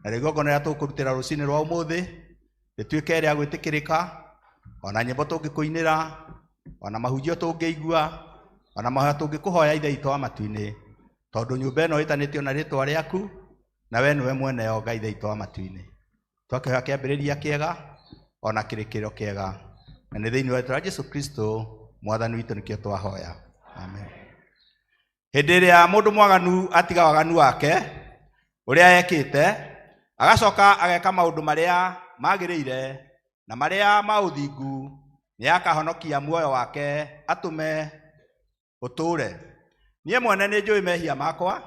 na igongona rĩrĩa tũkũrutĩra rũcinĩ rwa ũmũthĩ rĩtuĩke rĩa gwĩtĩkĩrĩka, ona nyĩmbo tũngĩkũinĩra, ona mahunjio tũngĩigua, ona mahoya tũngĩkũhoya Ithe witũ wa matu-inĩ, tondũ nyũmba ĩno ĩtanĩtio na rĩĩtwa rĩaku, na we nĩwe mwene yo Ngai Ithe witũ wa matu-inĩ. Twakĩhoya kĩambĩrĩria kĩega ona kĩrĩkĩrĩro kĩega, na nĩ thĩinĩ wa rĩĩtwa rĩa Jesũ Kristo Mwathani witũ nĩkĩo twahoya. Amen. Hĩndĩ ĩrĩa mũndũ mwaganu atiga waganu wake ũrĩa ekĩte, agacoka ageka maũndũ marĩa magĩrĩire na marĩa ma ũthingu, nĩ akahonokia muoyo wake atũme ũtũũre. Niĩ mwene nĩ njũĩ mehia makwa,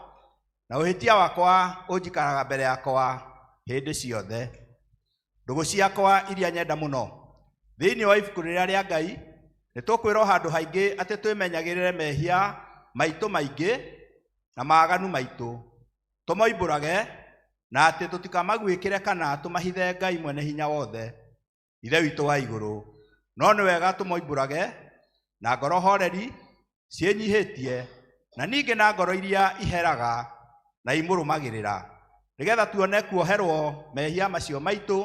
na ũhĩtia wakwa ũnjikaraga mbere yakwa hĩndĩ ciothe. Ndũgũ ciakwa iria nyenda mũno, thĩinĩ wa ibuku rĩrĩa rĩa Ngai nĩ tũkwĩrwo handũ haingĩ atĩ twĩmenyagĩrĩre mehia maitũ maingĩ na maganu maitũ, tũmoimbũrage, na atĩ tũtikamagwĩkĩre kana tũmahithe Ngai mwene hinya wothe, Ithe witũ wa igũrũ. No nĩ wega tũmoimbũrage na ngoro horeri ciĩnyihĩtie, na ningĩ na ngoro iria iheraga na imũrũmagĩrĩra, nĩgetha tuone kuoherwo mehia macio maitũ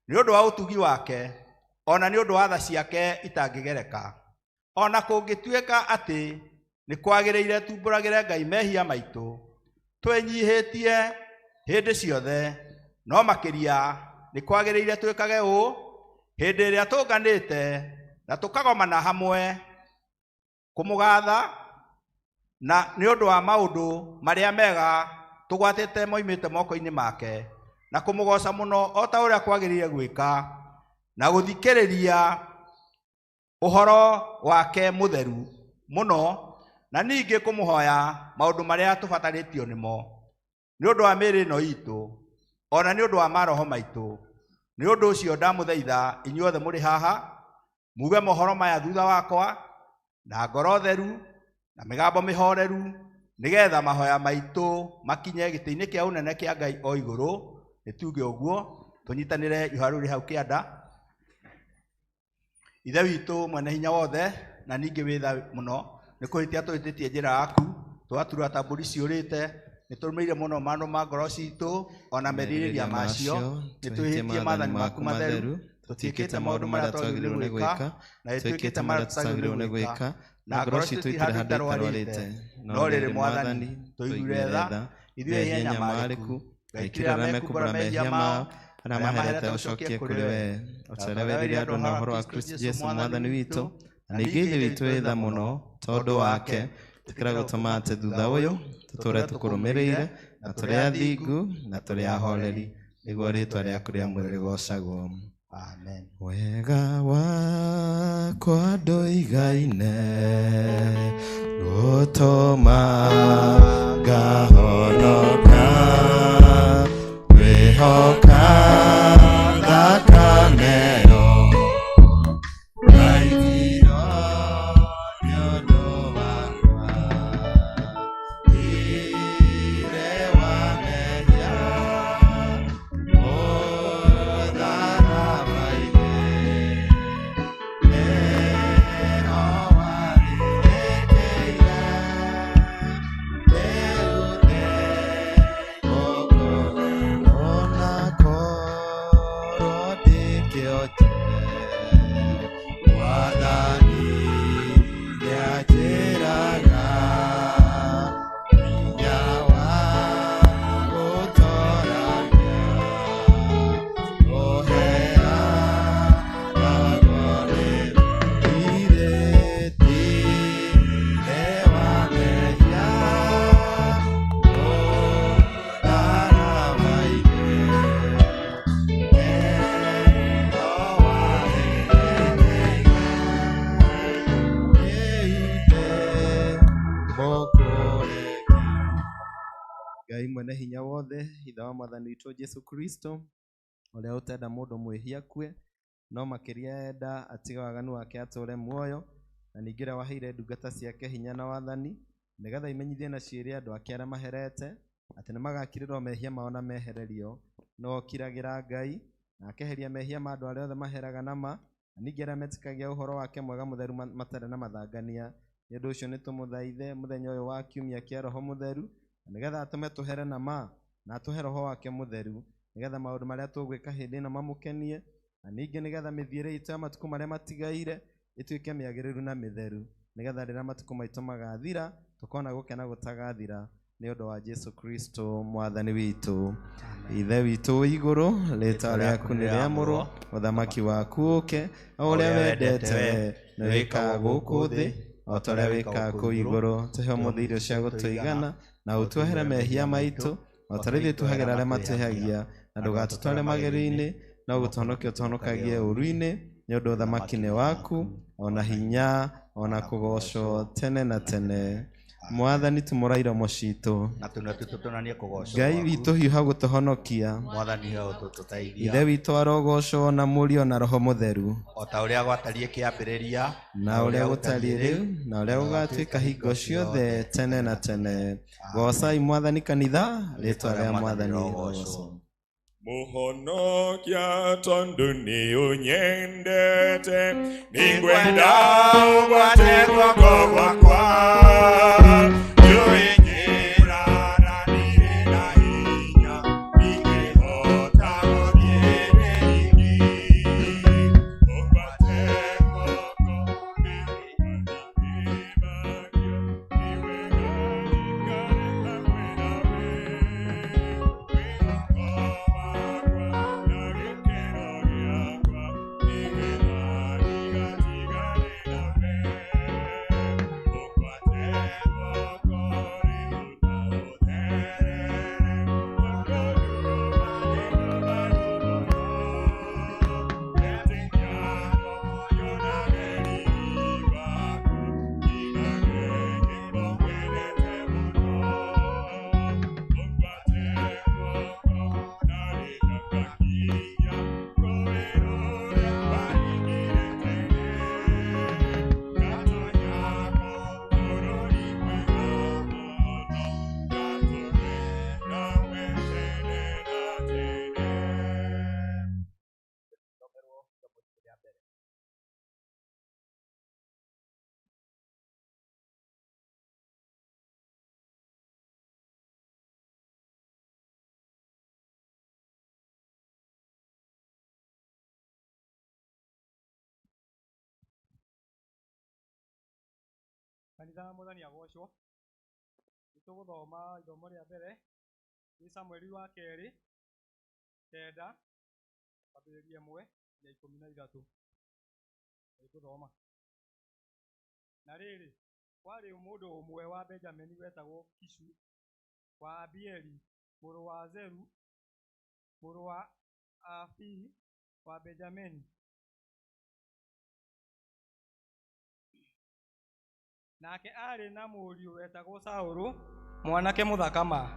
nĩ ũndũ wa ũtugi wake, ona nĩ ũndũ wa tha ciake itangĩgereka. Ona kũngĩtuĩka atĩ nĩ kwagĩrĩire tumbũragĩre Ngai mehia maitũ twĩnyihĩtie hĩndĩ ciothe, no makĩria nĩ kwagĩrĩire twĩkage ũũ hĩndĩ ĩrĩa tũnganĩte na tũkagomana hamwe kũmũgatha, na nĩ ũndũ wa maũndũ marĩa mega tũgwatĩte moimĩte moko-inĩ make, na kũmũgoca mũno o ta ũrĩa kwagĩrĩire gwĩka, na gũthikĩrĩria ũhoro wake mũtheru mũno, na ningĩ kũmũhoya maũndũ marĩa tũbatarĩtio nĩmo, nĩ ũndũ wa mĩĩrĩ ĩno itũ, ona nĩ ũndũ wa maroho maitũ. Nĩ ũndũ ũcio ndamũthaitha inyuothe mũrĩ haha, muge mohoro maya thutha wakwa na ngoro theru na mĩgambo mĩhoreru, nĩgetha mahoya maitũ makinye gĩtĩ-inĩ kĩa ũnene kĩa Ngai o igũrũ. Nĩ tuge ũguo, tũnyitanĩre ihoya rĩu rĩ hau kĩanda. Ithe witũ mwene hinya wothe, na ningĩ wĩ tha mũno, nĩ kũhĩtia tũhĩtĩtie njĩra yaku, tũgatura ta mbũri ciũrĩte, nĩ tũrũmĩrĩire mũno mano ma ngoro citũ ona merirĩria macio, nĩ twĩhĩtie maathani maku matheru, tũtiĩkĩte maũndũ marĩa twagĩrĩirwo nĩ gwĩka, na twĩkĩte marĩa tutagĩrĩirwo nĩ gwĩka, na ngoro citũ itirĩ handũ itarwarĩte. No rĩrĩ Mwathani, tũiguire tha, ithuĩ hinya nyamarĩku, gaikĩrĩra mekumbũra mehia mao, arĩa maherete ũcokie kũrĩ we, ũcerethĩrie andũ na ũhoro wa Kristo Jesũ Mwathani witũ, na ningĩ ithe witũ wĩ tha mũno tondũ wake, tũkĩra gũtũma atĩ thutha ũyũ tũtũũre tũkũrũmĩrĩire, na tũrĩ athingu na tũrĩ ahoreri, nĩguo rĩĩtwa rĩaku rĩamũre rĩgocagwo. Amen. Wega wakwa ndũigaine, gũtũma ngahonoka, kwĩhoka thakameyo ngaithio nĩ ũndũ wakwa, ire wa mehia mũtharaba-inĩ, nĩho warĩrĩkĩire, rĩu nĩngũkũgĩrwo na korwo ndĩkĩote, Mwathani nĩanjĩraga hinya wa gũtoorania, ũheanagwo nĩ irĩti-inĩ wa mehia mũtharaba-inĩ, nĩho Ngai mwene hinya wothe, ithe wa Mwathani witũ Jesũ Kristo, ũrĩa ũtenda mũndũ mwĩhia kue, no makĩria enda atiga waganu wake atũũre muoyo, na ningĩ ũrĩa waheire ndungata ciake hinya na wathani, nĩgetha imenyithie na ciĩrĩ andũ ake arĩa maherete atĩ nĩmagakirĩrwo mehia mao na mehererio, no okiragĩra Ngai na akeheria mehia ma andũ arĩa othe maheraga na ma, na ningĩ arĩa metĩkagia ũhoro wake mwega mũtheru matarĩ na mathangania. Nĩ ũndũ ũcio nĩ tũmũthaithe mũthenya ũyũ wa kiumia kĩa Roho Mũtheru, nĩgetha atũme tũhere na ma, na atũhe Roho wake mũtheru, nigetha maundu maria tugwika hindi na mamukenie, na ningi nigetha mithiire itu ya matuku maria matigaire ituike miagiriru na mitheru, nigetha rĩrĩa matuku maitu magathira tukona gukena gutagathira nĩ ũndũ wa Jesu Kristo mwathani witu. Ithe witu iguru, rĩĩtwa rĩaku nĩ rĩamũrwo, ũthamaki waku ũke, o ũrĩa wendete nĩ wĩkaga gũkũ thĩ o ta ũrĩa wĩkaga kũu igũrũ. Tũhe ũmũthĩ irio cia gũtũigana, na ũtuohere mehia maitũ o ta ũrĩa ithuĩ tuohagĩra arĩa matwĩhagia, na ndũgatũtware magerio-inĩ, no gũtũhonokia ũtũhonokagie ũũru-inĩ, nĩ ũndũ ũthamaki nĩ waku, ona hinya, ona kũgocwo tene na tene. Mwathani tumũraira mũcitũ, na tunatutonanie kugocwo Ngai witũ hiũha gũtũhonokia, Mwathani hiũha gũtũteithia. Ithe witũ arogocwo na Mũriũ na Roho Mũtheru, o ta ũrĩa gwatariĩ kĩambĩrĩria, na ũrĩa gũtariĩ rĩu, na ũrĩa gũgatuĩka hingo ciothe tene na tene. Gocai Mwathani kanitha, rĩĩtwa rĩa Mwathani rĩgocwo. Mũhonokia tondũ nĩ ũnyendete, nĩngwenda ũgwate guoko gwakwa, njũĩ njĩra na ndirĩ na hinya, ndingĩhota gũthiĩ rĩngĩ. Ũgwate guoko nĩũmathikĩragio, nĩwe ngathikare hamwe nawe. Kanitha Mwathani agocwo. Nĩtũgũthoma ithomo rĩa mbere nĩ Samueli wa kerĩ 9 kwambĩrĩria 1 nginya 13. Nĩtũthoma. Na rĩrĩ, kwarĩ mũndũ ũmwe wa Benjamini wetagwo Kishu wa Abieli, mũrũ wa Zeru, mũrũ wa Afii wa Benjamini. Nake arĩ na mũriũ wetagwo Saũlũ, mwanake mũthakama.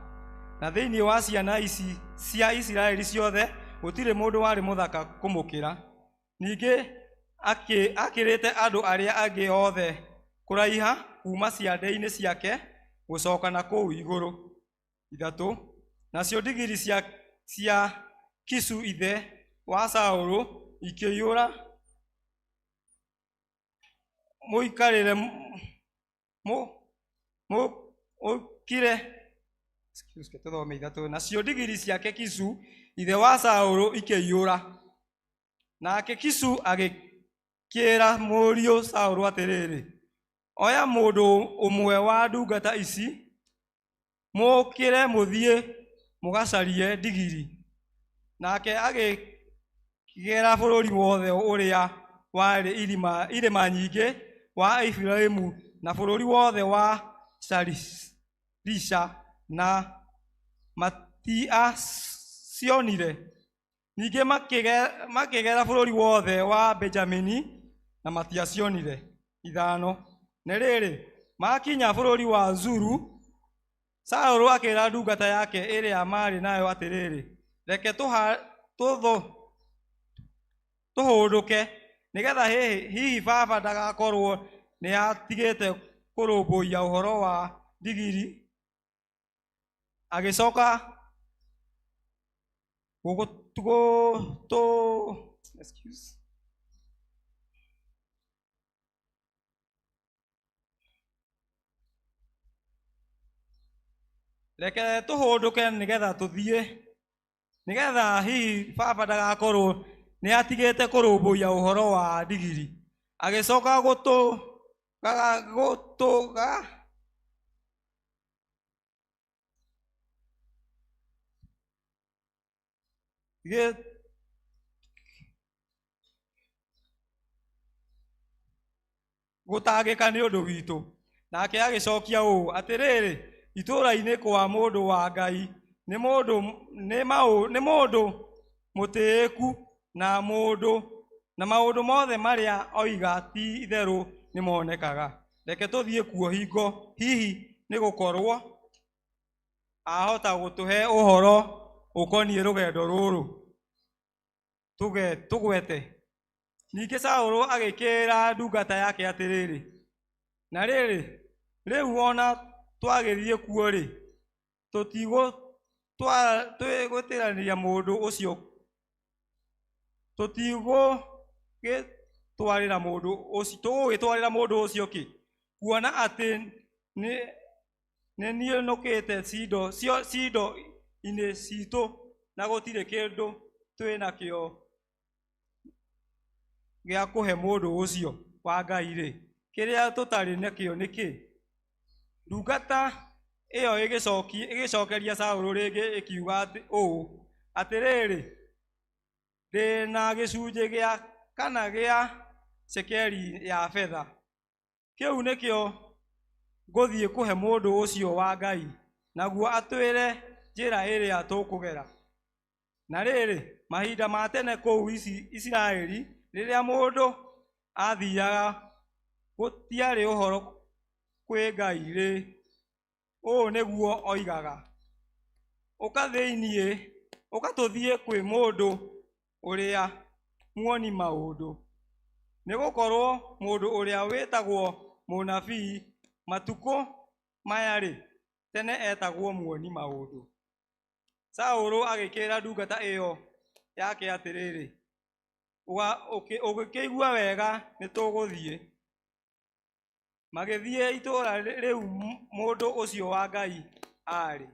Na thĩinĩ wa ciana ici cia Isiraeli ciothe gũtirĩ mũndũ warĩ mũthaka kũmũkĩra. Ningĩ akĩrĩte andũ arĩa angĩ othe kũraiha kuma ciande-inĩ ciake gũcoka na kũu igũrũ. 3. Nacio ndigiri cia Kishu ithe wa Saũlũ ikĩiyũra mũikarĩre tũthome 3. Nacio ndigiri ciake Kishu ithe wa Saũlũ ikĩiyũra. Nake Kishu agĩkĩra mũriũ Saũlũ atĩrĩrĩ, oya mũndũ ũmwe wa ndungata ici, mũkĩre mũthiĩ mũgacarie ndigiri. Nake agĩkĩgera bũrũri wothe ũrĩa warĩ irĩma nyingĩ wa Efiraimu na bũrũri wothe wa Sharisha na matiacionire. Ningĩ makĩgera bũrũri wothe wa Benjamini na matiacionire. 5. Na rĩrĩ, makinya bũrũri wa Zuru, Saũlũ akĩra ndungata yake ĩrĩa marĩ nayo atĩrĩrĩ, reke tũhũndũke, nĩgetha hihi baba ndagakorwo nĩ atigĩte kũrũmbũiya ũhoro wa ndigiri. Agĩcoka reke tũhũndũke nĩgetha tũthiĩ nigetha hihi baba ndagakorwo nĩ atigĩte kũrũmbũiya ũhoro wa ndigiri agĩcoka gũtangĩka nĩ ũndũ witũ, nake agĩcokia ũũ atĩrĩrĩ, itũũra-inĩ kwa mũndũ wa Ngai nĩ mũndũ mũtĩĩku na maũndũ mothe marĩa oiga ti itherũ nĩ monekaga. Reke tũthiĩ kuo hingo, hihi nĩ gũkorwo ahota gũtũhe ũhoro ũkoniĩ rũgendo rũrũ tũgwete. Ningĩ Saũlũ agĩkĩra ndungata yake atĩrĩrĩ, na rĩrĩ, rĩu ona twagĩthiĩ kuo-rĩ, tũtigũtĩranĩria mũndũ ũcio, tũgũgĩtwarĩra mũndũ ũcio kĩ? Kuona atĩ nĩ niũnũkĩte cindo-inĩ citũ na gũtirĩ kĩndũ twĩ nakĩo gĩa kũhe mũndũ ũcio wa Ngai-rĩ, kĩrĩa tũtarĩ nakĩo nĩ kĩ? Ndungata ĩyo ĩgĩcokeria Saũlũ rĩngĩ ĩkiuga ũũ atĩrĩrĩ, ndĩ na gĩcunjĩ gĩa 4 gĩa cekeri ya betha, kĩu nĩkĩo ngũthiĩ kũhe mũndũ ũcio wa Ngai, naguo atwĩre njĩra ĩrĩa tũkũgera. Na rĩrĩ, mahinda ma tene kũu Isiraeli, rĩrĩa mũndũ athiaga gũtiarĩ ũhoro kwĩ Ngai-rĩ, ũũ nĩguo oigaga, ũka tũthiĩ kwĩ mũndũ ũrĩa muoni maũndũ, nĩgũkorwo mũndũ ũrĩa wĩtagwo mũnabii matukũ maya-rĩ, tene etagwo muoni maũndũ. Saũlũ agĩkĩra ndungata ĩyo yake atĩrĩrĩ, ũgĩkĩigua wega nĩtũgũthiĩ. Magĩthiĩ itũũra rĩu mũndũ ũcio wa Ngai arĩ.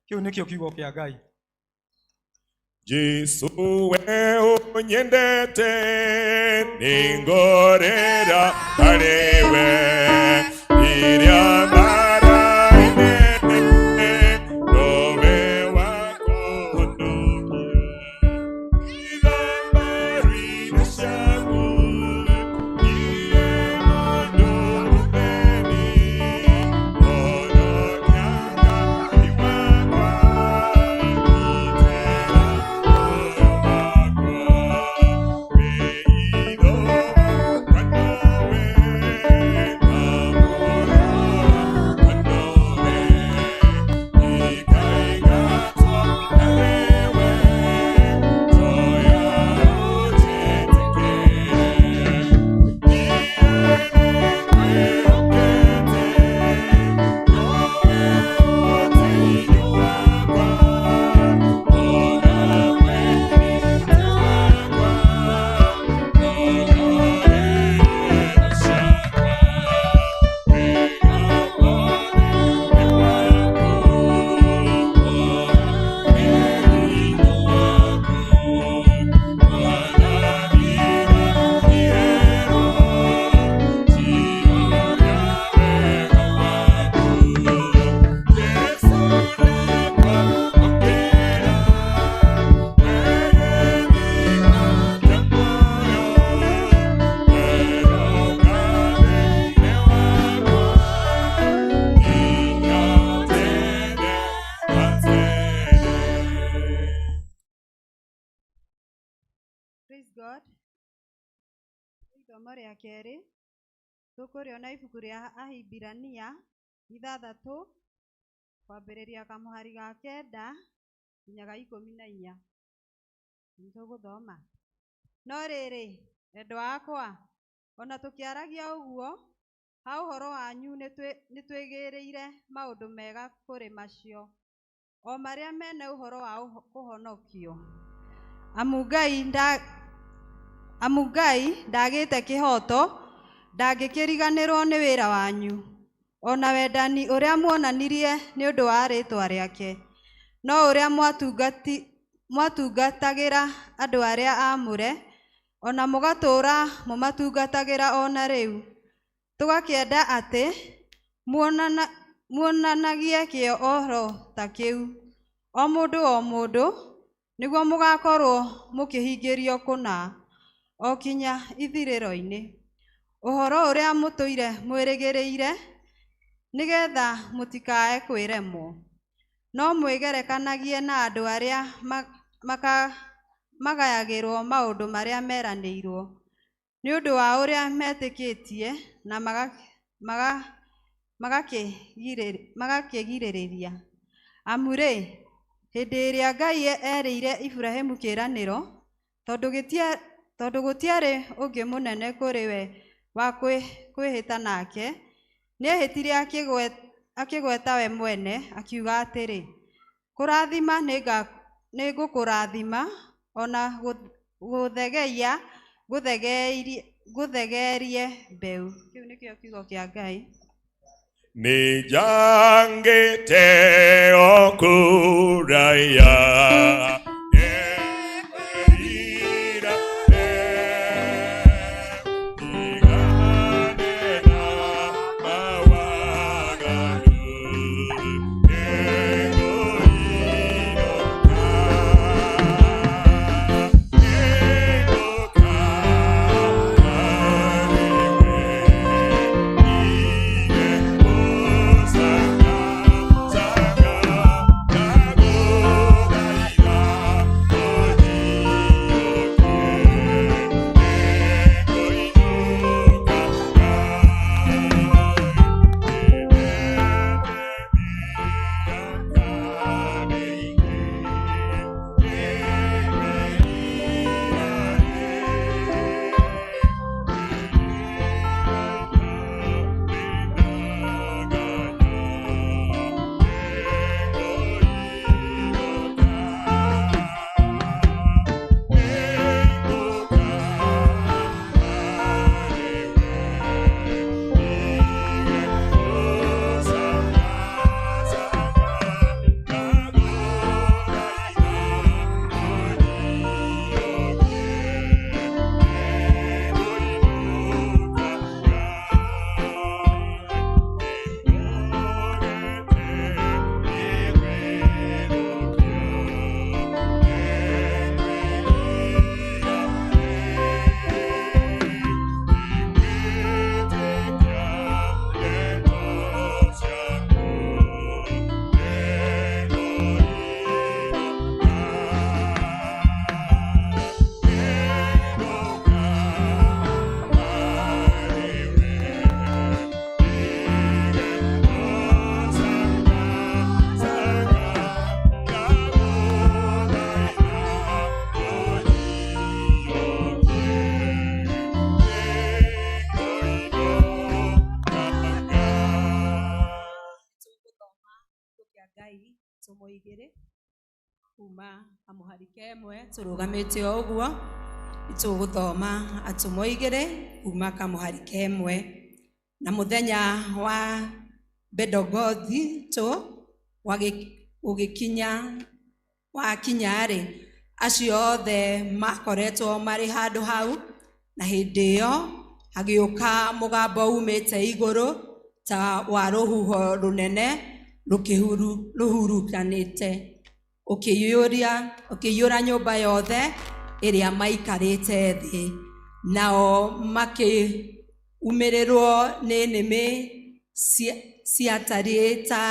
Kĩu nĩkĩo kiugo kĩa Ngai. Jesu we unyendete ningorera harĩwe iria mbara-inĩ nowe wakũhonokia ithamĩri-inĩ ciaku iye mũndũ mũtheni honokia Ngai wakwa Praise God. Isomo rĩa kerĩ tũkũrĩona ibuku rĩa Ahibirania 6 kwambĩrĩria kamũhari ga 9 nginyaga 14. Nĩtũgũthoma. No rĩrĩ, endwa akwa, ona tũkĩaragia ũguo, ha ũhoro wanyu nĩtwĩgĩrĩire maũndũ mega kũrĩ macio, o marĩa mene ũhoro wa kũhonokio. Amu Ngai ndagĩte kĩhoto, ndangĩkĩriganĩrwo nĩ wĩra wanyu, ona wendani ũrĩa muonanirie nĩ ũndũ wa rĩĩtwa rĩake, no ũrĩa mwatungatagĩra andũ arĩa aamũre, ona mũgatũũra mũmatungatagĩra ona rĩu. Tũgakĩenda atĩ muonanagie kĩyo oro ta kĩu, o mũndũ, nĩguo mũgakorwo mũkĩhingĩrio kũna o kinya ithirĩro-inĩ. Ũhoro ũrĩa mũtũire mwĩrĩgĩrĩire, nĩgetha mũtikae kwĩremwo, no mwĩgerekanagie na andũ arĩa magayagĩrwo maũndũ marĩa meranĩirwo, nĩ ũndũ wa ũrĩa metĩkĩtie na magakĩgirĩrĩria. Amu-rĩ, hĩndĩ ĩrĩa Ngai erĩire Iburahĩmu kĩĩranĩro, tondũ gũtiarĩ ũngĩ mũnene kũrĩ we wa kwĩhĩta nake, nĩehĩtire akĩgweta we mwene, akiuga atĩrĩ, kũrathima nĩngũkũrathima, ona gũthegerie mbeũ. Kĩu nĩkĩo kiugo kĩa Ngai. Nijangite okuraya ekwirira iganena mawaganu Somo igĩrĩ kuma kamũhari kemwe tũrũgamĩte o ũguo, nĩtũgũthoma atũmwo igĩrĩ kuma kamũhari kemwe. Na mũthenya wa Bendegothi wakinya-rĩ, acio othe makoretwo marĩ handũ hau, na hĩndĩ ĩyo hagĩũka mũgambo umĩte igũrũ ta wa rũhuho rũnene rũhurukanĩte, ũkĩiyũra nyũmba yothe ĩrĩa maikarĩte thĩ. Nao makĩumĩrĩrwo nĩ nĩmĩ ciatariĩ ta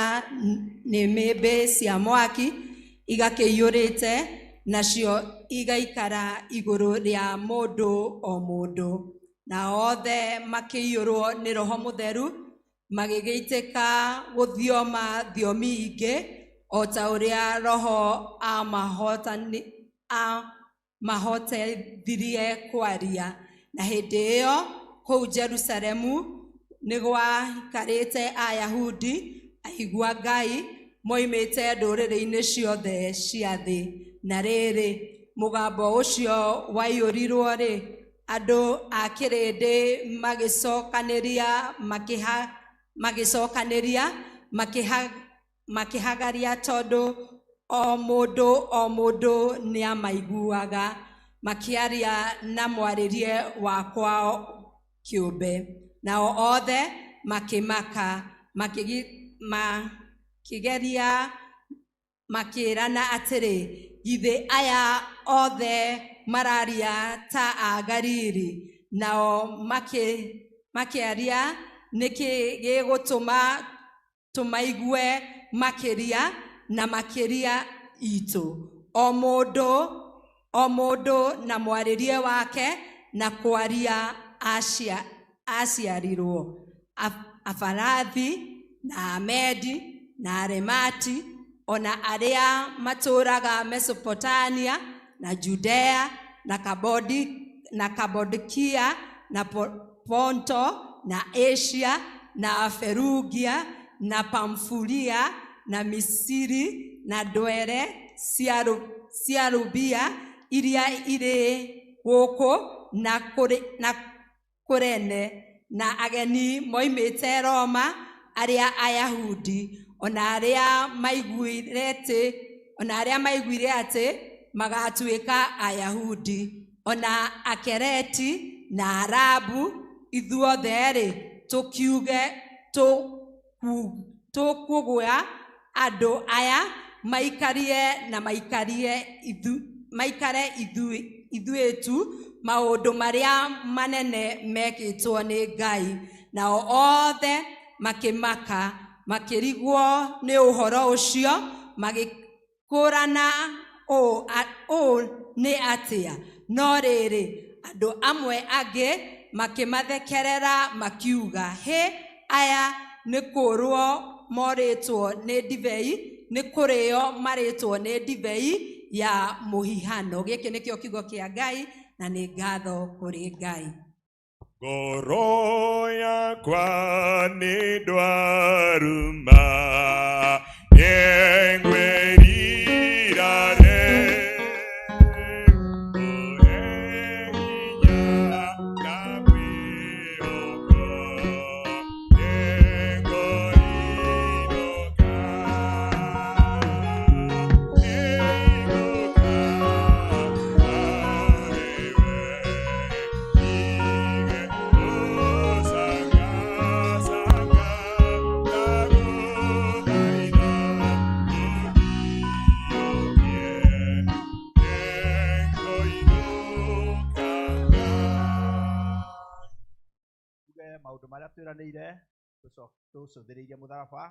nĩmĩmbĩ cia mwaki igakĩiyũrĩte, nacio igaikara igũrũ rĩa mũndũ o mũndũ. Na othe makĩiyũrwo nĩ Roho Mũtheru, magĩgĩitĩka gũthioma thiomi ingĩ, o ta ũrĩa Roho amahotithirie kwaria. Na hĩndĩ ĩyo kũu Jerusalemu nĩ gwaikarĩte Ayahudi aigua Ngai moimĩte ndũrĩrĩ-inĩ ciothe cia thĩ. Na rĩrĩ, mũgambo ũcio waiyũrirwo-rĩ, andũ a kĩrĩndĩ magĩcokanĩria makĩhagaria, tondũ o mũndũ nĩ amaiguaga makĩaria na mwarĩrie wa kwao kĩũmbe. Nao othe makĩmaka makĩgeria makĩrana atĩrĩ, githĩ aya othe mararia ta a Galili? Nao makĩaria nĩkĩ gĩgũtũma tũmaigue makĩria na makĩria itũ, o mũndũ na mwarĩrie wake, na kwaria aciarirwo. Afarathi na Amedi na Aremati, ona arĩa matũũraga Mesopotamia na Judea na Kabodokia na Ponto na Asia na Ferugia na Pamfulia na Misiri na ndwere cia Rubia iria irĩ gũkũ na Kurene, na ageni moimĩte Roma, arĩa Ayahudi, ona arĩa maiguire atĩ magatuĩka Ayahudi, ona Akereti na Arabu, ithuothe-rĩ tũkiuge tũkũgũa andũ aya maikare ithuĩtu maũndũ marĩa manene mekĩtwo nĩ Ngai. Nao othe makĩmaka makĩrigwo nĩ ũhoro ũcio, magĩkũrana ũũ nĩ atĩa. No rĩrĩ andũ amwe angĩ makĩmathekerera makiuga, hĩ, aya nĩ kũrwo morĩtwo nĩ ndibei, nĩ kũrĩo marĩtwo nĩ ndibei ya mũhihano. Gĩkĩ nĩkĩo kiugo kĩa Ngai, na nĩ ngatho kũrĩ Ngai. Ngoro yakwa nĩ ndwaruma, nĩngwĩrirare maũndũ marĩa twĩranĩire tũcũthĩrĩirie mũtharaba.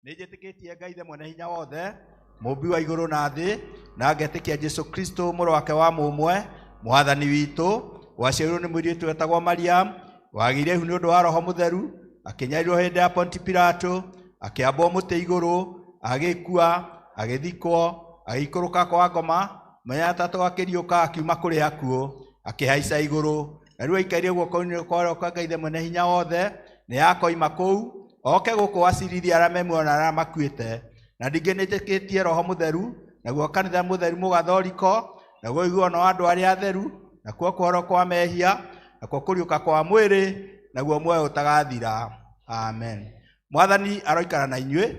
Nĩnjĩtĩkĩtie Ngai ithe mwene hinya wothe, mũmbi wa igũrũ na thĩ, na ngetĩkia Jesũ Kristo mũrũ wake wa mũmwe, mwathani witũ, waciarirwo nĩ mũirĩtu wetagwo Mariam, wagĩire ihu nĩ ũndũ wa Roho Mũtheru, akĩnyarirwo hĩndĩ ya Ponti Pilato, akĩambwo mũtĩ igũrũ, agĩkua, agĩthikwo, agĩikũrũka kwa ngoma, mũthenya wa gatatũ akĩriũka akiuma kũrĩ akuũ, akĩhaica igũrũ. Na rĩu aikarire guoko-inĩ kwa Ngai ithe mwene hinya wothe, nĩ akoima kũu, oke gũkũ wacirithia arĩa memuoyo na arĩa makuĩte. Na ningĩ nĩnjĩtĩkĩtie Roho Mũtheru, naguo kanitha mũtheru mũgathoriko, naguo iguano wa andũ arĩa atheru, nakuo kũhoro kwa mehia, nakuo kũriũka kwa mwĩrĩ, naguo muoyo ũtagathira. Amen. Mwathani aroikara na inyuĩ.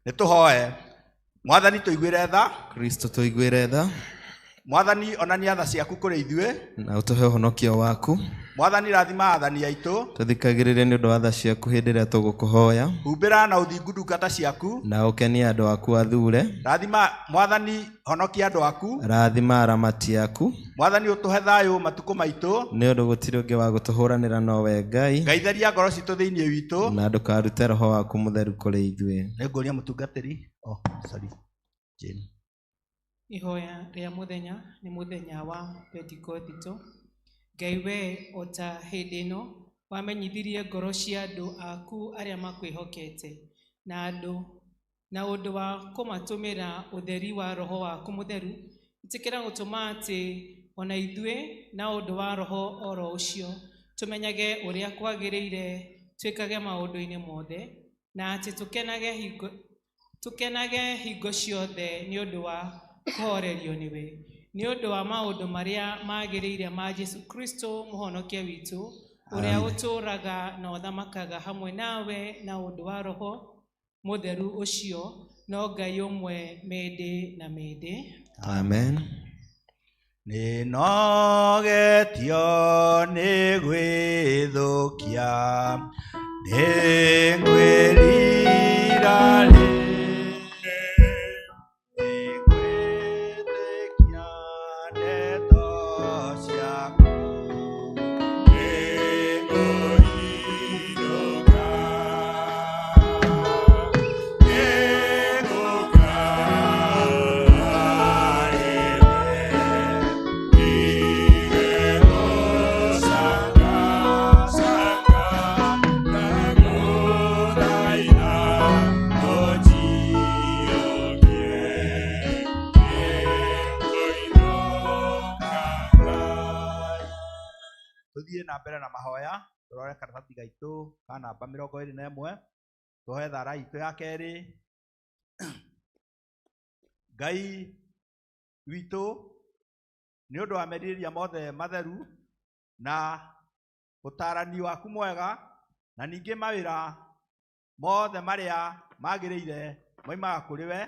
Nĩtũhoe. Mwathani tũiguĩre tha. Kristo tũiguĩre tha. Mwathani onania tha ciaku kũrĩ ithuĩ, na ũtũhe ũhonokio waku. Mwathani rathima athani aitũ, tũthikagĩrĩrie nĩ ũndũ wa tha ciaku hĩndĩ ĩrĩa tũgũkũhoya. Humbĩra na ũthingu ndungata ciaku, na ũkenie andũ aku athure. Rathima Mwathani, honokia andũ aku. Rathima aramati aku. Mwathani ũtũhe thayũ matukũ maitũ, nĩ ũndũ gũtirĩ ũngĩ wa gũtũhũranĩra nowe Ngai. Ngeitharia ngoro citũ thĩinĩ witũ, na ndũkarute Roho waku Mũtheru kũrĩ ithuĩ. Nĩngũria mũtungatĩri. Jane. Ihoya rĩa mũthenya nĩ mũthenya wa Pentekothito. Ngai we ota hĩndĩ ĩno wamenyithirie ngoro cia andũ aku arĩa makwĩhokete na ũndũ wa kũmatũmĩra ũtheri wa Roho waku Mũtheru, ĩtĩkĩra gũtũma atĩ ona ithuĩ na ũndũ wa Roho oro ũcio tũmenyage ũrĩa kwagĩrĩire twĩkage maũndũ-inĩ mothe, na atĩ tũkenage hingo ciothe nĩ ũndũ wa kũhorerio nĩwe, nĩ ũndũ wa maũndũ marĩa magĩrĩire ma Jesũ Kristo mũhonokia witũ, ũrĩa ũtũũraga na ũthamakaga hamwe nawe na ũndũ wa Roho Mũtheru ũcio, no Ngai ũmwe mĩndĩ na mĩndĩ. Amen. Nĩnogetio nĩ gwĩthũkia, nĩngwĩrira nĩngwĩtĩkia ndeto ciaku, nĩngũinũka, tuthiĩ na mbere na mahoya. Tũrore karatathi gaitũ ka namba 21, tũhoe thara itũ ya kerĩ. Ngai witũ nĩ ũndũ wa merirĩria mothe matheru na ũtaarani waku mwega, na ningĩ mawĩra mothe marĩa magĩrĩire moimaga kũrĩ we,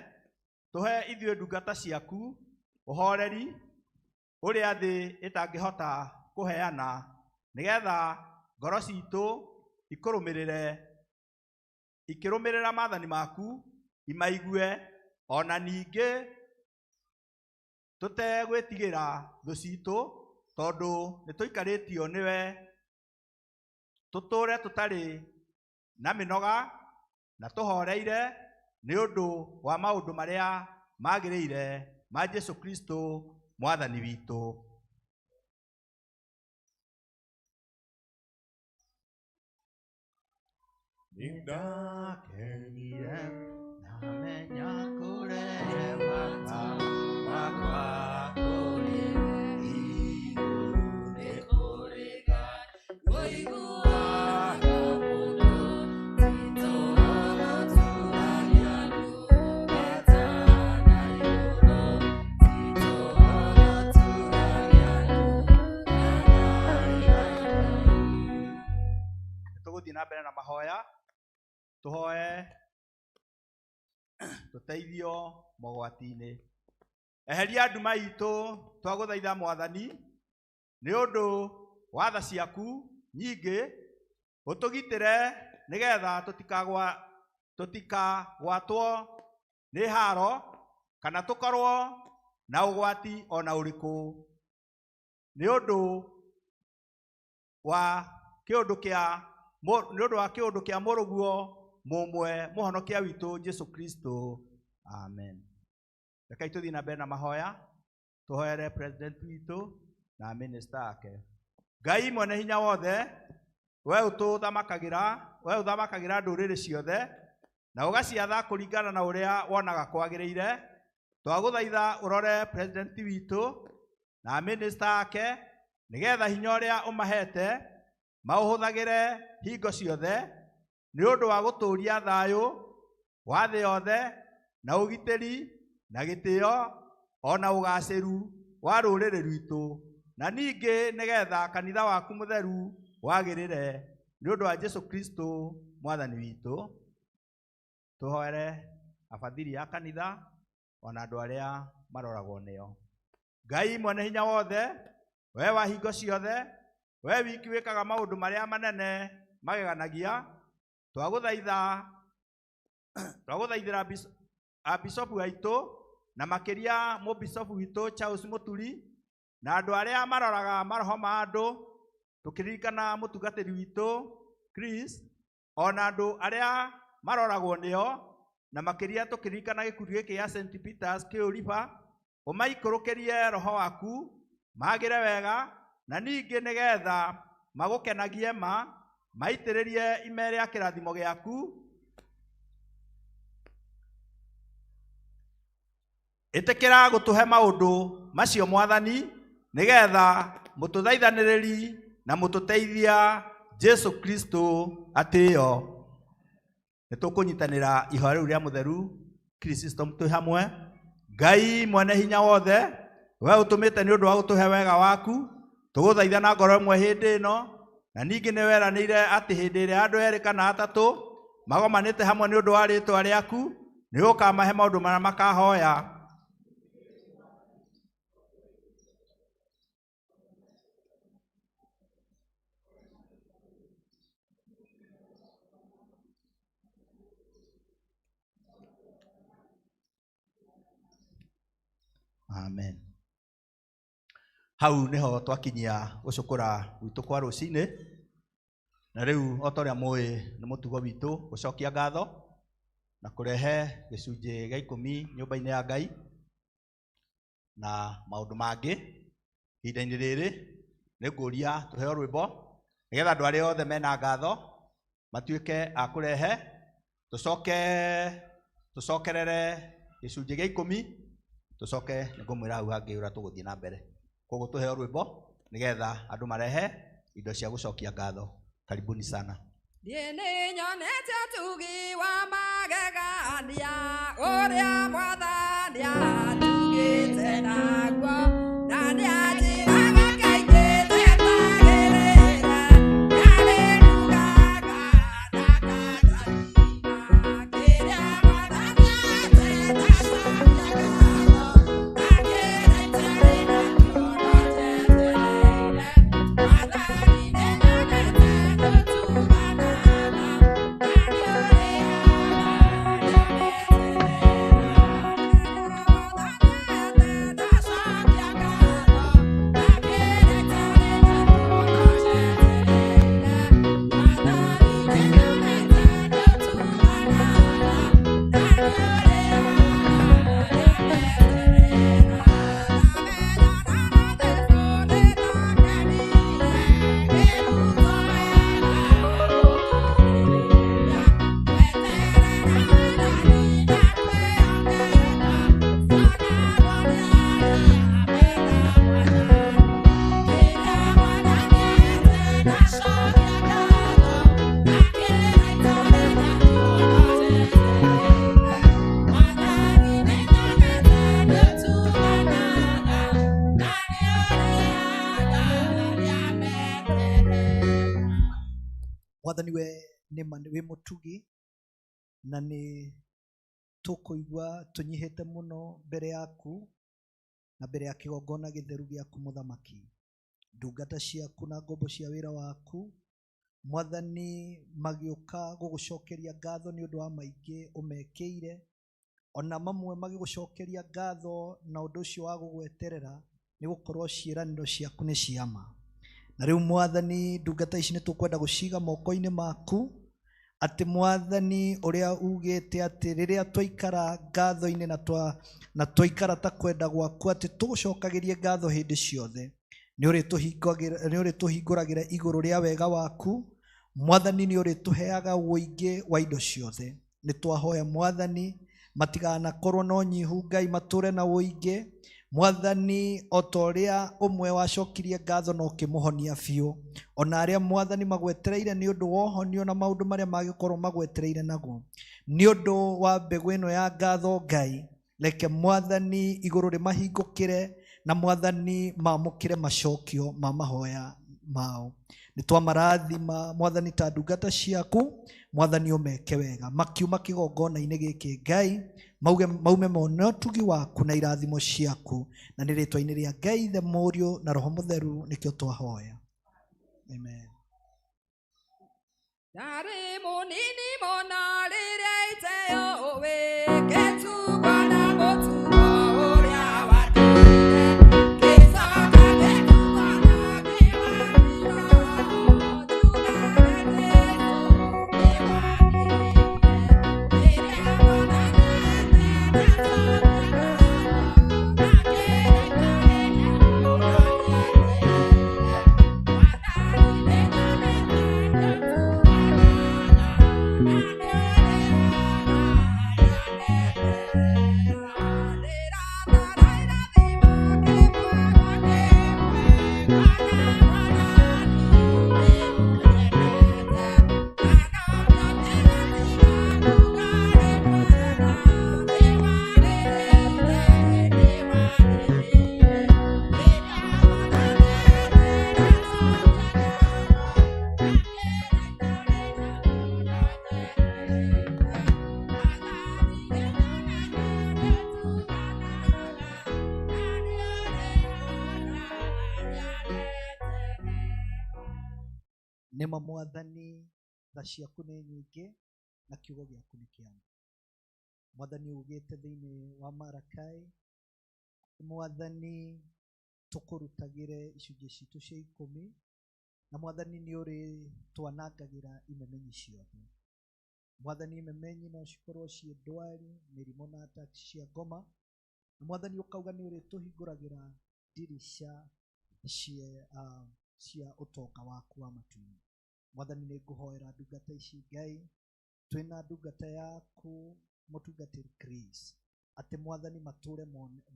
tũhe ithuĩ ndungata ciaku ũhoreri ũrĩa thĩ ĩtangĩhota kũheana, nĩgetha ngoro citũ ikĩrũmĩrĩra maathani maku, imaigue, ona ningĩ tũtegwĩtigĩra thũ citũ, tondũ nĩtũikarĩtio nĩwe, tũtũre tũtarĩ na mĩnoga na tũhoreire nĩ ũndũ wa maũndũ marĩa magĩrĩire ma Jesũ Kristo mwathani witũ. Nĩndakenire namenya kũrĩa baba wakwa kũrĩ igũrũ, nĩ kũrĩ Ngai ũiguaga mũndũ, titũgũtũũrania ndungata na igũrũ, titũgũtũũrania ndungata. Tũgũthiĩ na mbere na mahoya. Tũhoe tũteithio mogwati-inĩ. Eheria nduma itũ twagũthaitha Mwathani, nĩ ũndũ wa tha ciaku nyingĩ, ũtũgitĩre nĩgetha tũtikagwatwo nĩ haro kana tũkorwo na ũgwati ona ũrĩkũ, nĩ ũndũ wa kĩũndũ kĩa mũrũguo mũmwe mũhonokia witũ Jesũ Kristo. Amen. Reke tũthiĩ na mbere na mahoya. Tũhoere president witũ na minister ake. Ngai mwene hinya wothe, we ũthamakagĩra ndũrĩrĩ ciothe na ũgaciatha kũringana na ũrĩa wonaga kwagĩrĩire, twagũthaitha ũrore president witũ na minister ake, nĩgetha hinya ũrĩa ũmahete maũhũthagĩre hingo ciothe nĩ ũndũ wa gũtũũria thayũ wa thĩ yothe na ũgitĩri na gĩtĩo ona ũgacĩru wa rũrĩrĩ rwitũ, na ningĩ nĩgetha kanitha waku mũtheru wagĩrĩre nĩ ũndũ wa Jesũ Kristo mwathani witũ. Tũhoere abathiri ya kanitha ona andũ arĩa maroragwo nĩo. Ngai mwene hinya wothe, we wa hingo ciothe, we wiki wĩkaga maũndũ marĩa manene mageganagia, twagũthaithĩra bishopu aitũ na makĩria mũbishopu witũ Charles Mũturi na andũ arĩa maroraga maroho ma andũ, tũkĩririkana mũtungatĩri witũ Chris, ona andũ arĩa maroragwo nĩo, na makĩria tũkĩririkana gĩkundi gĩkĩ gĩa St. Peters Kĩũriba, ũmaikũrũkĩrie roho waku magĩre wega, na ningĩ nĩgetha magũkenagie maitĩrĩrie ime rĩa kĩrathimo gĩaku, ĩtĩkĩra gũtũhe maũndũ macio Mwathani, nĩgetha mũtũthaithanĩrĩri na mũtũteithia Jesũ Kristo atĩo. Nĩtũkũnyitanĩra ihoya rĩu rĩa mũtheru Kristo twĩ hamwe. Ngai mwene hinya wothe, we ũtũmĩte nĩ ũndũ wa gũtũhe wega waku, tũgũthaitha na ngoro ĩmwe hĩndĩ ĩno, na ningĩ nĩweranĩire atĩ hĩndĩ ĩrĩa andũ erĩ kana atatũ magomanĩte hamwe nĩ ũndũ wa rĩĩtwa rĩaku, nĩ ũkamahe maũndũ marĩa makahoya. Amen. Hau niho twakinyia gucukura gwitũ kwa rũcinĩ, na rĩu o ta ũrĩa mũĩ nĩ mũtugo witũ gũcokia ngatho na kũrehe gĩcunjĩ gĩa 10 nyũmba-inĩ ya Ngai na maũndũ mangĩ. Ihinda-inĩ rĩrĩ nĩ ngũria tũheo rwĩmbo nĩgetha andũ arĩa othe mena ngatho matuĩke a kũrehe, tũcokerere gĩcunjĩ gĩa 10, tũcoke nĩngũmwĩra hau hangĩ ũrĩa tũgũthiĩ na mbere. Koguo tũheo rwĩmbo nĩgetha andũ marehe indo cia gũcokia ngatho. Karibuni sana. Nĩ nyonete ũtugi wa magegania ũrĩa Mwathani atugĩte naguo, na nĩ anjĩraga kaingĩ ndetagĩrĩre, nĩarĩrugaga na kandathima kĩrĩa Mwathani atenda cokia ngatho, na kĩrĩa itarĩ nakĩo no njetereire. Mwathani nĩ nyonete Mwathani wĩ mũtugi, na nĩ tũkũigua tũnyihĩte mũno mbere yaku na mbere ya kĩgongona gĩtheru gĩaku Mũthamaki. Ndungata ciaku na ngombo cia wĩra waku Mwathani magĩũka gũgũcokeria ngatho nĩ ũndũ wa maingĩ ũmekĩire, ona mamwe magĩgũcokeria ngatho na ũndũ ũcio wa gũgweterera nĩ gũkorwo ciĩranĩro ciaku nĩ ciama. Na rĩu Mwathani, ndungata ici nĩ tũkwenda gũciga moko-inĩ maku, atĩ Mwathani ũrĩa ugĩte atĩ rĩrĩa twaikara ngatho-inĩ na twaikara ta kwenda gwaku atĩ tũgũcokagĩrie ngatho hĩndĩ ciothe, nĩ ũrĩtũhingũragĩra igũrũ rĩa wega waku. Mwathani nĩ ũrĩtũheaga ũingĩ wa indo ciothe. Nĩ twahoya Mwathani matiganakorwo na ũnyihu, Ngai matũre na ũingĩ. Mwathani o ta ũrĩa ũmwe wacokirie ngatho na ũkĩmũhonia biũ, ona arĩa Mwathani magwetereire nĩ ũndũ wa ũhonio na maũndũ marĩa magĩkorwo magwetereire naguo nĩ ũndũ wa mbegũ ĩno ya ngatho, Ngai reke Mwathani igũrũ rĩmahingũkĩre na Mwathani mamũkĩre macokio ma mahoya mao. Nĩ twamarathima Mwathani ta ndungata ciaku, Mwathani ũmeke wega makiuma kĩgongona-inĩ gĩkĩ, Ngai maume mona ũtugi waku na irathimo ciaku, na nĩ rĩtwa-inĩ rĩa Ngai Ithe, Mũriũ na Roho Mũtheru nĩkĩo twahoya. Amen. Ndarĩ mũnini mũno rĩrĩa iteo wĩkĩtugwo na mũtugo ũrĩa watũire, gĩcoka gĩtugwo na kĩwagĩrĩro, tugaga Jesũ nĩwagĩrĩire. Rĩrĩa Mwathani atenda cokia ngatho, na kĩrĩa itarĩ nakĩo no njetereire. Mwathani nĩ nyonete gũtuga nĩma Mwathani, tha ciaku nĩ nyingĩ na kiugo gĩaku nĩ kĩama. Mwathani ugĩte thĩinĩ wa Malakai, Mwathani tũkũrutagĩre icunjĩ citũ cia 10, na Mwathani nĩ ũrĩ twanangagĩra imemenyi ciothe. Mwathani imemenyi no cikorwo ciĩ ndwari, mĩrimũ na attacks cia ngoma, na Mwathani ũkauga nĩ ũrĩ tũhingũragĩra dirisha cia ũtonga waku wa matu-inĩ. Mwathani nĩ ngũhoera ndungata ici Ngai, twĩna ndungata yaku mũtungatĩri Chris, atĩ Mwathani matũre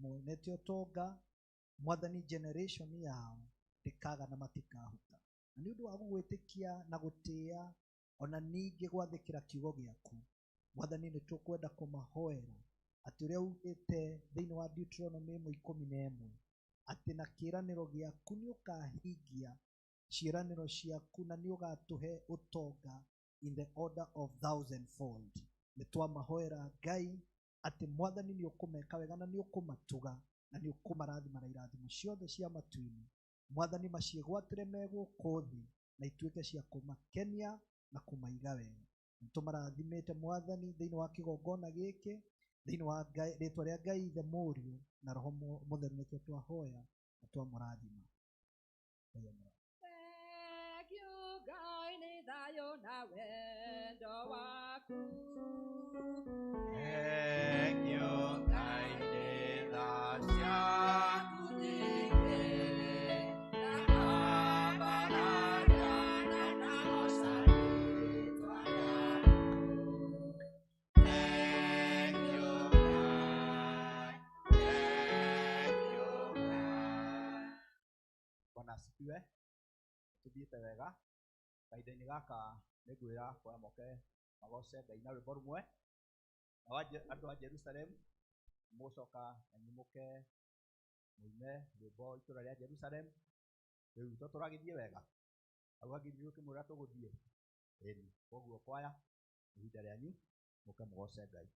monete ũtonga, Mwathani generation yao ndĩkaga na matikahota. Na nĩ ũndũ wa gũgwĩtĩkia na gũtĩa ona ningĩ gwathĩkĩra kiugo gĩaku, Mwathani nĩ tũkwenda kũmahoera atĩ ũrĩa ugĩte thĩinĩ wa Deuteronomy 11 atĩ na kĩĩranĩro gĩaku nĩ ũkahingia ciĩranĩro ciaku na nĩ ũgatũhe ũtonga in the order of 1,000-fold. Nĩ twamahoera Ngai atĩ Mwathani nĩ ũkũmeka wega na nĩ ũkũmatũga na nĩ ũkũmarathima na irathimo ciothe cia matu-inĩ. Mwathani maciĩgwatĩre megũkũ thĩ na ituĩke cia kũmakenia na kũmaiga wega. Nĩ tũmarathimĩte Mwathani thĩinĩ wa kĩgongona gĩkĩ, thĩinĩ wa rĩĩtwa rĩa Ngai Ithe Mũriũ na Roho Mũtheru nĩkĩo twahoya na twamũrathima. Thank you, Ngai nĩ thayũ na wendo waku. Thank you, Ngai nĩ tha ciaku nyingĩ, na abarana na gũcanĩtwo naku. Thank you, Ngai. Thank you, Ngai. Bwana asifiwe. Tuthiĩte wega. Kahinda-inĩ gaka nĩ ngwĩra kwaya moke magoce Ngai na rwĩmbo rũmwe. Andũ a Jerusalem mũcoka na nyimũke mũine rwĩmbo itũra rĩa Jerusalem. Rĩu tũragĩthiĩ wega. Hau hangĩ nĩ ũkĩmwĩra tũgũthiĩ. Ĩni, koguo kwaya ihinda rĩanyu mũke mũgoce Ngai.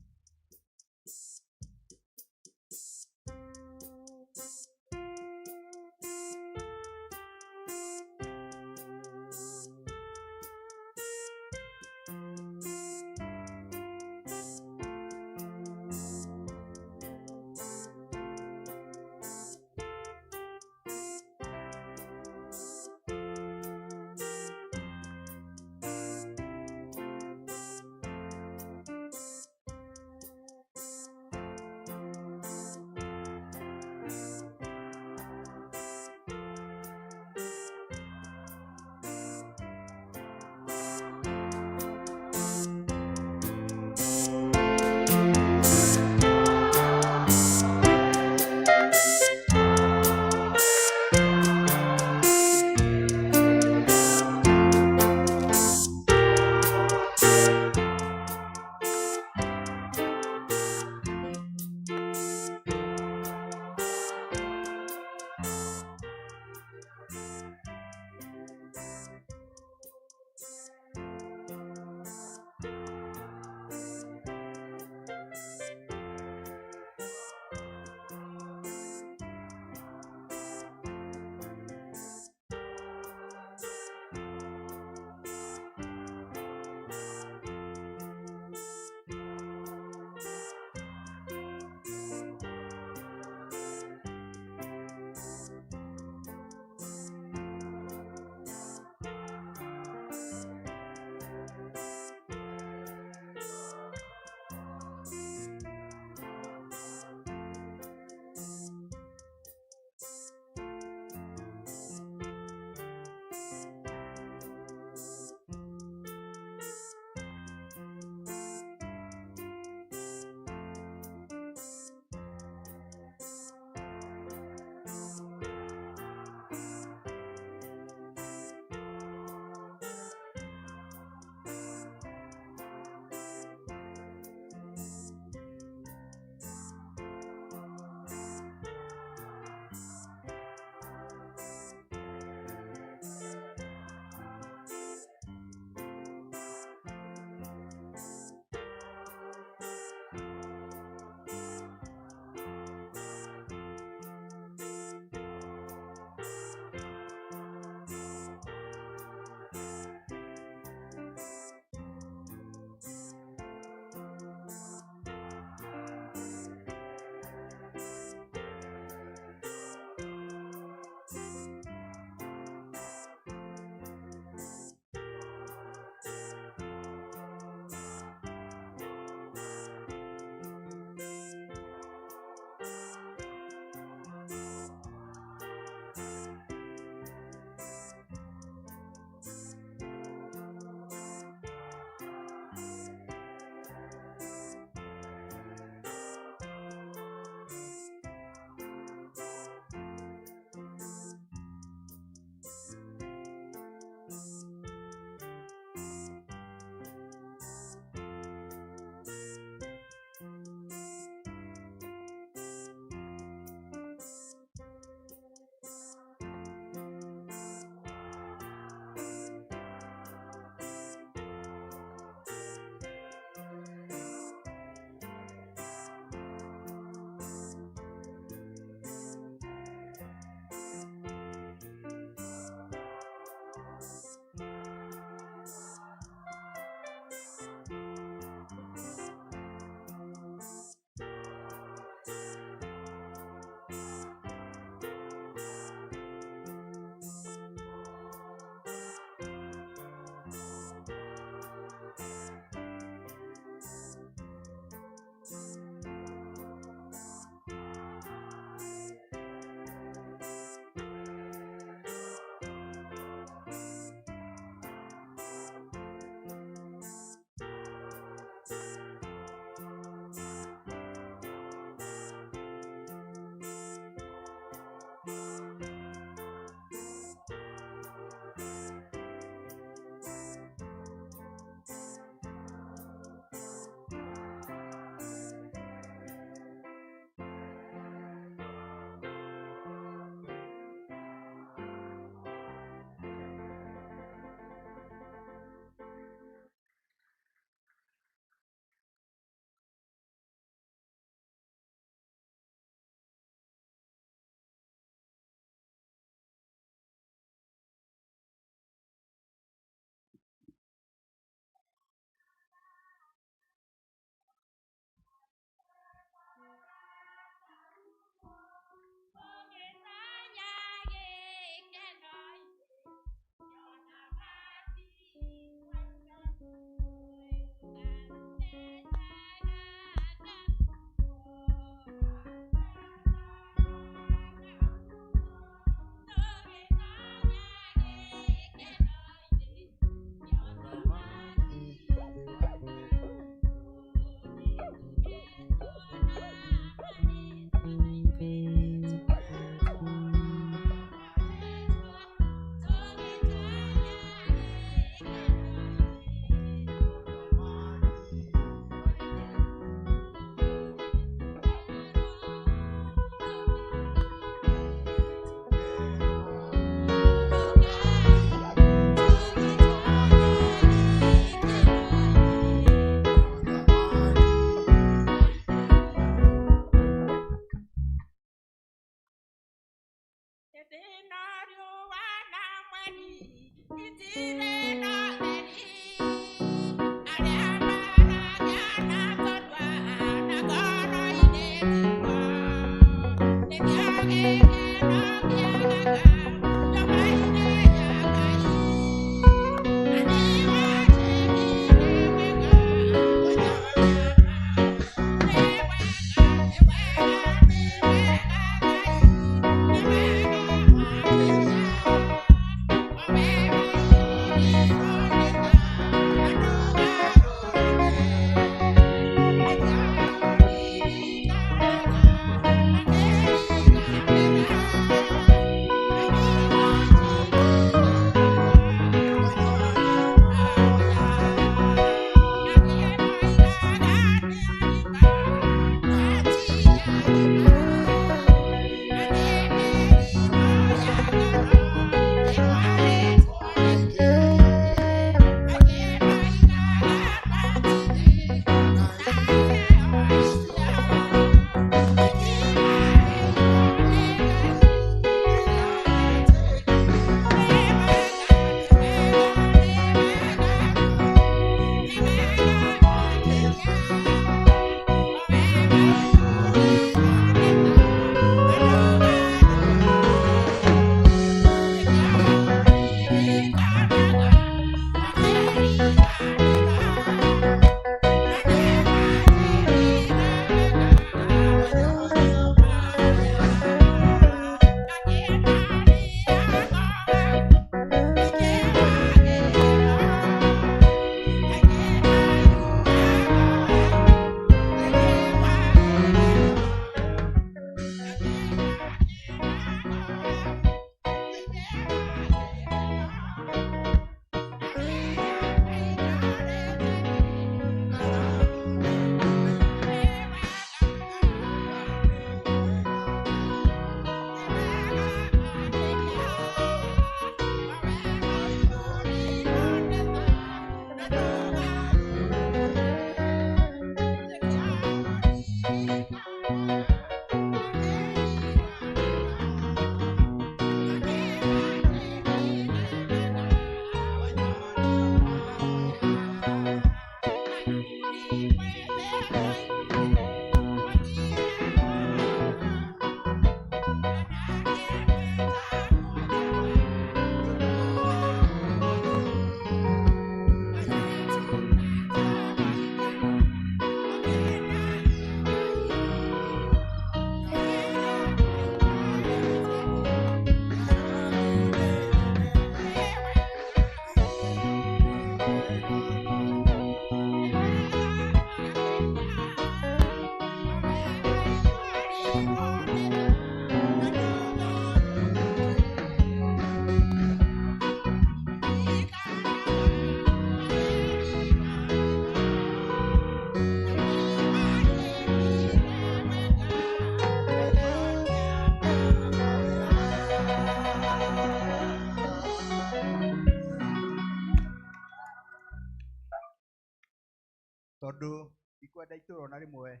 tondu ikwenda ituro na rimwe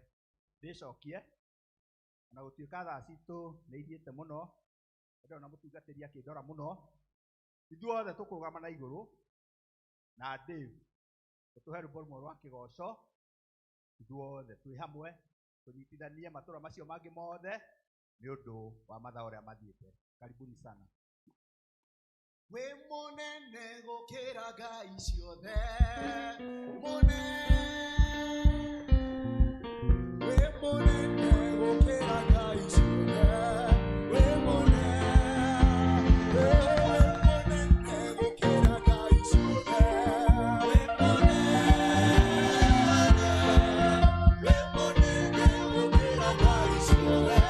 ndicokie na gutuika thaa citũ nĩ ithiĩte mũno ndona mũtungatĩri akĩndora mũno ithuothe tũkũrũgama na igũrũ na Dave ũtũhe rwĩmbo rũmwe rwa kĩgoco ithuothe twĩ hamwe tũnyitithanie matũra macio mangĩ mothe nĩ ũndũ wa mathaa ũrĩa mathiĩte. Karibuni sana. We mũnene gũkĩra ngai ciothe mũnene we mũnene gũkĩra ngai ciothe we mũnene gũkĩra ngai ciothe we mũnene gũkĩra ngai ciothe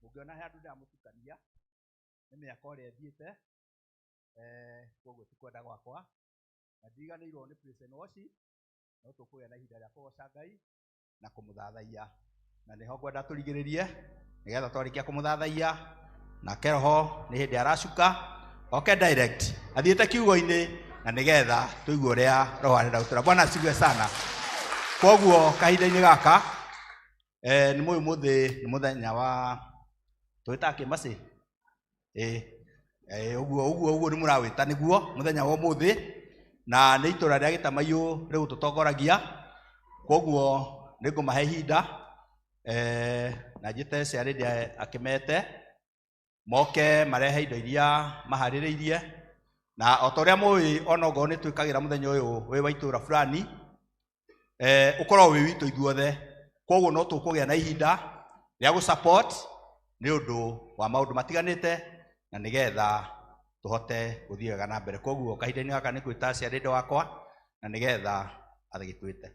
Mũngĩona handũ ndamũtukania nĩ mĩaka ũrĩa thiĩte koguo ti kwenda gwakwa na ndiganĩirwo nĩ praise and worship no tũkũgĩa na ihinda rĩa kũgoca Ngai na kũmũthathaiya na nĩho ngwenda tũrigĩrĩrie nĩgetha twarĩkia kũmũthathaiya nake Roho nĩ hĩndĩ aracuka oke direct athiĩte kiugo-inĩ na nĩgetha tũigue ũrĩa Roho arenda gũtwĩra. Bwana asifiwe sana. Koguo kahinda-inĩ gaka nĩ mũthĩ nĩ mũthenya wa twĩta kĩmacĩ ũguo nĩ mũrawĩta nĩguo mũthenya wa ũmũthĩ na nĩ itũra rĩa Gĩtamaiyũ rĩu tũtongoragia koguo nĩ ngũmahe ihinda na njĩte ciarĩndĩ akĩmete moke marehe indo iria maharĩrĩirie na o ta ũrĩa mũĩ onogo nĩ twĩkagĩra mũthenya ũyũ wĩ wa itũra fulani ũkorwo wĩ witũ ithuothe koguo no tũkũgĩa na ihinda ya gu support ni undu wa maundu matiganite na nigetha tuhote guthiega na mbere. Koguo kahinda-ini gaka ni kwita aciari wakwa na nigetha athigitwite.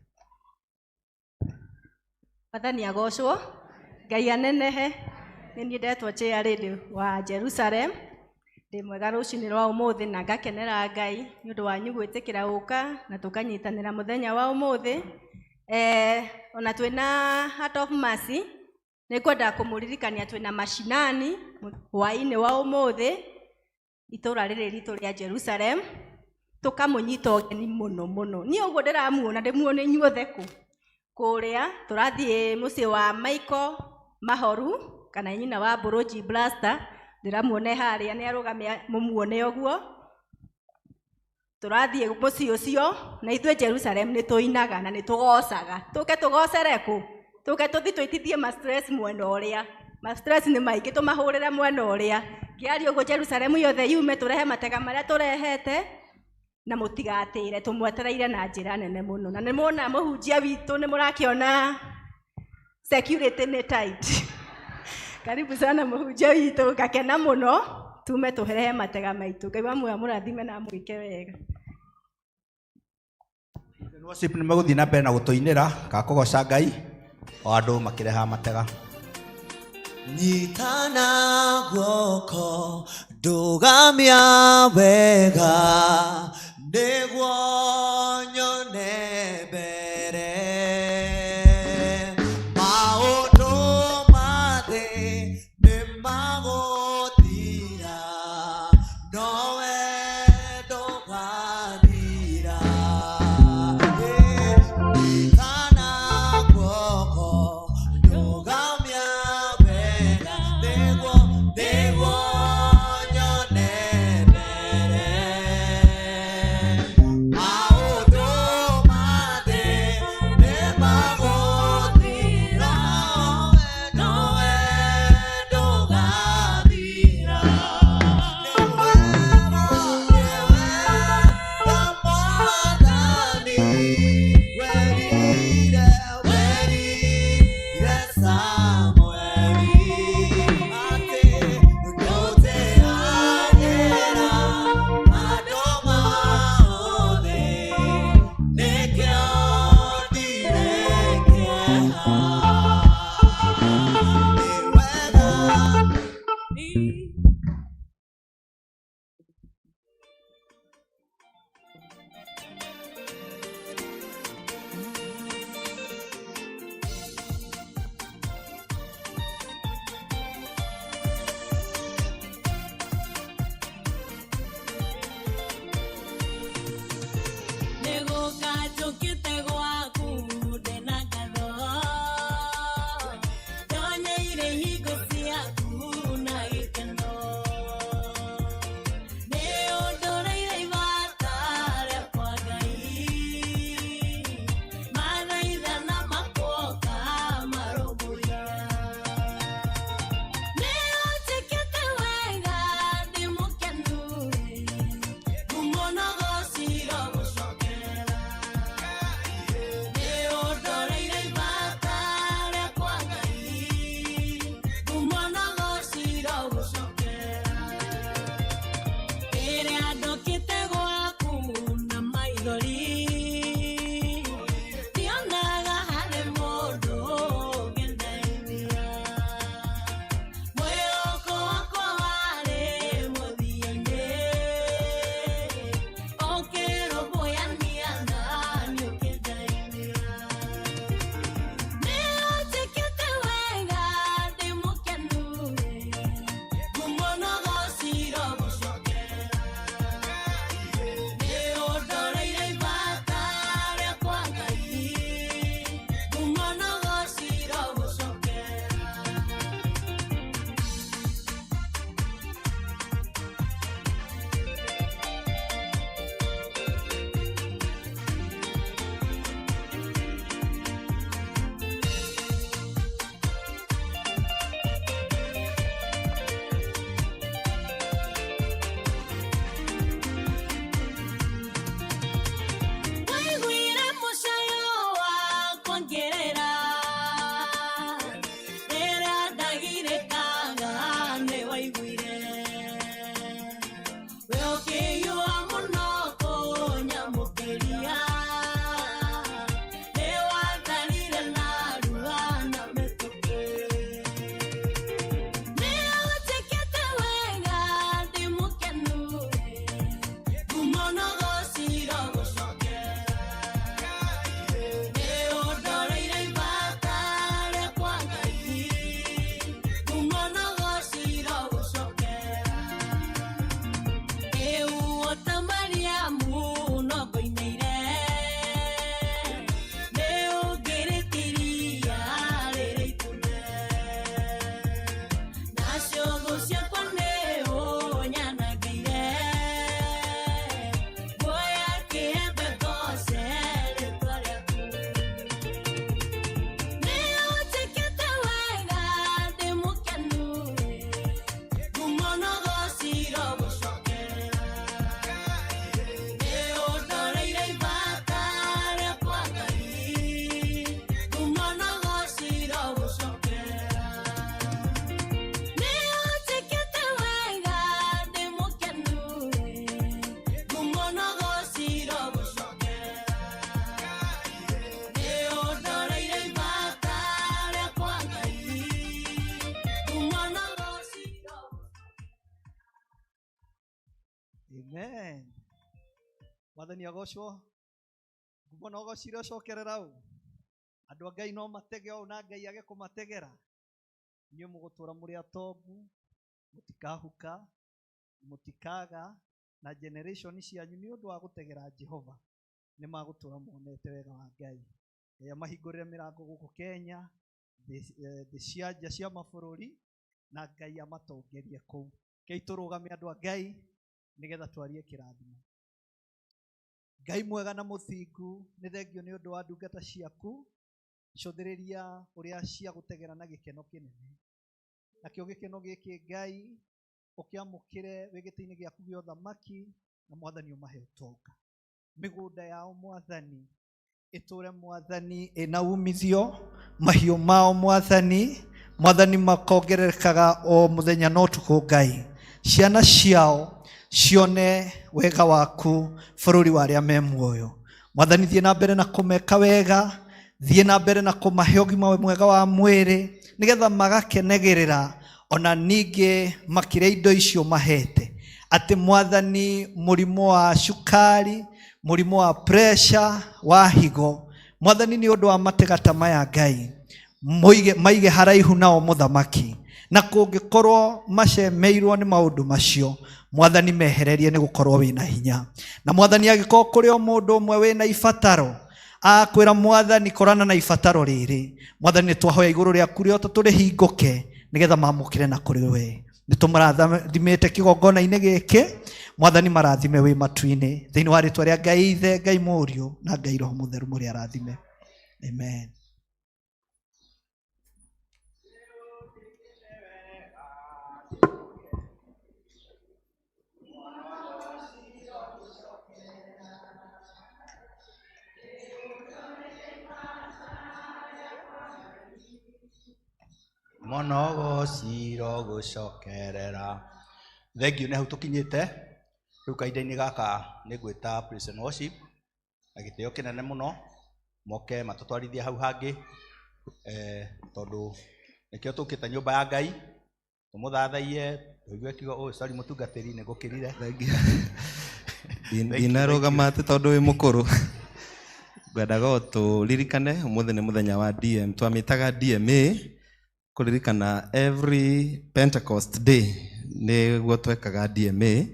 Wathani agocwo, Ngai anenehe. Nĩ niĩ ndetwo JR wa Jerusalem. Ndĩ mwega rũcinĩ rwa ũmũthĩ na ngakenera Ngai nĩ ũndũ wanyu gwĩtĩkĩra gũka na tũkanyitanĩra mũthenya wa ũmũthĩ. Ona twĩna Heart of Mercy nĩ kwenda kũmũririkania twĩna mashinani hwaĩ-inĩ wa ũmũthĩ itũũra rĩrĩ ritũ rĩa Jerusalem, tũkamũnyita ũgeni mũno mũno. Niĩ ũguo ndĩramuona ndĩmuona inyuothe kũrĩa tũrathiĩ mũciĩ wa Michael Mahoru kana nyina wa Boroji Blaster, ndĩramuone harĩa nĩ arũgamia mũmuone ũguo. Tũrathiĩ mũciĩ ũcio na ithuĩ Jerusalem nĩ tũinaga na nĩ tũgocaga. Tũke tũgocere kũ? Tũke tũthi twĩtithie ma stress mwena ũrĩa. Ma stress nĩ maingĩ tũmahũrĩre mwena ũrĩa. Kĩario ũguo Jerusalem yothe yume tũrehe matega marĩa tũrehete na mũtigatĩre tũmwetereire na njĩra nene mũno. Na nĩ muona mũhunjia witũ nĩ mũrakĩona security nĩ tight. Karibu sana mũhunjia witũ, ngakena mũno tume tũrehe matega maitũ. Ngai wa muoyo mũrathime na mwĩke wega. Worship nĩ megũthiĩ na mbere na gũtũinĩra ka kũgoca Ngai o andũ makĩreha matega. Nyitana guoko ndũgamia wega nĩguo nyone mbere maũndũ ma thĩ nĩ magũthira nowe ndũgathira. Nyitana guoko ndũgamia wega nĩguo nyone mbere maũndũ ma thĩ nĩ magũthira nowe ndũgathira. Werire Samũeli Amen. Mwathani agocwo. Ngubona ogocire ucokerera u. Andu a Ngai no matege o na Ngai age kumategera. Niyo mugutura muri atobu, mutikahuka, mutikaga na generation cianyu ni undu wa gutegera Jehova. Ni magutura muonete wega wa Ngai. Ngai mahingurire mirango guku Kenya, the cianja cia mabururi na Ngai amatongerie kuu. Kei turugame andu a Ngai nigetha twarie kirathimo. Ngai mwega na muthingu ni thengio ni undu wa ndungata ciaku cothiriria uria cia gutegera na gikeno kinene. Nakio gikeno giki Ngai ukiamukire wigiti-ini giaku gya uthamaki na Mwathani umahe utonga. Migunda yao Mwathani iture Mwathani ina umithio, mahiu mao Mwathani makongererekaga o muthenya no tuku Ngai. Ciana ciao cione wega waku bururi wa aria me muoyo. Mwathani thie na mbere na kumeka wega, thie na mbere na kumahe ugima mwega wa mwiri nigetha magakenegerera ona ningi makire indo icio mahete. Ati Mwathani murimo wa shukari, murimo wa pressure, wa higo, Mwathani ni undu wa mategata maya Ngai maige haraihu nao muthamaki. Na kungikorwo macemeirwo ni maundu macio, Mwathani mehererie ni gukorwo wina hinya. Na Mwathani agikorwo kuri o mundu umwe wina ifataro, akwira Mwathani korana na ifataro riri, Mwathani ni twahoya iguru riaku riothe turi hinguke nigetha mamukire na kuri we. Ni tumarathimite kigongona-ini giki, Mwathani marathime wi matu-ini thiini wa ritwa ria Ngai Ithe, Ngai Muriu na Ngai Roho Mutheru muri arathime. Amen. Monogo ciro gucokerera. Thengiũ nĩ hau tũkinyĩte. Rĩu kahinda-inĩ gaka nĩ ngwĩta praise and worship na gĩtĩo kĩnene mũno moke matũtwarithie hau hangĩ, tondũ nĩkĩo tũkĩte nyũmba ya Ngai, tũmũthathaiye tũigue kiugo. Sorry mũtungatĩri nĩ ngũkĩrire. Ndinarũgama atĩ tondũ wĩ mũkũrũ. Ngwendaga o tũririkane ũmũthĩ nĩ mũthenya wa DM, twamĩtaga DMA kuririkana every Pentecost day nĩguo twekaga DMA,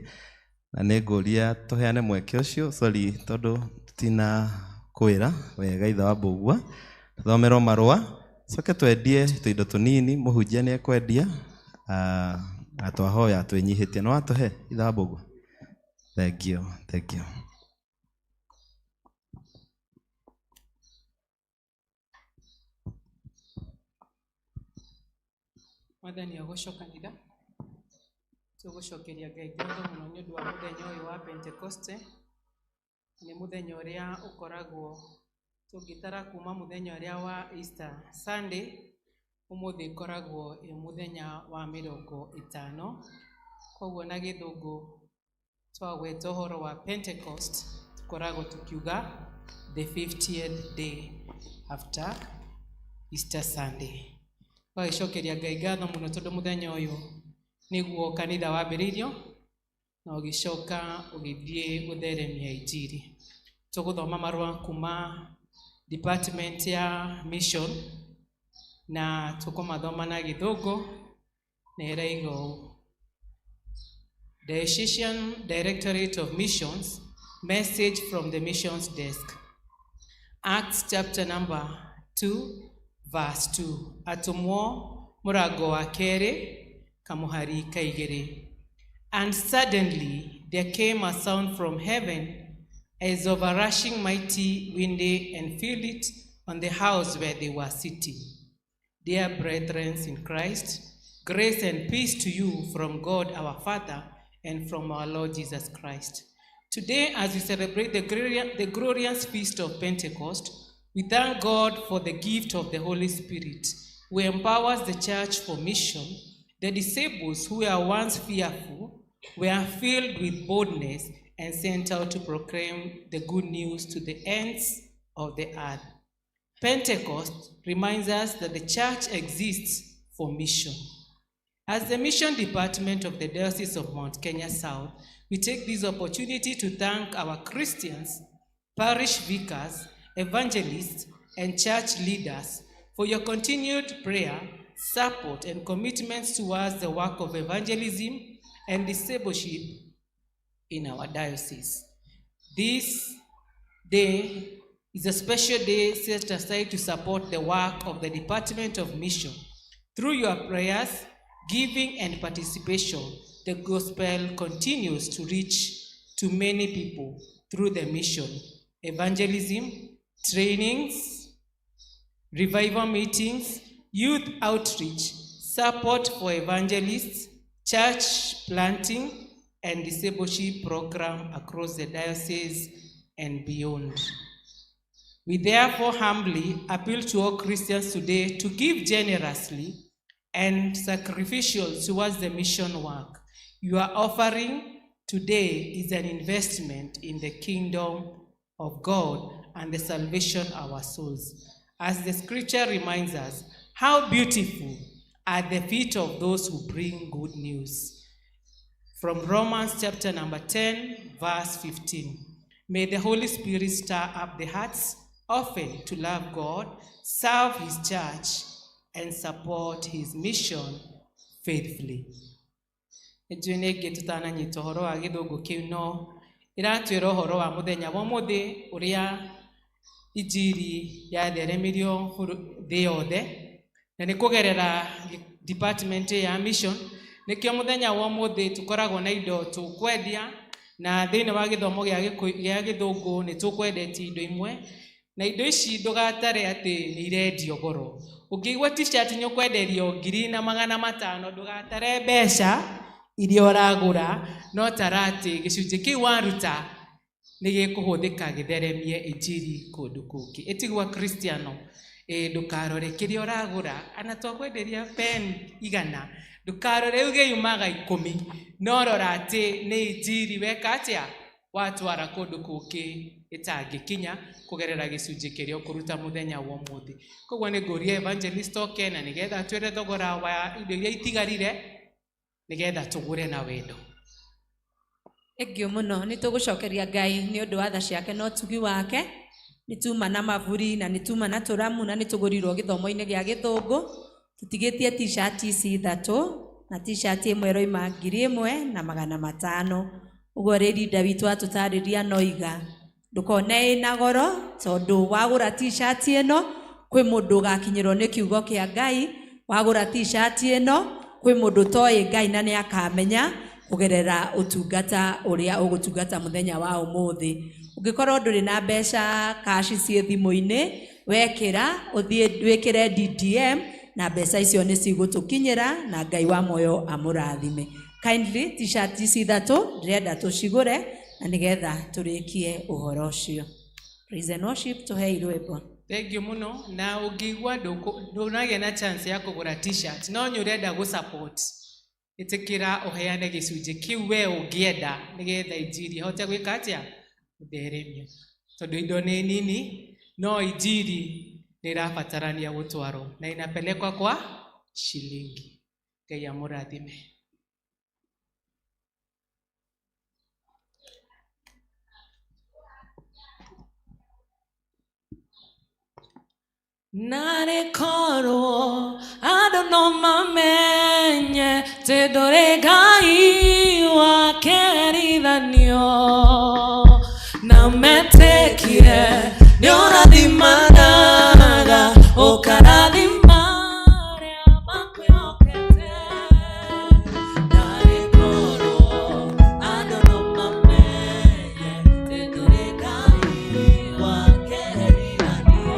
na nĩ ngũria tũheane mweke ũcio. Sorry tondũ tutina kwĩra wega ithe wa mbũgua, tũthomerwo marũa coke twendie tũindo tũnini, mũhunjia nĩ ekwendia na twahoya twĩnyihĩtie. No watũhe ithe wa mbũgua? Thank you. Mwathani agũcokanĩra, tũgũcokeria Ngai ngatho mũno nĩ ũndũ wa mũthenya ũyũ wa Pentecoste. Nĩ mũthenya ũrĩa ũkoragwo tũngĩtara kuma mũthenya ũrĩa wa Easter Sunday, ũmũthĩ ũkoragwo ĩ mũthenya wa 50. Koguo na gĩthũngũ twagweta ũhoro wa Pentecost tũkoragwo tũkiuga the 50th day after Easter Sunday. Twagicokeria Ngai ngatho mũno tondũ mũthenya ũyũ nĩguo kanitha wambĩrĩirio na ũgĩcoka ũgĩthiĩ gũtheremia injiri. Tũgũthoma marũa kuma department ya mission na tũkũmathoma na gĩthũngũ na ĩraiga ũũ: Diocesan Directorate of Missions, message from the missions desk. Acts chapter number 2 verse 2. Atumwo mũrango wa kerĩ kamuhari kaigĩrĩ. And suddenly there came a sound from heaven as of a rushing mighty wind, and filled it on the house where they were sitting. Dear brethren in Christ, grace and peace to you from God our Father and from our Lord Jesus Christ. Today, as we celebrate the glorious feast of Pentecost, we thank God for the gift of the Holy Spirit, who empowers the church for mission. The disciples who were once fearful were filled with boldness and sent out to proclaim the good news to the ends of the earth. Pentecost reminds us that the church exists for mission. As the mission department of the Diocese of Mount Kenya South, we take this opportunity to thank our Christians, parish vicars, evangelists, and church leaders for your continued prayer, support, and commitments towards the work of evangelism and discipleship in our diocese. This day is a special day set aside to support the work of the Department of Mission. Through your prayers, giving, and participation, the gospel continues to reach to many people through the mission, evangelism, trainings, revival meetings, youth outreach, support for evangelists, church planting, and discipleship program across the diocese and beyond. We therefore humbly appeal to all Christians today to give generously and sacrificial towards the mission work. Your offering today is an investment in the kingdom of God and the salvation of our souls. As the scripture reminds us, how beautiful are the feet of those who bring good news. From Romans chapter number 10, verse 15. May the Holy Spirit stir up the hearts often to love God, serve his church, and support his mission faithfully. Ejune tutana nyita horo wa githungu kiu no iratwira horo wa muthenya wa muthi uria ijiri yatheremirio thi yothe na ni kugerera department ya mission nikio muthenya wa muthi tukoragwo na indo tukwendia na thiini wa githomo gia githungu ni tukwendetie indo imwe na indo ici ndugatare ati ni irendio goro. Ukigwa t-shirt nyukwenderio 500 ndugatare mbeca iria uragura no tarati gicunje kiu waruta ni gikuhuthika githeremie injiri kundu kungi. Itigwa Kristiano ndukarore kiria uragura ana twakwenderia pen 100 ndukarore uge yumaga 10 no rora ati ni injiri weka atia watwara kundu kungi itangikinya kugerera gicunje kiria ukuruta muthenya wa muthi. Kogwa ni ngoria evangelist oke na nigetha twere thogora wa indo iria itigarire nigetha tugure na wendo. Egio muno ni tugucokeria Ngai ni undu wa tha ciake no tugi wake ni tuma na mavuri na ni tuma na turamu na ni tugurirwo githomo-ini gia githungu tutigitie t-shirt ici 3 na t-shirt imwe roima 1,500 ugo rĩrinda witũ atũtarĩria noiga ndukone ina goro tondu wagura t-shirt ino kwi mundu gakinyirwo ni kiugo kia Ngai wagura t-shirt ino kwi mundu toyi Ngai na ni akamenya kugerera utungata uria ugutungata muthenya wa umuthi. Ungikorwo nduri na mbeca cash cie thimu-ini wekira uthie wikire DDM na mbeca icio ni cigutukinyira na Ngai wa moyo amurathime. Kindly t-shirt ici 3 ndirenda tucigure na nigetha turikie uhoro ucio. Praise and worship tuhe irwimbo. Thank you muno na ugigwa ndunagia na chance ya kugura t-shirt no nyurenda go support itikira uheane gicunje kiu we ungienda nigetha injiri hote gwika atia theremio tondu indo ni nini no injiri nirabatarania gutwaro na inapelekwa kwa shilingi. Ngai amurathime. Nare koro adono mamenye te dore Ngai wa kerithanio na metekire ni orathimanaga ukarathimare amakwihokete. Nare koro adono mamenye te dore Ngai wa kerithanio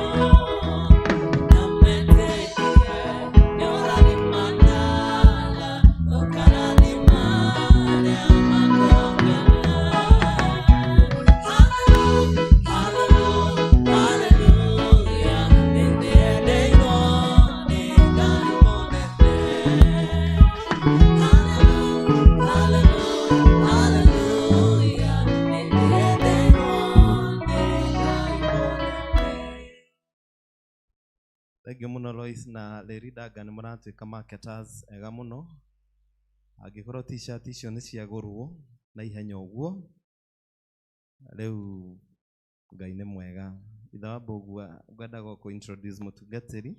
Thank you muno Lois na Lerida gani muratuika marketers ega muno Angĩkorwo t-shirt icio nĩ ciagũrwo na ihenya ũguo, rĩu Ngai nĩ mwega. Ithe wa Mbũgua ngwendaga kũ-introduce mũtungatĩri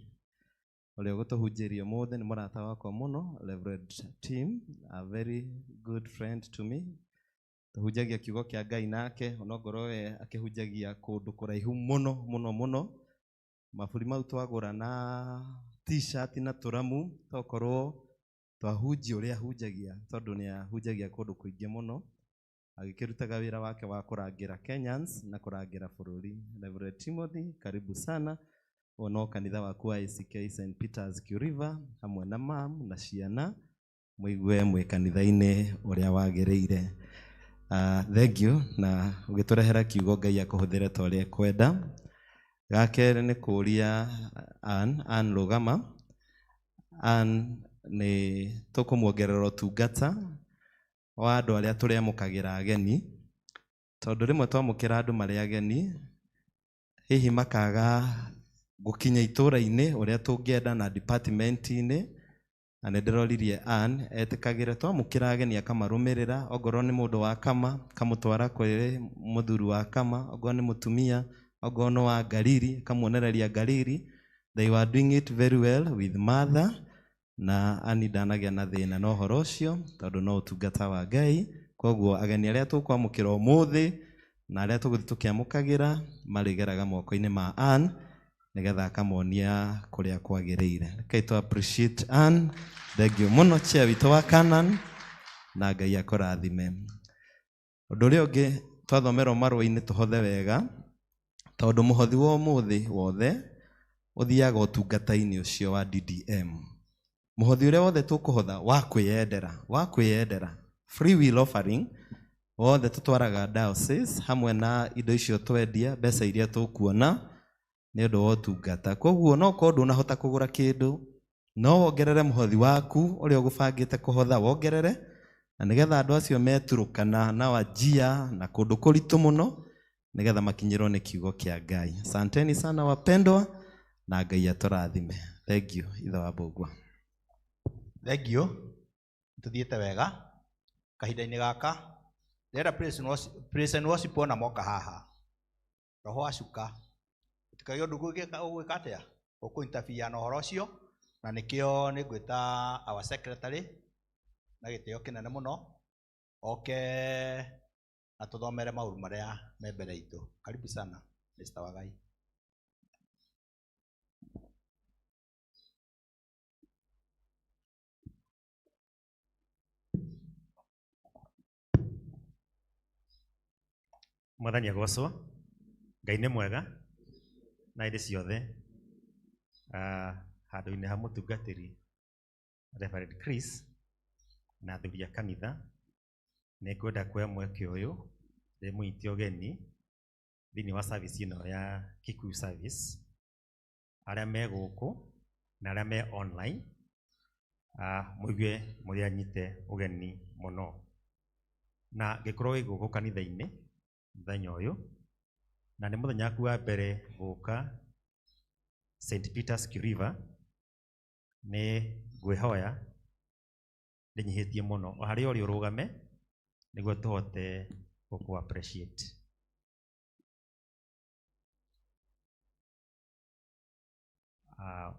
ũrĩa ũgũtũhunjĩria ũmũthĩ, nĩ mũrata wakwa mũno, Reverend Tim, a very good friend to me. Tũhunjagia kiugo kĩa Ngai nake, onokorwo we akĩhunjagia kũndũ kũraihu mũno mũno mũno. Maburi mau twagũra na t-shirt na tũramu, tokorwo twahunjia ũrĩa ahunjagia, tondũ nĩ ahunjagia kũndũ kũingĩ mũno, agĩkĩrutaga wĩra wake wa kũrangĩra Kenyans na kũrangĩra bũrũri. Reverend Timothy, karibu sana. Ono kanitha waku wa ACK St. Peter's Kiu River, hamwe na mam na ciana, mũigue mwĩ kanitha-inĩ ũrĩa wagĩrĩire. Thank you, na ũgĩtũrehera kiugo Ngai akũhũthĩre ta ũrĩa kwenda. Gakerĩ nĩ kũria Ann Rũgama. Ann nĩ tũkũmuongerera ũtungata wa andũ arĩa tũrĩamũkagĩra ageni, tondũ rĩmwe twamũkĩra andũ marĩ ageni, hihi makaga gũkinya itũũra-inĩ ũrĩa tũngĩenda na department-inĩ, na nĩ ndĩroririe Ann etĩkagĩre twamũkĩra ageni akamarũmĩrĩra, ongorwo nĩ mũndũ wa kama kamũtwara kwĩ mũthuri wa kama, ongorwo nĩ mũtumia, ongorwo nĩ wa Ngariri kamuonereria Ngariri. They were doing it very well with mother, na Ann ndanagĩa na thĩna na ũhoro ũcio, tondũ no ũtungata wa Ngai. Koguo ageni arĩa tũkwamũkĩra ũmũthĩ na arĩa tũgũthiĩ tũkĩamũkagĩra marĩgeraga moko-inĩ ma Ann, nĩgetha akamonia kũrĩa kwagĩrĩire. Reke tũ appreciate Ann. Thank you mũno chair witũ wa Canaan, na Ngai akũrathime. Ũndũ ũrĩa ũngĩ twathomerwo marũa-inĩ tũhothe wega, tondũ mũhothi wa ũmũthĩ wothe ũthiaga ũtungata-inĩ ũcio wa DDM. Mũhothi ũrĩa wothe tũkũhotha wa kwĩyendera, free will offering, wothe tũtwaraga diocese hamwe na indo icio twendia, mbeca iria tũkuona nĩ ũndũ wa ũtungata. Koguo no korwo ndũnahota kũgũra kĩndũ, no wongerere mũhothi waku ũrĩa ũgũbangĩte kũhotha wongerere, na nĩgetha andũ acio meturũkana na Wajia na kũndũ kũritũ mũno, nĩgetha makinyĩrwo nĩ kiugo kĩa Ngai. Asanteni sana wapendwa, na Ngai atũrathime. Thank you, ithe wa Mbũgua. Thank you. Tuthiĩte wega kahinda-inĩ gaka. Ndĩrenda praise and worship ona moka haha. Roho wacuka. Tukagĩa ũndũ ũgwĩka atĩa? Ũkũ-interfere na ũhoro ũcio, na nĩkĩo nĩ ngwĩta our secretary na gĩtĩo kĩnene mũno oke atũthomere maũndũ marĩa me mbere itũ. Karibu sana Mr. Wagai. Mwathani agocwo. Ngai nĩ mwega na hĩndĩ ciothe. Handũ-inĩ ha mũtungatĩri Reverend Chris na athuri a kanitha, nĩ ngwenda kuoya mweke ũyũ ndĩmũitie ũgeni thĩinĩ wa service ĩno ya Kikuyu service, arĩa me gũkũ na arĩa me online, mũigue mũrĩa anyite ũgeni mũno. Na ngĩkorwo wĩ gũkũ kanitha-inĩ mũthenya ũyũ, na nĩ mũthenya waku wa mbere gũka St. Peter's Kiu River, nĩ ngwĩhoya ndĩnyihĩtie mũno o harĩa ũrĩ ũrũgame nĩguo tũhote gũkũ appreciate.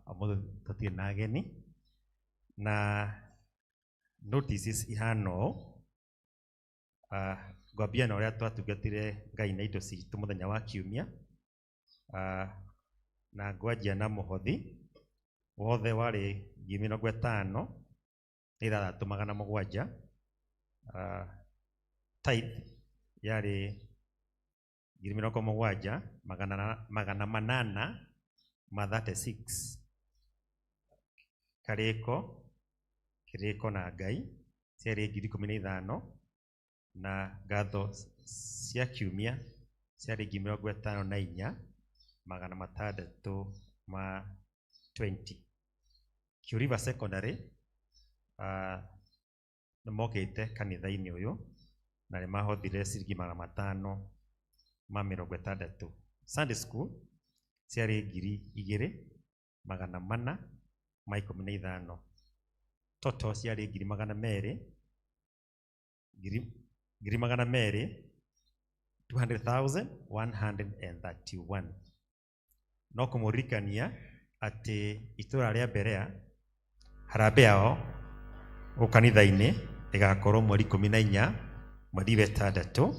Ũmũthĩ tũtirĩ na ageni, na notices ihana ũũ. Ngwambia na ũrĩa twatungatire Ngai na indo citũ mũthenya wa Kiumia, na ngwanjia na mũhothi wothe warĩ 50,000 na 6,700. Tithe yarĩ 7,836. Kĩrĩko na Ngai ciarĩ 15,000, na ngatho cia Kiumia ciarĩ 54,620. Kiu River Secondary nĩ mokĩte kanitha-inĩ ũyũ na nĩ mahothire ciringi 560. Sunday School ciarĩ 2,415. total ciarĩ 200,131. No kũmũririkania atĩ itũra rĩa Mberea harambĩ yao gũkũ kanitha-inĩ ĩgakorwo mweri 14 mweri wa 6.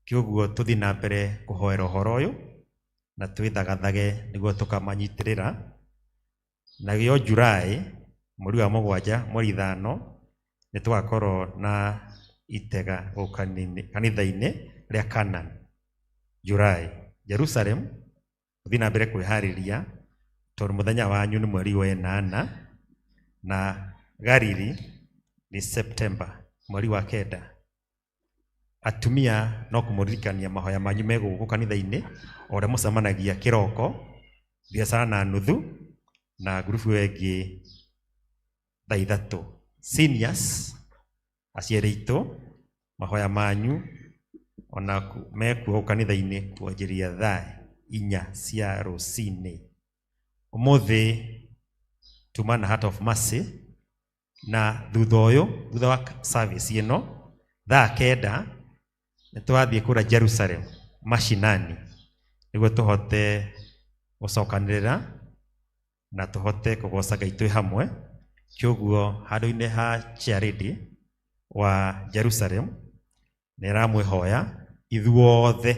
Kĩoguo tũthiĩ na mbere kũhoera ũhoro ũyũ na twĩthagathage nĩguo tũkamanyitĩrĩra. Na gĩo Julai mweri wa 7 mweri 5 nĩ tũgakorwo na itega gũkũ kanitha-inĩ rĩa Canaan. Julai Jerusalem tũthiĩ na mbere kwĩharĩria tondũ mũthenya wanyu nĩ mweri wa 8 na Galili ni September mweri wa 9. Atumia no kũmũririkania mahoya manyu me gũkũ kanitha-inĩ ũrĩa mũcemanagia kĩroko biacara na nuthu na grupu ĩngĩ thaa 3. Seniors aciari aitũ mahoya manyu ona mekuo gũkũ kanitha-inĩ kwanjĩria thaa 4 cia rũcinĩ. Ũmũthĩ tuma na Heart of Mercy na thutha wa service ĩno thaa 9 nĩ twathiĩ kũrĩa Jerusalem mashinani nĩguo tũhote gũcokanĩrĩra na tũhote kũgoca Ngai twĩ hamwe. Kĩoguo handũ-inĩ ha charity wa Jerusalem nĩ ramwĩhoya ithuothe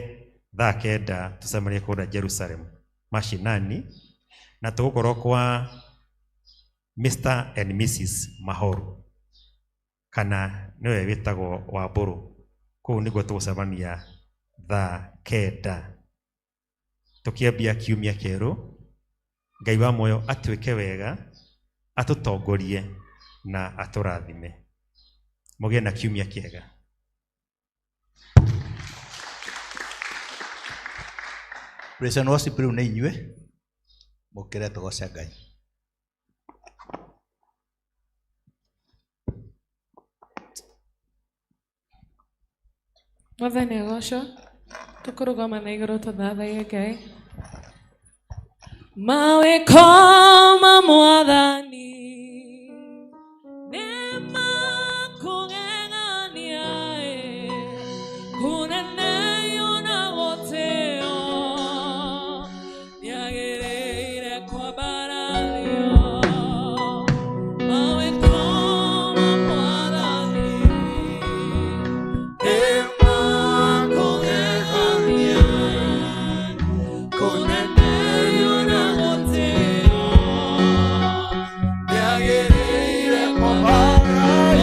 thaa 9 tũcemanie kũrĩa Jerusalem mashinani na tũgũkorwo kwa Mr. and Mrs. Mahoru kana nĩwe wĩtagwo Wambũrũ. Kũu nĩguo tũgũcemania thaa 9 tũkĩambia kiumia kĩerũ. Ngai wa muoyo atwĩke wega, atũtongorie na atũrathime. Mũgĩe na kiumia kĩega. Praise and worship rĩu nĩ inyuĩ mũkĩre tũgoce Ngai. Mwathani agocwo, tũkũrũgama na igũrũ tũthathage Ngai. Mawĩko ma Mwathani nĩ makũgegania, kũneneo na gũtĩo, nĩagĩrĩire kwambarario. Mawĩko ma Mwathani nĩ makũgegania, kũneneo na gũtĩo, nĩagĩrĩire kwambarario.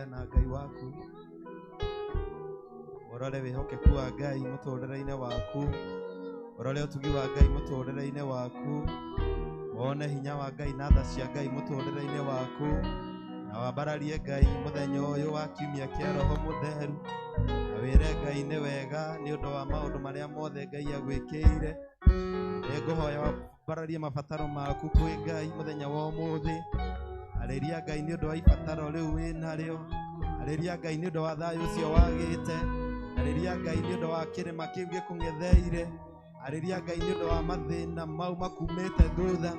wĩhokeire na Ngai waku, ũrore wĩhokeku wa Ngai mũtũrĩre-inĩ waku, ũrore ũtugi wa Ngai mũtũrĩre-inĩ waku, wone hinya wa Ngai na tha cia Ngai mũtũrĩre-inĩ waku, na wambararie Ngai mũthenya ũyũ wa kiumia kĩa Roho Mũtheru, na wĩre Ngai nĩ wega nĩ ũndũ wa maũndũ marĩa mothe Ngai agwĩkĩire. Ngũhoya wambararie mabataro maku kwĩ Ngai mũthenya wa ũmũthĩ. Arĩria Ngai nĩ ũndũ wa ibataro rĩu wĩnarĩo, arĩria Ngai nĩ ũndũ wa thayũ ũcio wagĩte, arĩria Ngai nĩ ũndũ wa kĩrĩma kĩu gĩkũng'etheire, arĩria Ngai nĩ ũndũ wa mathĩna mau makumĩte thutha.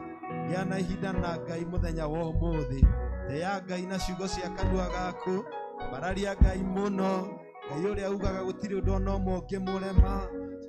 Gĩa na ihinda na Ngai mũthenya wa ũmũthĩ, tĩa Ngai na ciugo cia kanua gaku, bararia Ngai mũno, Ngai ũrĩa ugaga gũtirĩ ũndũ ona ũmwe ũngĩmũrema,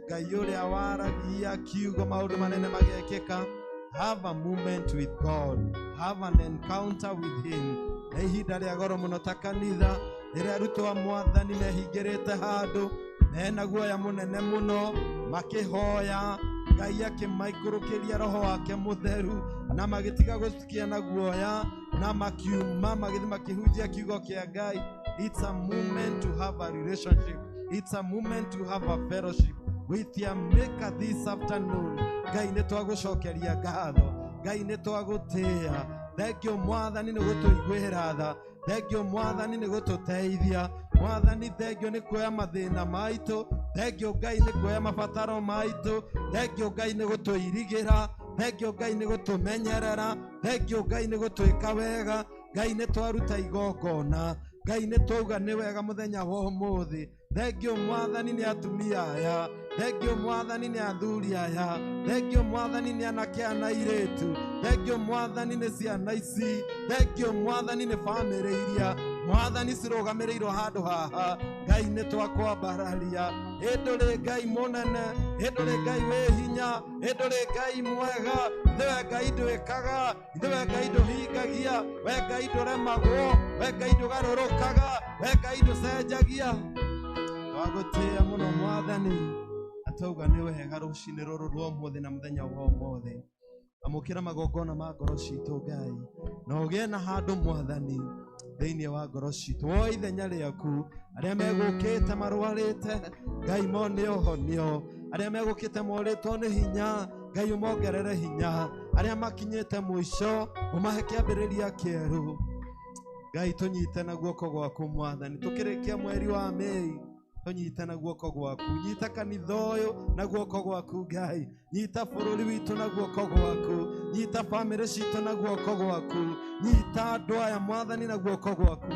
Ngai ũrĩa waragia kiugo maũndũ manene magekĩka. Have a moment with God, have an encounter with him. Na ihinda rĩa goro mũno ta kanitha rĩrĩa arutwo a Mwathani mehingĩrĩte handũ mena guoya mũnene mũno makĩhoya, Ngai akĩmaikũrũkĩria Roho wake Mũtheru na magĩtiga gũtikia na guoya na makiuma magĩthiĩ makĩhunjia kiugo kĩa Ngai. It's a moment to have a relationship, it's a moment to have a fellowship with your Maker this afternoon. Ngai nĩ twagũcokeria ngatho, Ngai nĩ twagũtĩĩa. Thengio Mwathani nĩ gũtũiguĩra tha, thengio Mwathani nĩ gũtũteithia, Mwathani thengio nĩ kuoya mathĩna maitũ, thengio Ngai nĩ kuoya mabataro maitũ, thengio Ngai nĩ gũtũirigĩra, thengio Ngai nĩ gũtũmenyerera, thengio Ngai nĩ gũtwĩka wega. Ngai nĩ twaruta igongona, Ngai nĩ twauga nĩ wega mũthenya wa ũmũthĩ. Thengio Mwathani nĩ atumia aya, thengio Mwathani nĩ athuri aya, thengio Mwathani nĩ anake ana airĩtu, thengio Mwathani nĩ ciana ici, thengio Mwathani nĩ bamĩrĩ iria Mwathani cirũgamĩrĩirwo handũ haha. Ngai nĩ twakwambararia, ĩndũrĩ Ngai mũnene, ĩndũrĩ Ngai wĩ hinya, ĩndũrĩ Ngai mwega, ithuĩ Ngai ndwĩkaga, ithuĩ Ngai ndũhingagia, we Ngai ndũremagwo, we Ngai ndũgarũrũkaga, we Ngai ndũcenjagia. Twagũtĩĩa mũno Mwathani, atauga nĩ wega rũcinĩ rũrũ rwa ũmũthĩ na mũthenya wa ũmũthĩ. Amũkĩra magongona ma ngoro citũ Ngai, na ũgĩe na handũ Mwathani thĩinĩ wa ngoro citũ. Woe ithenya rĩaku, arĩa megũkĩte marwarĩte Ngai mone ũhonio, arĩa megũkĩte morĩtwo nĩ hinya Ngai ũmongerere hinya, arĩa makinyĩte mũico ũmahe kĩambĩrĩria kĩerũ. Ngai tũnyite na guoko gwaku Mwathani, tũkĩrĩkia mweri wa Mei, tũnyite na guoko gwaku, nyita kanitha ũyũ na guoko gwaku Ngai, nyita bũrũri witũ na guoko gwaku, nyita bamĩrĩ citũ na guoko gwaku, nyita andũ aya Mwathani na guoko gwaku.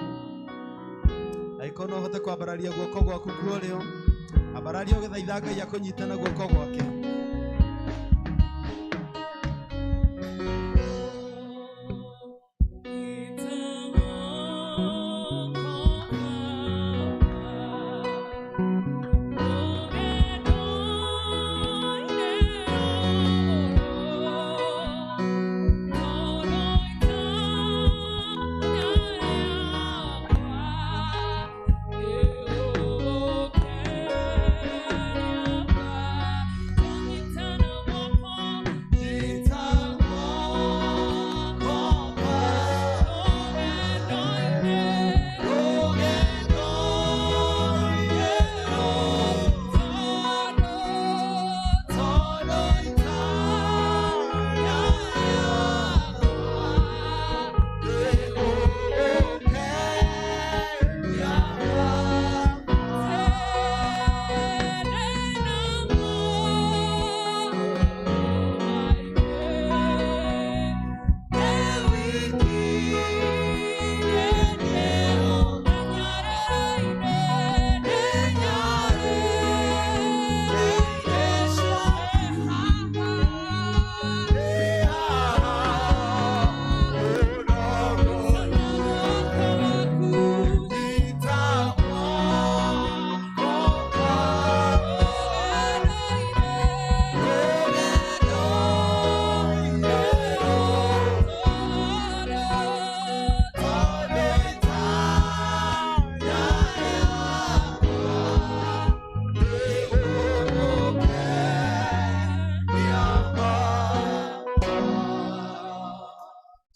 Angĩkorwo no ũhote kwambararia guoko gwaku kuorĩo, ambararia ũgĩthaitha Ngai akũnyite na guoko gwake.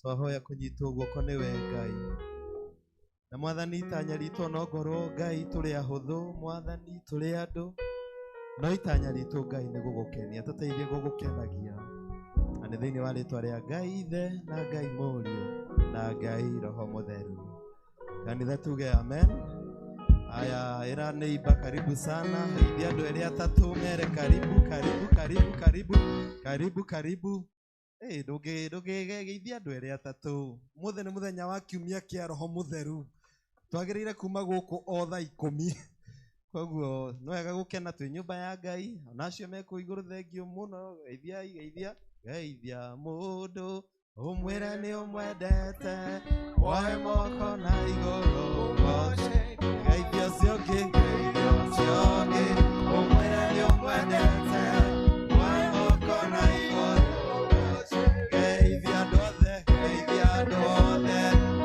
Twahoya kũnyitwo guoko nĩwe Ngai, na mwathani itanya ritũ no ngorwo Ngai tũrĩ ahũthũ, mwathani tũrĩ andũ, no itanya ritũ Ngai nĩ gũgũkenia, tũteithie gũgũkenagia, na nĩ thĩinĩ wa rĩtwa rĩa Ngai Ithe na Ngai Mũriũ na Ngai Roho Mũtheru. Kanitha tuge amen. Aya, era neighbor karibu sana. Hivi andũ erĩ atatũ mere karibu. Ndũgeithia andũ erĩ atatũ. Mũthĩ nĩ mũthenya wa kiumia kĩa Roho Mũtheru. Twagĩrĩire kuma gũkũ o thaa 10. Koguo no wega gũkena twĩ nyũmba ya Ngai. Onacio mekũ igũrũ thengio mũno. Geithia mũndũ ũmwĩre nĩ ũmwendete, woe moko na igũrũ woce. Geithia ũcio ũngĩ, ũmwĩre nĩ ũmwendete, woe moko na igũrũ woce. Geithia andũ othe,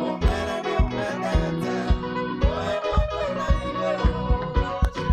ũmwĩre nĩ ũmwendete, woe moko na igũrũ woce.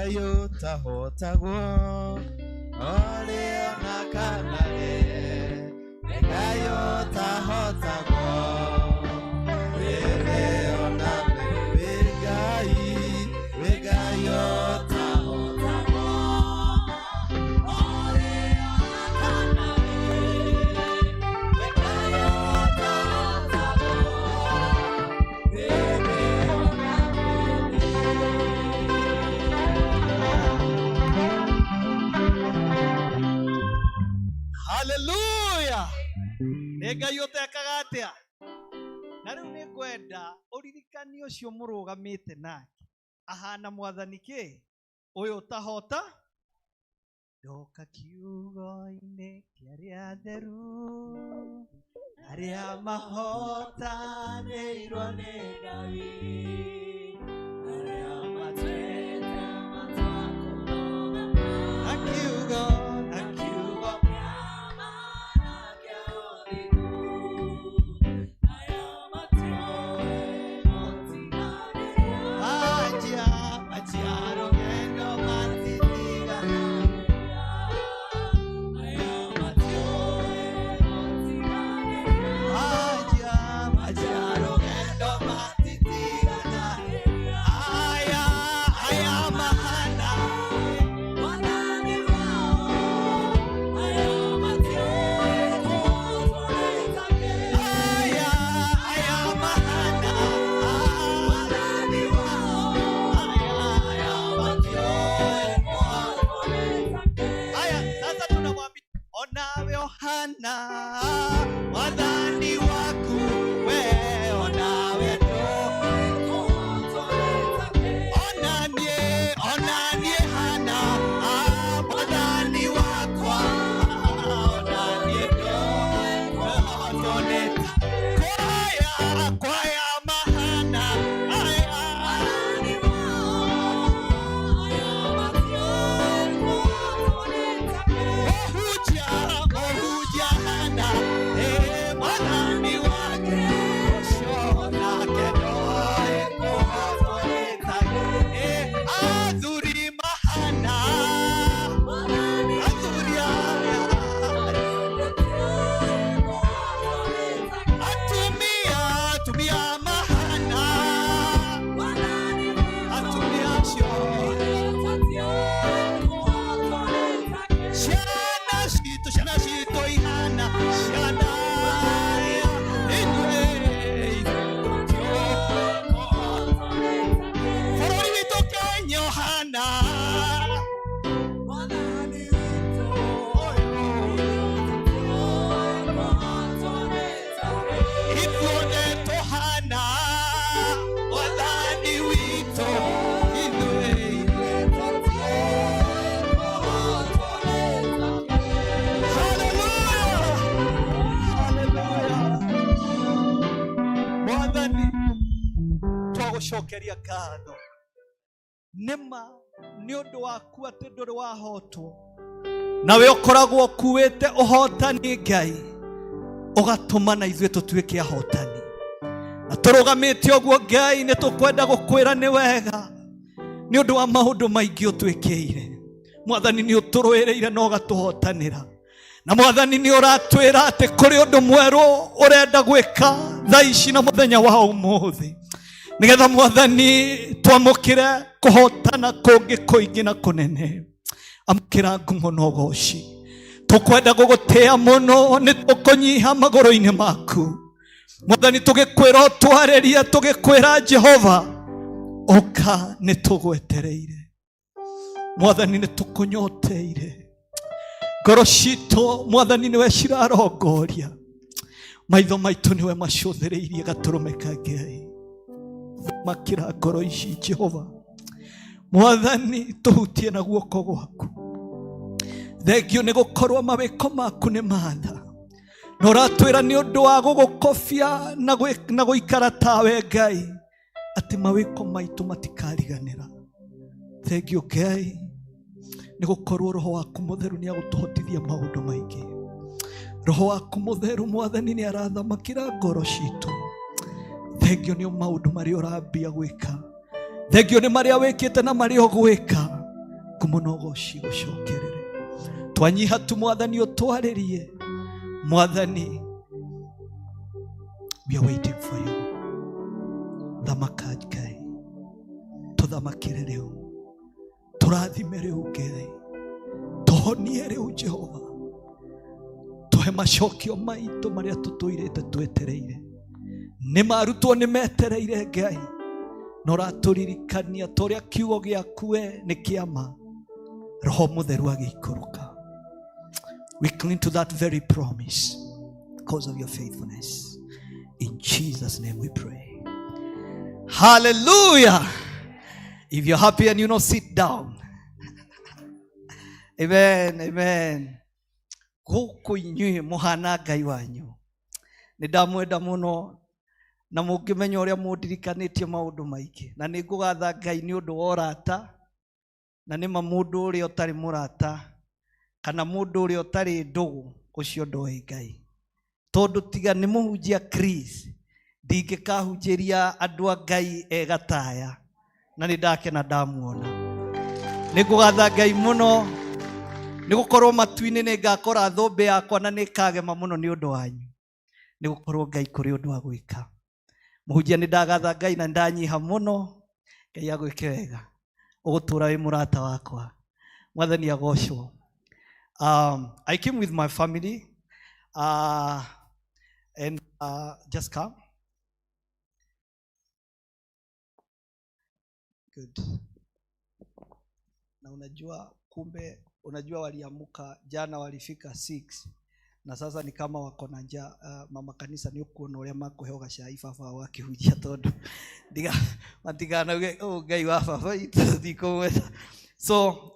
Ngai ũtahotagwo ole ona kana rĩ Ngai ũtahotagwo wewe ona we Ngai ũtahotagwo ole ona kana rĩ Ngai ũtahotagwo wewe ona Hallelujah. Ngai ũtekaga atĩa? Na rĩu nĩ ngwenda ũririkani ũcio mũrũgamĩte nake. Ahana mwathani kĩ? Ũyũ ũtahota? Ndoka kiugo-inĩ kĩa arĩa atheru, arĩa mahotanĩirwo nĩ Ngai, arĩa matuĩte matua kũrũgama. Na kiugo gũcokeria ngatho nĩma nĩ ũndũ waku atĩ ndũrĩ wahotwo nawe ũkoragwo ũkuĩte ũhotani Ngai ũgatũma na ithuĩ tũtuĩke ahotani na tũrũgamĩte ũguo Ngai nĩ tũkwenda gũkwĩra nĩ wega nĩ ũndũ wa maũndũ maingĩ ũtwĩkĩire Mwathani nĩ ũtũrũĩrĩire na ũgatũhotanĩra na Mwathani nĩ ũratwĩra atĩ kũrĩ ũndũ mwerũ ũrenda gwĩka thaa ici na mũthenya wa ũmũthĩ nigetha Mwathani twamũkĩre kũhotana kũngĩ kũingĩ na kũnene amũkĩra ngumo na ũgooci tũkwenda gũgũtĩa mũno nĩ tũkũnyiha magũrũ-inĩ maku Mwathani tũgĩkwĩra ũtwarĩrie tũgĩkwĩra Jehova ũka nĩ tũgwetereire Mwathani nĩ tũkũnyoteire ngoro citũ Mwathani nĩwe cirarongoria maitho maitũ nĩwe macũthĩrĩirie gatũrũme ka Ngai makĩra ngoro ici Jehova Mwathani tũhutie na guoko gwaku thengio nĩ gũkorwo mawĩko maku nĩ matha na ũratwĩra nĩ ũndũ wa gũgũkobia na gũikara tawe Ngai atĩ mawĩko maitũ matikariganĩra thengio Ngai nĩ gũkorwo roho waku mũtheru nĩ agũtũhotithia maũndũ maingĩ roho waku mũtheru Mwathani nĩ arathamakĩra ngoro citũ thengio nĩ maũndũ marĩa ũrambia gwĩka thengio nĩ marĩa wĩkĩte na marĩa ũgwĩka yaku muno goci gucokerere. Twanyiha tu Mwathani utwaririe. Mwathani, we are waiting for you. Thamaka Ngai, tuthamakire riu, turathime riu Ngai, tuhonie riu Jehova, tuhe macokio maitu maria tutuirite twetereire. Ni marutwo ni metereire Ngai, no raturirikania toria kiugo giaku we ni kiama. Roho Mutheru agikuruka. We cling to that very promise because of your faithfulness. In Jesus' name we pray. Hallelujah. If you're happy and you know, sit down. Amen, amen. Guku inyuĩ muhana Ngai wanyu. Nĩ ndamwenda mũno na mũngĩmenya ũrĩa mũndirikanĩtie maũndũ maingĩ. Na nĩ ngũgatha Ngai nĩ ũndũ wa ũrata. Na nĩ ma mũndũ ũrĩa ũtarĩ mũrata kana mũndũ ũrĩa ũtarĩ ndũgũ ũcio ndoĩ Ngai. Tondũ tiga nĩ mũhunjia Chris, ndingĩkahunjĩria andũ a Ngai egataya. Na nĩ ndakena ndamuona. Nĩ ngũgatha Ngai mũno nĩ gũkorwo matu-inĩ nĩ ngakora thũmbĩ yakwa na nĩ kagema mũno nĩ ũndũ wanyu. Nĩ gũkorwo Ngai kũrĩ ũndũ wa gwĩka. Mũhunjia nĩ ndagatha Ngai na ndanyiha mũno. Ngai agwĩke wega. Ũgũtũra wĩ mũrata wakwa. Mwathani agocwo. I came with my family and just come. Good. Na unajua waliamuka jana walifika 6 na sasa ni kama wako na njaa. Mama kanisa ni ukuona uria makuheoga cai baba wakihunjia tondu ndiga matigana Ngai wa baba itikomweta. So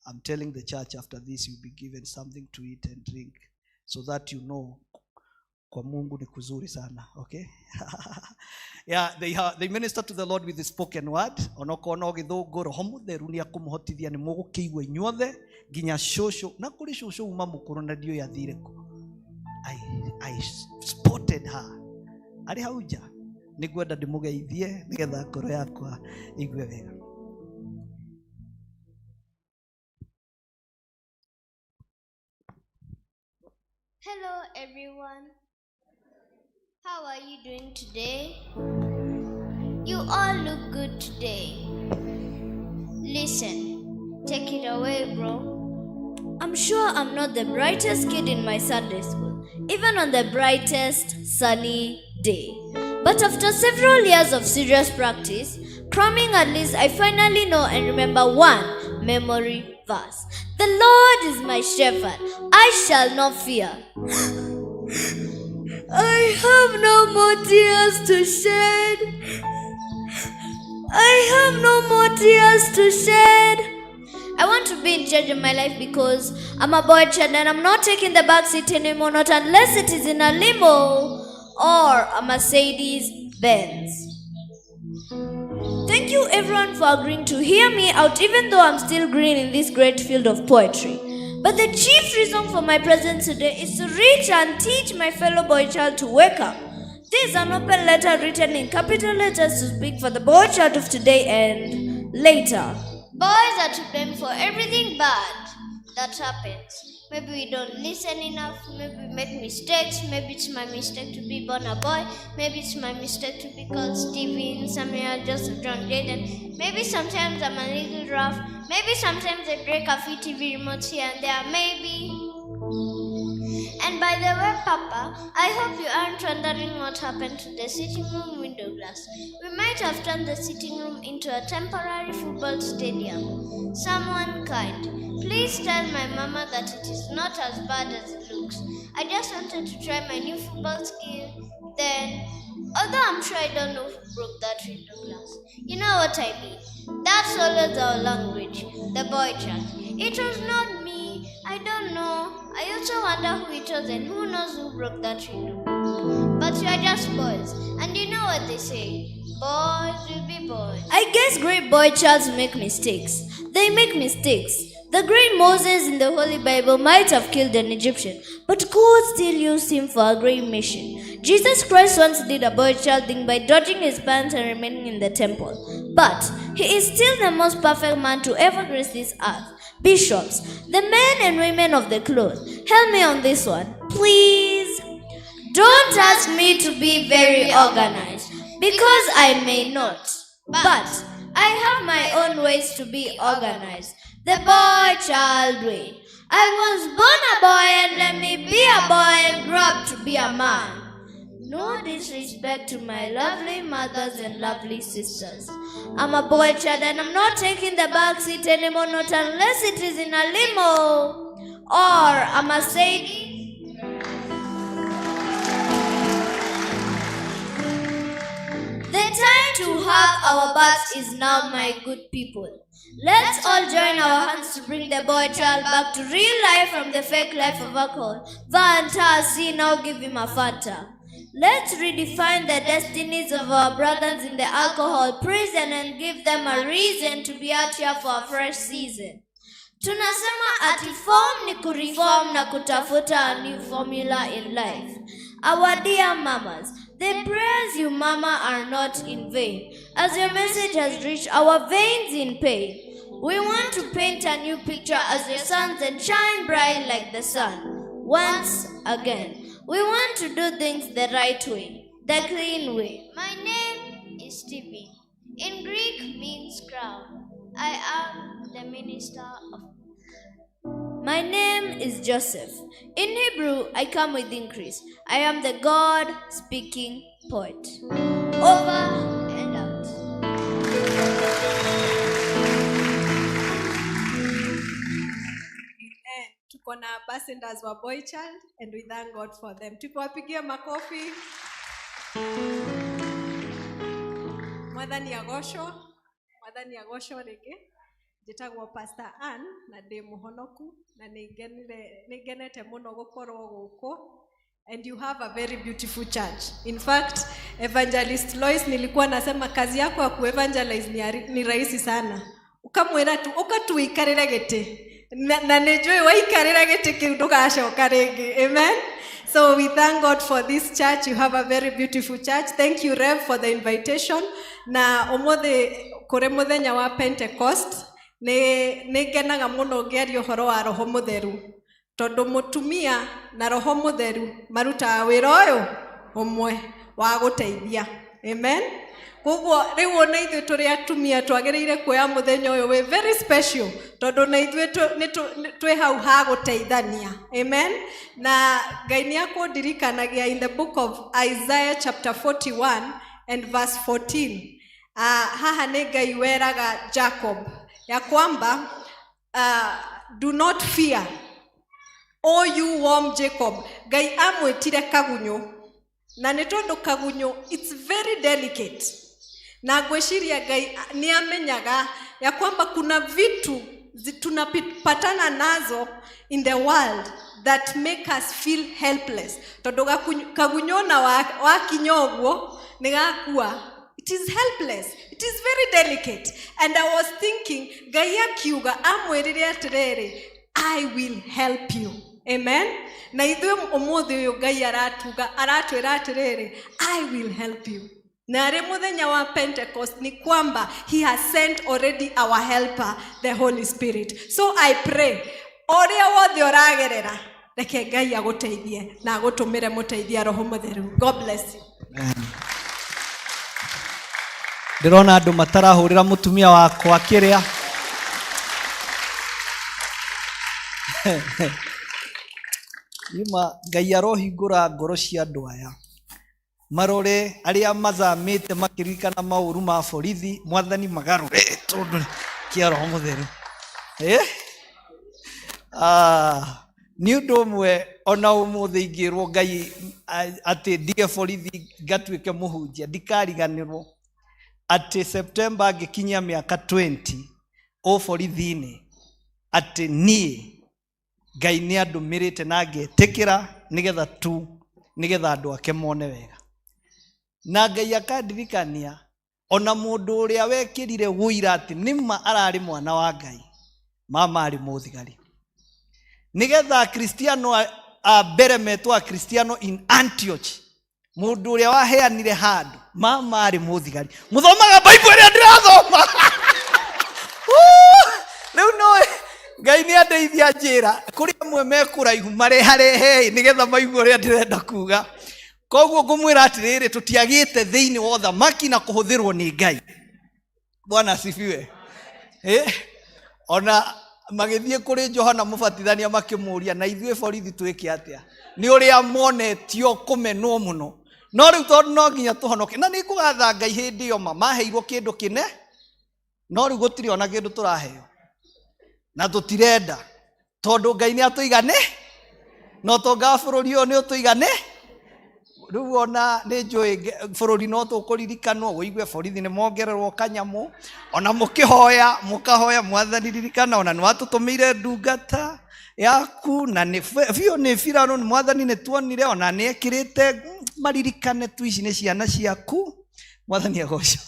I'm telling the church after this you'll be given something to eat and drink so that you know kwa Mungu ni kuzuri sana. Okay. Yeah, they minister to the Lord with the spoken word. Onokona ogithungu Roho Mutheru ni akumuhotithia ni mugukiigwa inyuothe nginya shosho na kuri shosho uma mukuru na dio yathire ku. I spotted her. Ari hauja nigwenda ndimugeithie nigetha ngoro yakwa igwe wega. Hello everyone. How are you doing today? You all look good today. Listen, take it away, bro. I'm sure I'm not the brightest kid in my Sunday school, even on the brightest sunny day. But after several years of serious practice, cramming at least, I finally know and remember one memory verse. The Lord is my shepherd, I shall not fear. I have no more tears to shed. I have no more tears to shed. I want to be in charge of my life because I'm a boy child and I'm not taking the back seat anymore, not unless it is in a limo or a Mercedes Benz. Thank you everyone for agreeing to hear me out even though I'm still green in this great field of poetry. But the chief reason for my presence today is to reach and teach my fellow boy child to wake up. This is an open letter written in capital letters to speak for the boy child of today and later. Boys are to blame for everything bad that happens. Maybe we don't listen enough, maybe we make mistakes, maybe it's my mistake to be born a boy, maybe it's my mistake to be called Steven, Samuel, Joseph, John, Jaden, maybe sometimes I'm a little rough, maybe sometimes I break a few TV remotes here and there, maybe. And by the way, Papa, I hope you aren't wondering what happened to the sitting room window glass. We might have turned the sitting room into a temporary football stadium. Someone kind, please tell my mama that it is not as bad as it looks. I just wanted to try my new football skill. Then, although I'm sure I don't know who broke that window glass, you know what I mean. That's always our language, the boy child. It was not me. I don't know. I also wonder who it was and who knows who broke that window. But we are just boys. And you know what they say. Boys will be boys. I guess great boy childs make mistakes. They make mistakes. The great Moses in the Holy Bible might have killed an Egyptian, but God still used him for a great mission. Jesus Christ once did a boy child thing by dodging his pants and remaining in the temple. But he is still the most perfect man to ever grace this earth. Bishops, the men and women of the cloth, help me on this one, please. Don't ask me to be very organized, because I may not. But I have my own ways to be organized. The boy child way. I was born a boy and let me be a boy and grow up to be a man. No disrespect to my lovely mothers and lovely sisters. I'm a boy child and I'm not taking the back seat anymore, not unless it is in a limo. Or I'm a Sadie. The time to have our baths is now, my good people. Let's all join our hands to bring the boy child back to real life from the fake life of alcohol. Fantasy, now give him a Fanta. Let's redefine the destinies of our brothers in the alcohol prison and give them a reason to be out here for a fresh season. Tunasema ati form ni kureform na kutafuta a new formula in life. Our dear mamas, the prayers you mama are not in vain, as your message has reached our veins in pain. We want to paint a new picture as your sons and shine bright like the sun. Once again, we want to do things the right way, the clean way. My name is Stevie. In Greek means crown. I am the minister of... My name is Joseph. In Hebrew, I come with increase. I am the God-speaking poet. Over and out. Tuko na ambassadors wa Boy Child and we thank God for them. Tuwapigie makofi. Mwathani agocwo rĩngĩ. Njĩtagwo Pastor Ann na ndĩ mũhonoku na nĩngenete mũno gũkorwo gũkũ. And you have a very beautiful church. In fact, Evangelist Lois nilikuwa nasema kazi yako ya kuevangelize ni rahisi sana. Ukamwĩra tu ukatuikarĩre gĩtĩ. Na nĩnjũĩ waikarĩra gĩtĩ kĩu ndũgacoka rĩngĩ. Amen. So we thank God for this church. You have a very beautiful church. Thank you, Rev, for the invitation. Na ũmũthĩ kũrĩ mũthenya wa Pentecost nĩngenaga mũno ngĩaria ũhoro wa Roho Mũtheru. Tondũ mũtumia na Roho Mũtheru marutaga wĩra ũyũ ũmwe wa gũteithia. Amen. Koguo rĩu ona ithuĩ tũrĩ atumia twagĩrĩire kuoya mũthenya ũyũ wĩ very special tondũ na ithuĩ twĩ hau ha gũteithania. Amen. Na Ngai nĩakũndirikanagia in the book of Isaiah chapter 41 and verse 14. Haha nĩ Ngai weraga Jacob ya kwamba do not fear, O you warm Jacob. Ngai amwĩtire kagunyũ na nĩ tondũ kagunyũ it's very delicate. Na ngwĩciria Ngai nĩamenyaga ya kwamba kuna vitu tunapatana nazo in the world that make us feel helpless. Tondũ kagunyũ na wakinya ũguo nĩgakua. It is helpless. It is very delicate. And I was thinking, Ngai akiuga amwĩrire atĩrĩrĩ, I will help you. Amen. Na ithuĩ ũmũthĩ ũyũ Ngai aratwĩra atĩrĩrĩ, I will help you. Na arĩ mũthenya wa Pentecost ni kwamba he has sent already our helper, the Holy Spirit. So I pray, ũrĩa wothe ũragerera, reke Ngai agũteithie na agũtũmĩre mũteithia Roho Mũtheru. God bless you. Ndĩrona andũ matarahũrĩra mũtumia wakwa kĩrĩa. Yuma Ngai arohingũra ngoro cia andũ aya. Marore arĩa mathamĩte makĩririkana maũru ma borithi, Mwathani magarũre tondũ kĩa Roho Mũtheru. Nĩ ũndũ ũmwe ona ũmũthĩ ingĩrwo Ngai atĩ ndige borithi ngatuĩke mũhunjia ndikariganĩrwo atĩ September ngĩkinyia mĩaka 20 borithi-inĩ atĩ niĩ Ngai nĩ andũmĩrĩte na ngetĩkĩra nĩgetha andũ ake mone wega. Na Ngai akandirikania ona mũndũ ũrĩa wekĩrire wũira atĩ nĩma ararĩ mwana wa Ngai mama ari muthigari nigetha Cristiano mbere metwa Cristiano in Antioch mundu uria waheanire handu mama ari muthigari muthomaga Bible ria ndirathoma riu no Ngai ni andeithia njira kuri amwe mekuraihu mareharehe nigetha maigua ria ndirenda kuga koguo ngumwira atiriri tutiagite thiini wa thamaki na kuhuthirwo ni Ngai. Bwana asifiwe. Ona magithie kuri Johana Mubatithania makimuria na ithue borithi twike atia ni uria monetio kumenwo muno no riu tondu no nginya tuhonoke na ni kugatha Ngai hindi yo maheirwo kindu kine no riu gutiri ona kindu turaheo na tutirenda tondu Ngai ni atuigane no tonga bururi yo ni utuigane riu ona ni njui bururi no tukuririkanwo uigue borithi ni mongererwo kanyamu ona mukihoya mukahoya mwathani ririkana ona ni watutumire ndungata yaku na ni bio ni firano ni mwathani ni tuonire ona ni ekirite maririkane tu ici ni ciana ciaku mwathani agocwo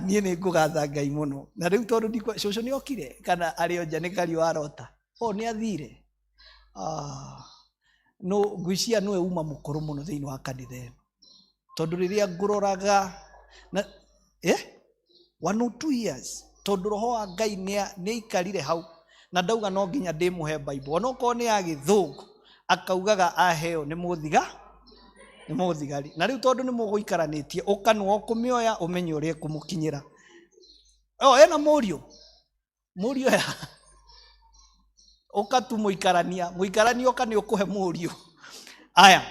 nie ni ngugatha Ngai muno na riu tondu ndikwa cucu ni okire kana ari onja ni kari warota ni athire no ngwiciria niwe uma mukuru muno thiini wa kanitha ino tondu riria nguroraga na 1 or 2 years tondu roho wa Ngai ni ikarire hau na ndauga no nginya ndimuhe Bible ona ko ni ya githungu akaugaga aheo ni muthigari na riu tondu ni muguikaranitie ukanwa kumioya umenye uria kumukinyira ena murio ya ukatu muikarania ukani ukuhe murio aya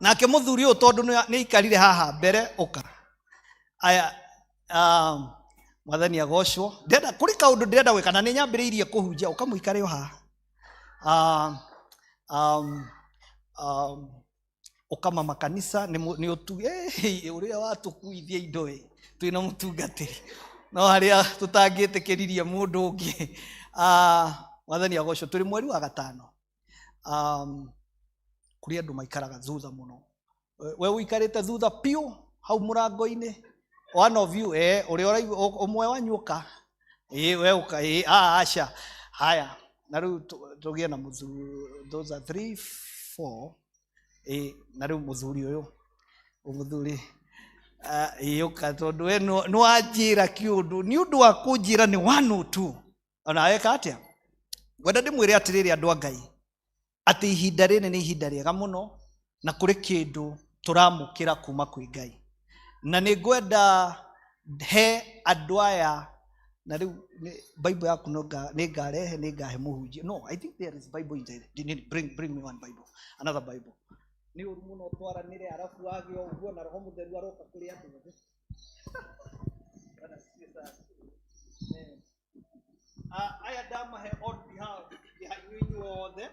nake muthuri uyu tondu ni ikarire haha mbere uka aya mwathani agocwo ndenda kuri kaundu ndenda gwikana ni nyambiriirie kuhunjia ukamuikare yo haha ukama makanisa ni utuge uria watukuithia indo twina mutungatiri no haria tutangitikirie mundu ungi mwathani agocwo turi mweri wa gatano kuri andu maikaraga thutha muno we uikarite thutha piu hau murango-ini one of you uria umwe wanyuka we uka acha haya na riu tugie na muthuri those are 3 4 na riu muthuri uyu umuthuri uka tondu we no wanjira kiundu ni undu wa kunjira ni 1 or 2 ona weka atia wenda ndimwire atiriri andu a Ngai ati ihinda riri ni ihinda riega muno na kuri kindu turamukira kuma kwi Ngai na ni ngwenda he andu aya na riu Bible yaku ni ngarehe ni ngahe muhunjia no I think there is Bible in there bring me one Bible another Bible ni uru muno twaranire arafu wage uguo na roho mutheru aroka kuri andu othe aya ndamahe on behalf ya inyuĩ othe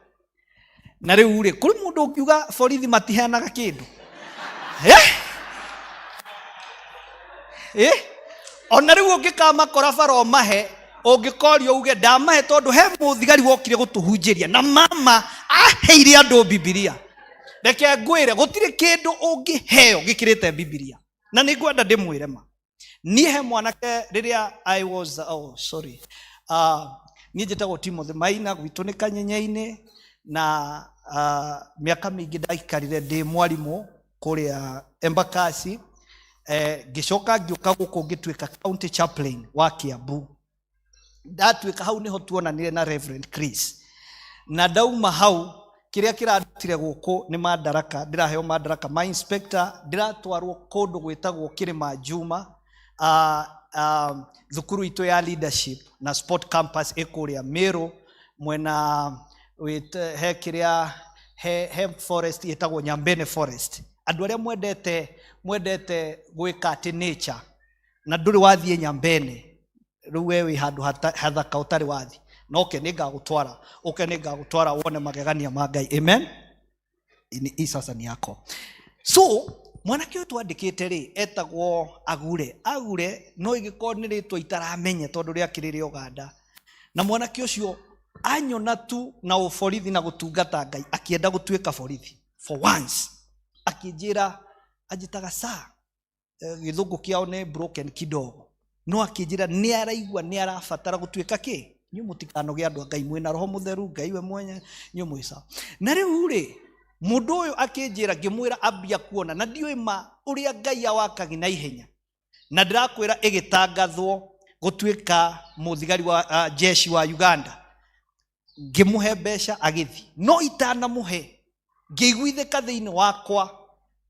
na riu ri kuri mundu ukiuga borithi matiheanaga kindu ona riu ungikamakora bara mahe ungikorio uge ndamahe tondu he muthigari wokire gutuhunjiria na mama aheire andu Biblia reke ngwire gutire kindu ungiheo gikirite Biblia na ni ngwenda ndimwire ma nie he mwanake riria I was nie njitagwo Timothy Maina gwitu ni Kanyenyaini na miaka mingi ndaikarire ndi mwarimu kuria Embakasi gicoka ngiuka guku ngituika county chaplain wa Kiambu ndatuika hau niho tuonanire na Reverend Chris na ndauma hau kiria kiradutire guku ni madaraka ndiraheo madaraka ma inspector ndiratwarwo kundu gwitagwo Kirima Juma thukuru itu ya leadership na sport campus ikuria Meru mwena he kiria he forest itagwo Nyambene forest andu aria mwendete gwika ati nature na nduri wathie Nyambene riu wewe handu hathaka utari wathi noke ningagutwara ningagutwara wone magegania ma Ngai amen ini sasa ni yako so mwanake uyu twandikite ri etagwo agure no igiko ni ritwa itaramenye tondu ria kiriri Uganda na mwanake ucio anyona tu na uborithi na gutungata Ngai akienda gutuika borithi for once akijira ajitaga saa githungu kiao ni broken kidogo no akĩnjĩra nĩ araigua nĩ arabatara gũtuĩka kĩ nyũ mũtikanoge andũ a Ngai mwĩna roho mũtheru Ngai we mwenye nyũ mwĩca na rĩu rĩ mũndũ ũyũ akĩnjĩra ngĩmwĩra ambia kuona na ndiũĩ ma ũrĩa Ngai awakagi na ihenya na ndĩrakwĩra ĩgĩtangathwo gũtuĩka mũthigari wa jeshi wa Uganda ngĩmũhe mbeca agĩthi no itanamũhe ngĩiguithĩka thĩinĩ wakwa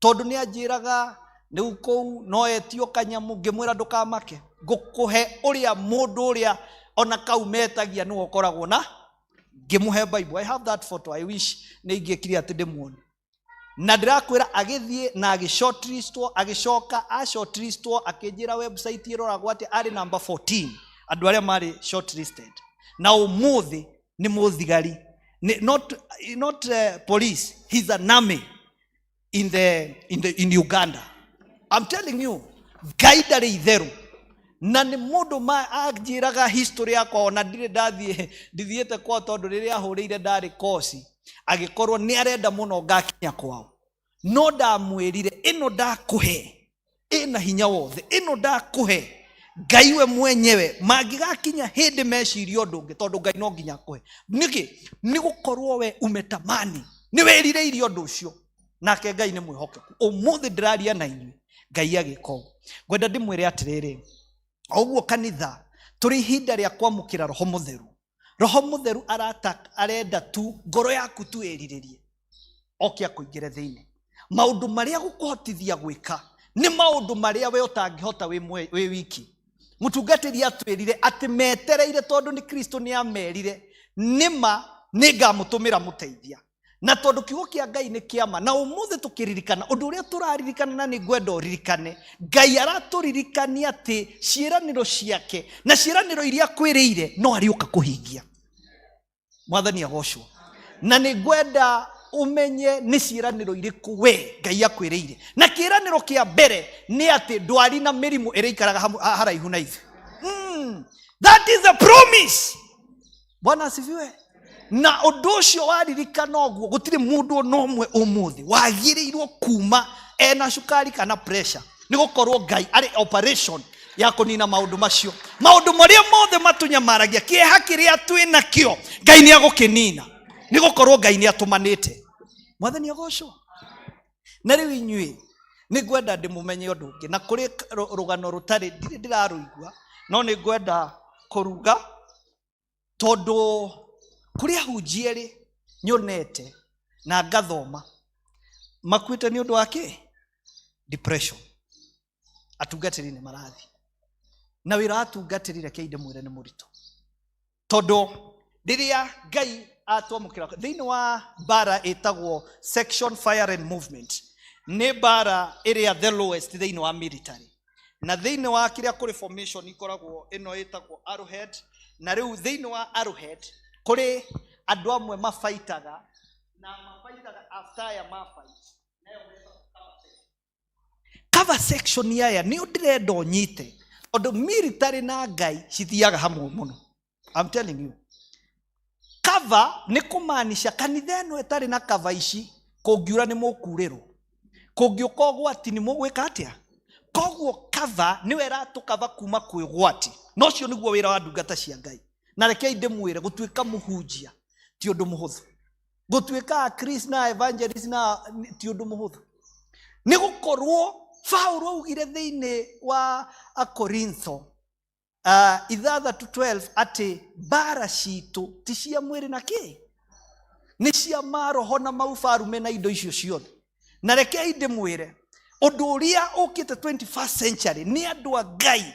tondũ nĩ anjĩraga rĩu kũu no etio kanyamũ ngĩmwĩra ndũkamake ngũkũhe ũrĩa mũndũ ũrĩa ona kau metagia nĩwe ũkoragwo na ngĩmũhe Bible. I have that photo. I wish nĩ ingĩkire atĩ ndĩmuone na ndĩrakwĩra agĩthiĩ na agĩshortlistwo agĩcoka ashortlistwo akĩnjĩra website ĩroragwo atĩ arĩ number 14 andũ arĩa marĩ shortlisted na ũmũthĩ nĩ mũthigari not police, he's an army in Uganda. I'm telling you, Ngai ndarĩ itherũ na nĩ mũndũ anjĩraga history yakwa ona ndirĩ ndithiĩte kwa tondũ rĩrĩa ahũrĩire ndarĩ kosi agĩkorwo nĩ arenda mũno ngakinya kwao no ndamwĩrire ĩno ndakũhe ĩna hinya wothe ĩno ndakũhe Ngai we mwenyewe mangĩgakinya hĩndĩ meciria ũndũ ũngĩ tondũ Ngai no nginya akũhe nĩkĩ nĩ gũkorwo we umetamani nĩ wĩrirĩirie ũndũ ũcio nake Ngai nĩ mwĩhokeku ũmũthĩ ndĩraria na inyuĩ Ngai agĩko ngwenda ndĩmwĩre atĩrĩrĩ ũguo kanitha tũrĩ ihinda rĩa kwamũkĩra roho mũtheru arenda tu ngoro yaku tu ĩrirĩrie oke akũingĩre thĩinĩ maũndũ marĩa gũkũhotithia gwĩka nĩ maũndũ marĩa we ũtangĩhota wĩ wiki mũtungatĩri atwĩrire atĩ metereire tondũ nĩ Kristo nĩ amerire nĩma nĩngamũtũmĩra mũteithia na tondũ kiugo kĩa Ngai nĩ kĩama na ũmũthĩ tũkĩririkana ũndũ ũrĩa tũraririkana na nĩ ngwenda ũririkane Ngai aratũririkania atĩ ciĩranĩro ciake na ciĩranĩro iria kwĩrĩire no arĩũka kũhingia Mwathani agocwo na nĩ ngwenda umenye nĩ ciĩranĩro irĩkũ we Ngai akwĩrĩire na kĩĩranĩro kĩa mbere nĩ atĩ ndwari na mĩrimũ ĩrĩikaraga haraihu na ithuĩ that is a promise Bwana asifiwe na ũndũ ũcio waririkana ũguo gũtirĩ mũndũ ona ũmwe ũmũthĩ wagĩrĩirwo kuma ena cukari kana pressure nĩ gũkorwo Ngai arĩ operation ya kũnina maũndũ macio maũndũ marĩa mothe matunyamaragia kĩeha kĩrĩa twĩ nakĩo Ngai nĩ agũkĩnina nĩ gũkorwo Ngai nĩ atũmanĩte Mwathani agocwo na rĩu inyuĩ nĩ ngwenda ndĩmũmenye ũndũ ũngĩ na kũrĩ rũgano rũtarĩ ndĩrarũigua no nĩ ngwenda kũruga tondũ kũrĩ ahunjia erĩ nyonete na ngathoma makuĩte nĩ ũndũ wa kĩ depression atungatĩri nĩ marathi na wĩra atungatĩri reke ndĩmwĩre nĩ mũritũ tondũ rĩrĩa Ngai atwamũkĩra thĩinĩ wa bara ĩtagwo section fire and movement nĩ bara ĩrĩa the lowest thĩinĩ wa military na thĩinĩ wa kĩrĩa kũrĩ formation ikoragwo ĩno ĩtagwo Arrowhead na rĩu thĩinĩ wa Arrowhead kũrĩ andũ amwe mafaitaga na mafaitaga after ya mafight nayo cover section yaya nĩ ndĩrenda ũnyite tondũ military na Ngai cithiaga hamwe mũno I'm telling you cover nĩ kũmaanisha kanitha ĩno ĩtarĩ na cover ici kũngiura nĩ mũkurĩrwo kũngiũka ũgwati nĩ mũgwĩka atĩa koguo cover nĩ wera tũkava kuma kwĩ gwati no cio nĩguo wĩra wa ndungata cia Ngai na rekei ndĩmwĩre gũtuĩka mũhunjia ti ũndũ mũhũthũ gũtuĩka Chris na evangelist na ti ũndũ mũhũthũ nĩ gũkorwo Paulo augire thĩinĩ wa Akorintho 6:12 atĩ bara citũ ti cia mwĩrĩ na kĩ nĩ cia maroho na maubarume na indo icio ciothe na rekei ndĩmwĩre ũndũ ũrĩa ũkĩte 21st century nĩ andũ a Ngai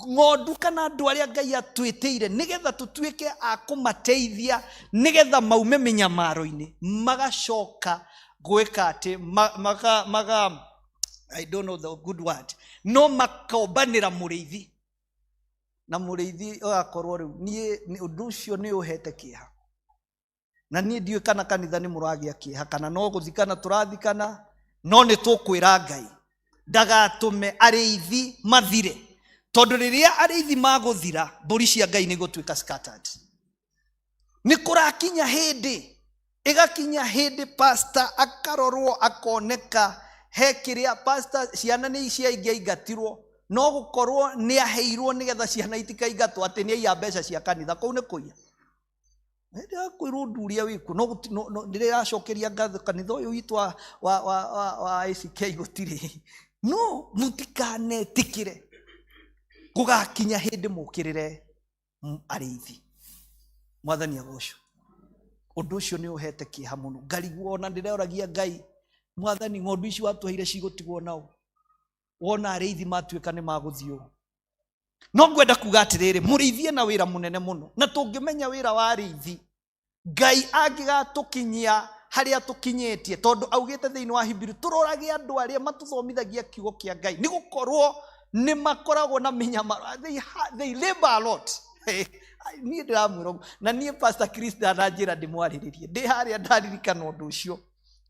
ng'ondu kana andũ arĩa Ngai atwĩtĩire nĩgetha tũtuĩke a kũmateithia nĩgetha maume mĩnyamaro-inĩ magacoka gwĩka atĩ I don't know the good word no makombanĩra mũrĩithi na mũrĩithi ũgakorwo rĩu niĩ ũndũ ũcio nĩ ũhete kĩeha na niĩ ndiũĩ kana kanitha nĩ mũragĩa kĩeha kana no gũthikana tũrathikana no nĩ tũkwĩra Ngai ndagatũme arĩithi mathire tondũ rĩrĩa arĩithi magũthira mbũri cia Ngai nĩ gũtuĩka scattered nĩ kũrakinya hĩndĩ ĩgakinya hĩndĩ pastor akarorwo akoneka he kĩrĩa pastor ciana nĩ ciaingaingatirwo no gukorwo nĩ aheirwo nĩgetha ciana itikaingatwo atĩ nĩ aiya mbeca cia kanitha kũu nĩ kũiya. Nĩ kwĩrwo ũndũ ũrĩa wĩkuo no ndĩracokeria ngatho kanitha ũyũ witũ wa ACK gũtirĩ. No mũtikanetĩkĩre gũgakinya hĩndĩ mũkĩrĩre arĩithi. Mwathani agocwo. Ũndũ ũcio nĩ ũhete kĩeha mũno. Ngarigwo na ndĩroragia Ngai, Mwathani ng'ondu ici watũheire cigũtigwo nao. Wona arĩithi matuĩka nĩ magũthiĩ ũũ. No ngwenda kuga atĩrĩrĩ, mũrĩithie na wĩra mũnene mũno. Na tũngĩmenya wĩra wa arĩithi, Ngai angĩgatũkinyia harĩa tũkinyĩtie, tondũ augĩte thĩinĩ wa Hibiru tũrorage andũ arĩa matũthomithagia kiugo kĩa Ngai, nĩ gũkorwo nĩ makoragwo na mĩnyamaro. They labor a lot. Niĩ ndĩramwĩra na niĩ Pastor Chris ndananjĩra ndĩmwarĩrĩrie, ndĩ harĩa ndaririkana ũndũ ũcio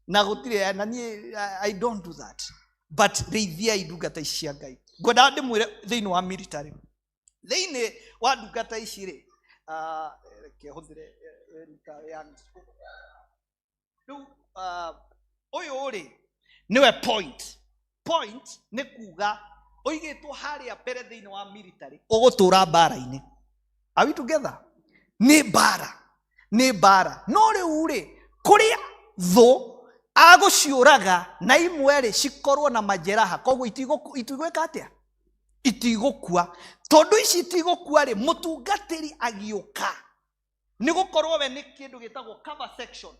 na gũtirĩ na niĩ I don't do that, but rĩithia ndungata ici cia Ngai. Ngwenda ndĩmwĩre thĩinĩ wa military, thĩinĩ wa ndungata ici rĩ, kĩhũthĩre young rĩu ũyũ rĩ nĩwe point nĩ kuga oigĩtwo harĩa mbere thĩinĩ wa military ũgũtũra mbara-inĩ. Are we together? Nĩ mbara. No rĩu rĩ kũrĩa thũ agũciũraga na imwe rĩ cikorwo na majeraha, koguo itigwĩka atĩa? Itigũkua. Tondũ ici itigũkua rĩ, mũtungatĩri agĩũka nĩ gũkorwo we nĩ kĩndũ gĩtagwo cover section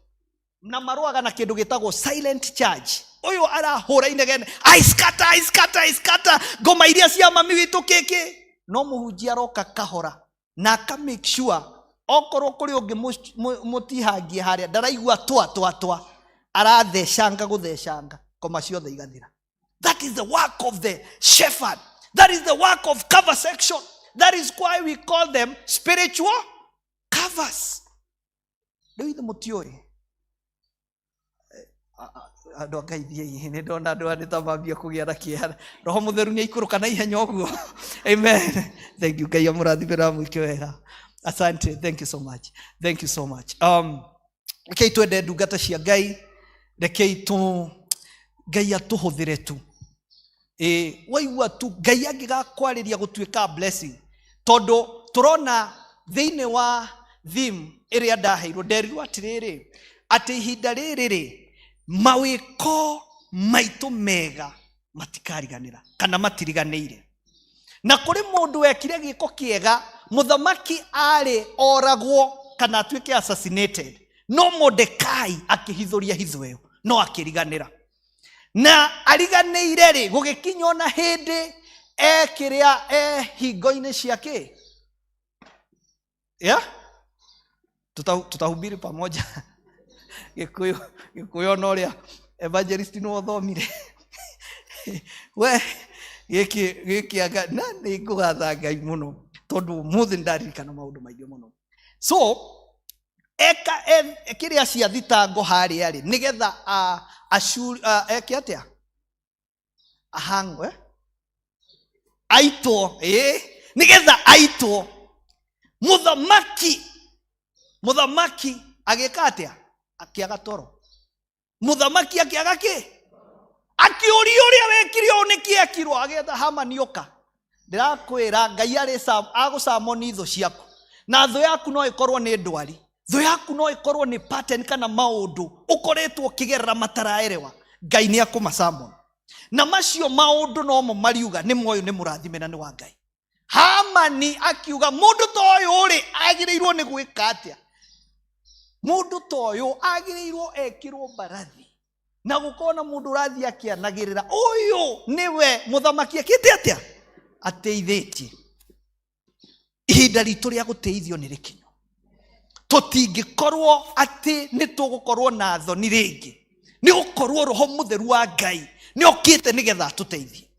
na marũaga na kĩndũ gĩtagwo silent charge. Ũyũ arahũra inegene, I scatter ngoma iria cia mami witũ kĩkĩ. No mũhunjia aroka kahora na aka make sure okorwo kũrĩ ũngĩ mũtihangie harĩa ndaraigua twa arathecanga gũthecanga ngoma ciothe igathira. That is the work of the shepherd. That is the work of cover section. That is why we call them spiritual covers. Rĩu ithe mũtiũĩ andũ a Ngai thiĩ nĩ ndona andũ arĩa tamambia kũgĩa na kĩeha. Roho Mũtheru nĩ aikũrũka na ihenya ũguo. Amen. Thank you. Ngai amũrathimĩra mwĩke wega. Asante. Thank you so much. Thank you so much. Rekei twende ndungata cia Ngai. Rekei Ngai atũhũthĩre tu. Waigua tu Ngai angĩgakwarĩria gũtuĩka blessing. Tondũ tũrona thĩinĩ wa theme ĩrĩa ndaheirwo nderirwo atĩrĩrĩ atĩ ihinda rĩrĩ rĩ mawĩko maitũ mega matikariganĩra kana matiriganĩire. Na kũrĩ mũndũ wekire gĩko kĩega, mũthamaki arĩ oragwo kana atuĩke assassinated, no Mordekai akĩhithũria hitho ĩyo, no akĩriganĩra. Na ariganĩire rĩ gũgĩkinya ona hĩndĩ kĩrĩa hingo-inĩ ciake. Tutahubiri pamoja. Gĩkũyũ no ũrĩa evangelist no thomire. We gĩkĩ anga na nĩ ngũgatha Ngai mũno tondũ mũthĩ ndaririkana maũndũ maingĩ mũno. So kĩrĩa cia thitango harĩa rĩ nĩgetha eke atĩa ahangwe aitwo nĩgetha aitwo mũthamaki agĩka atĩa akĩaga toro. Mũthamaki akĩaga kĩ? Akĩũria ũrĩa wekire ũũ nĩkĩ ekirwo, agĩetha Hamani oka. Ndĩrakwĩra Ngai agũcamoni thũ ciaku. Na thũ yaku no ĩkorwo nĩ ndwari. Thũ yaku no ĩkorwo nĩ pattern kana maũndũ ũkoretwo ũkĩgerera mataraerewa. Ngai nĩ akũmacamoni. Na macio maũndũ no mo mariuga nĩ moyo nĩ mũrathime na nĩ wa Ngai. Hamani akiuga mũndũ ta ũyũ rĩ agĩrĩirwo nĩ gwĩka atĩa? Mũndũ ta ũyũ agĩrĩirwo ekirwo mbarathi. Na gũkorwo na mũndũ ũrathiĩ akĩanagĩrĩra ũyũ nĩwe mũthamaki akĩte atĩa? Ateithĩtie. Ihinda ritũ rĩa gũteithio nĩ rĩkinyu. Tũtingĩkorwo atĩ nĩ tũgũkorwo na thoni rĩngĩ. Nĩ gũkorwo Roho Mũtheru wa Ngai nĩ okĩte nĩgetha atũteithie.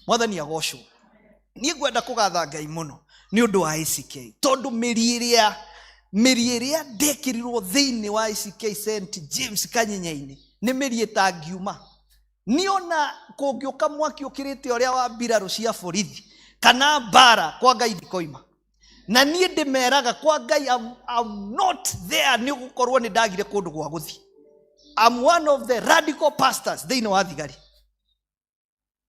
Mwathani agocwo. Niĩ ngwenda kũgatha Ngai mũno nĩ ũndũ wa ACK. Tondũ mĩri ĩrĩa ndekĩrirwo thĩinĩ wa ACK St James Kanyenya-inĩ nĩ mĩri ĩtangiuma. Niona kũngĩũka mwaki ũkĩrĩte ũrĩa wa mbirarũ cia borithi kana mbara kwa Ngai ndikoima. Na niĩ ndĩmeraga kwa Ngai I'm not there nĩ gũkorwo nĩ ndagire kũndũ gwa gũthiĩ. I'm one of the radical pastors thĩinĩ wa thigari.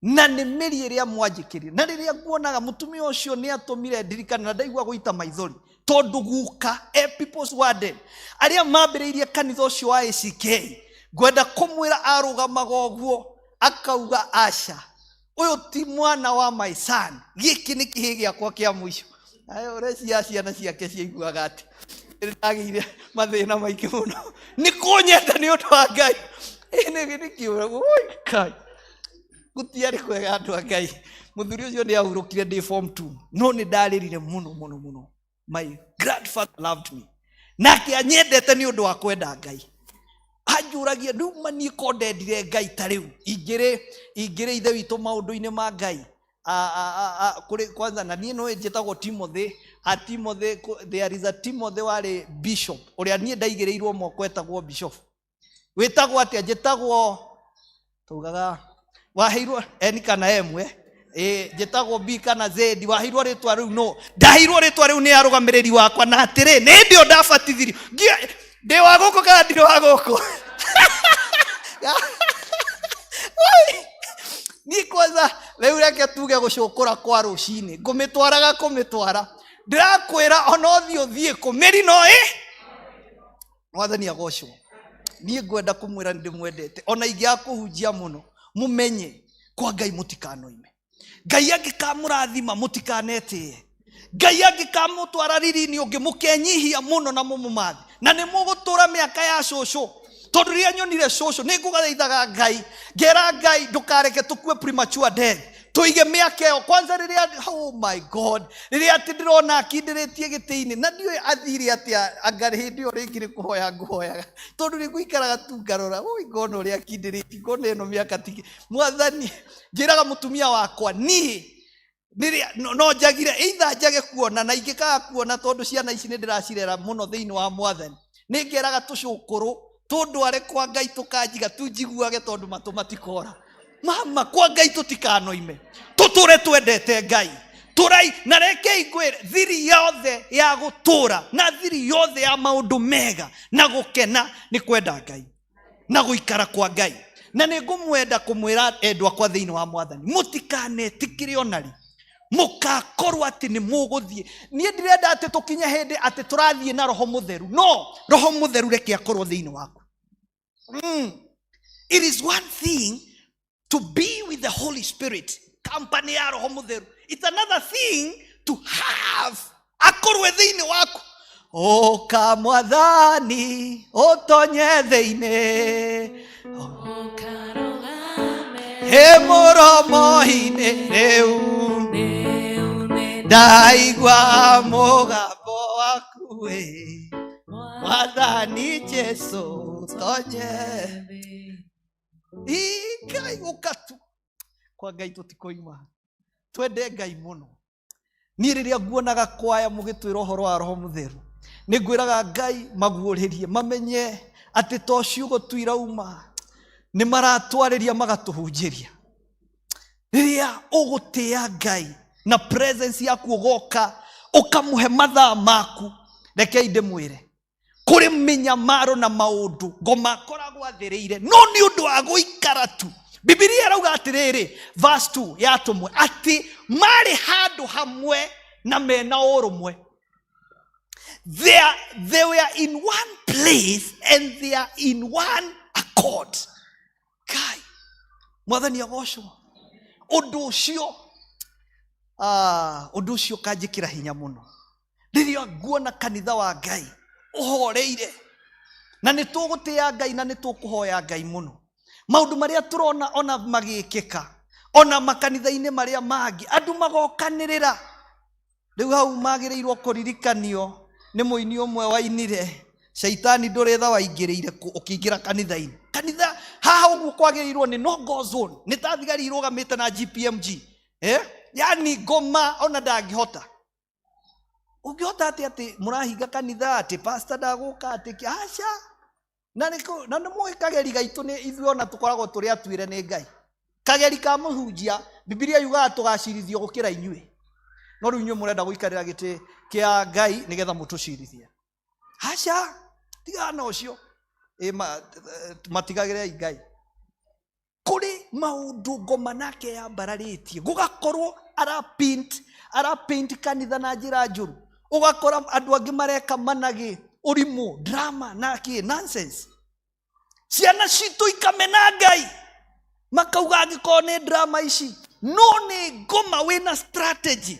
na nĩ mĩri ĩrĩa mwanjĩkĩrire. Na rĩrĩa nguonaga mũtumia ũcio nĩ atũmire ndirikana na ndaigua gũita maithori tondũ guka people's warden arĩa mambĩrĩirie kanitha ũcio wa ACK, ngwenda kũmwĩra arũgamaga ũguo akauga aca, ũyũ ti mwana wa my son, gĩkĩ nĩ kĩhĩ gĩakwa kĩa mũico. Ũreciria ciana ciake ciaiguaga atĩ ndagĩire mathĩna maingĩ mũno, nĩ kũnyenda nĩ ũndũ wa Ngai. Nĩ kĩũraga Ngai, gũtiarĩ kwega andũ a Ngai. Mũthuri ũcio nĩ ahurũkire ndĩ form 2, no nĩ ndarĩrire mũno mũno mũno. My grandfather loved me, nake anyendete nĩ ũndũ wa kwenda Ngai. Anjũragia nduma niĩ kondendire Ngai ta rĩu ingĩrĩ ithe witũ maũndũ-inĩ ma Ngai. Kwanza na niĩ no njĩtagwo Timothy. Timothy, there is a Timothy warĩ bishop ũrĩa niĩ ndaigĩrĩirwo moko etagwo bishop. Wĩtagwo atĩa? Njĩtagwo tugaga waheirwo N kana M, njĩtagwo B kana Z. Waheirwo rĩtwa rĩu? No, ndaheirwo rĩtwa rĩu nĩ arũgamĩrĩri wakwa. Na atĩrĩ nĩ ndio ndabatithirio ndĩ wa gũkũ kana ndirĩ wa gũkũ. Ni kwanza rĩu reke tuge gũcũkũra kwa rũcinĩ ngũmĩtwaraga kũmĩtwara. Ndĩrakwĩra ona ũthiĩ kũmĩri no Mwathani agocwo. Niĩ ngwenda kũmwĩra ndĩmwendete ona ingĩaga kũhunjia mũno. Mũmenye kwa Ngai mũtikanoime. Ngai angĩkamũrathima mũtikanetĩye. Ngai angĩkamũtwara riri-inĩ ũngĩ mũkenyihia mũno na mũmũmathi. Na nĩ mũgũtũra mĩaka ya cũcũ. Tondũ rĩrĩa nyonire cũcũ nĩ ngũgathaithaga Ngai, ngera Ngai ndũkareke tũkue premature death. Tũige mĩaka ĩyo kwanza rĩrĩa, oh my God, rĩrĩa atĩ ndĩrona akindĩrĩtie gĩtĩ-inĩ na ndiũĩ athire atĩa anga hĩndĩ ĩyo rĩngĩ nĩ kũhoya ngũhoyaga. Tondũ nĩ ngũikaraga tu ngarora, ngona ũrĩa akindĩrĩtie, ngona ĩno mĩaka tiki. Mwathani, njĩraga mũtumia wakwa niĩ no njagire either njage kuona na ingĩkaga kuona tondũ ciana ici nĩ ndĩracirera mũno thĩinĩ wa Mwathani. Nĩ ngeraga tũcũkũrũ tũndware kwa Ngai tũkanjiga tunjiguage tondũ matũ matikora. Mama, kwa Ngai tũtikanoime. Tũtũre twendete Ngai. Tũrai na reke ngwĩre thiri yothe ya gũtũra na thiri yothe ya maũndũ mega na gũkena nĩ kwenda Ngai na gũikara kwa Ngai. Na nĩ ngũmwenda kũmwĩra endwa kwa thĩinĩ wa Mwathani mũtikanetĩkĩre onari. Mũkakorwo atĩ nĩ mũgũthiĩ. Niĩ ndirenda atĩ tũkinye hĩndĩ atĩ tũrathiĩ na Roho Mũtheru. No, Roho Mũtheru reke akorwo thĩinĩ waku. It is one thing to be with the Holy Spirit, company ya Roho Mũtheru. It's another thing to have akorwo thĩinĩ waku. Oka Mwathani ũtonye thĩinĩ, he mũromo-inĩ rĩu ndaigua mũgambo waku Mwathani Jesũ tonye. Ngai gũka tu kwa Ngai tũtikoima. Twende Ngai mũno. Niĩ rĩrĩa nguonaga kwaya mũgĩtwĩra ũhoro wa Roho Mũtheru nĩ ngwĩraga Ngai maguũrĩrie mamenye atĩ to ciugo tu irauma nĩ maratwarĩria magatũhunjĩria. Rĩrĩa ũgũtĩa Ngai na presence yaku ũgoka ũkamũhe mathaa maku, reke ndĩmwĩre kũrĩ mĩnyamaro na maũndũ ngoma koragwo athĩrĩire no nĩ ũndũ wa gũikara tu. Bibilia ĩrauga atĩrĩrĩ verse 2 yatũmwe atĩ marĩ handũ hamwe na mena ũrũmwe. They were in one place and they are in one accord. Kai, Mwathani agocwo. Ũndũ ũcio kanjĩkĩra hinya mũno. Rĩrĩa nguona kanitha wa Ngai ũhoreire na nĩ tũgũtĩa Ngai na nĩ tũkũhoya Ngai mũno. Maũndũ marĩa tũrona ona magĩkĩka ona makanitha-inĩ marĩa mangĩ andũ magokanĩrĩra. Rĩu hau magĩrĩirwo kũririkanio nĩ mũini ũmwe wainire Shaitani ndũrĩ tha waingĩrĩire ũkĩingĩra kanitha-inĩ. Kanitha haha ũguo kwagĩrĩirwo nĩ no go zone. Nĩ ta thigari irũgamĩte na GPMG. Yani ngoma ona ndangĩhota. Ũngĩhota atĩ mũrahinga kanitha atĩ pastor ndagũka atĩ aca. Na nĩ mũĩ kageri gaitũ nĩ ithuĩ ona tũkoragwo tũrĩ atuĩre nĩ Ngai. Kageri ka mũhunjia Bibilia yugaga tũgacirithio gũkĩra inyuĩ. No rĩu inyuĩ mũrenda gũikarĩra gĩtĩ kĩa Ngai nĩgetha mũtũcirithie. Aca, tigana ũcio. Matigagĩre Ngai. kuri maundu ngoma nake yambararetie gugakorwo arapaint kanitha na njira njuru ugakora andu angi mareka managi urimu drama naki nonsense ciana citu ikamena Ngai makauga angiko ni drama ici no ni ngoma wina strategy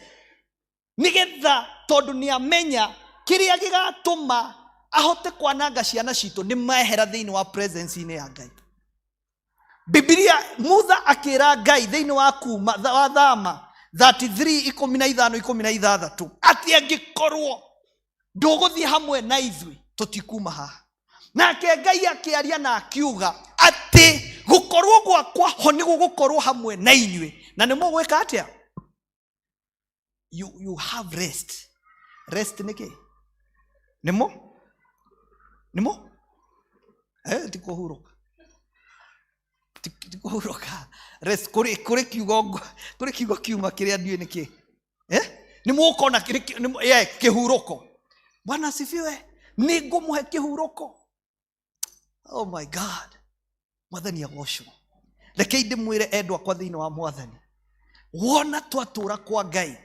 nigetha tondu ni amenya kiria gigatuma ahote kwananga ciana citu ni mahera thiini wa presence ine ya Ngai. Biblia Mutha akira Ngai thiini wa Kuma wa Thama 33:15-16 ati angikorwo nduguthie hamwe na ithui tutikuma haha. Nake Ngai akiaria na akiuga ati gukorwo gwakwa ho ni gukorwo hamwe na inywe na ni mugwika atia. You have rest niki nimo tikuhuruka rest kuri kiugo kiuma kiria ndiye niki ni mukona kihuruko. Bwana asifiwe. Ni ngumuhe kihuruko. Oh my God. Mwathani agocwo. Reke ndimwire endwa kwa thiini wa Mwathani. Wona twatura kwa Ngai.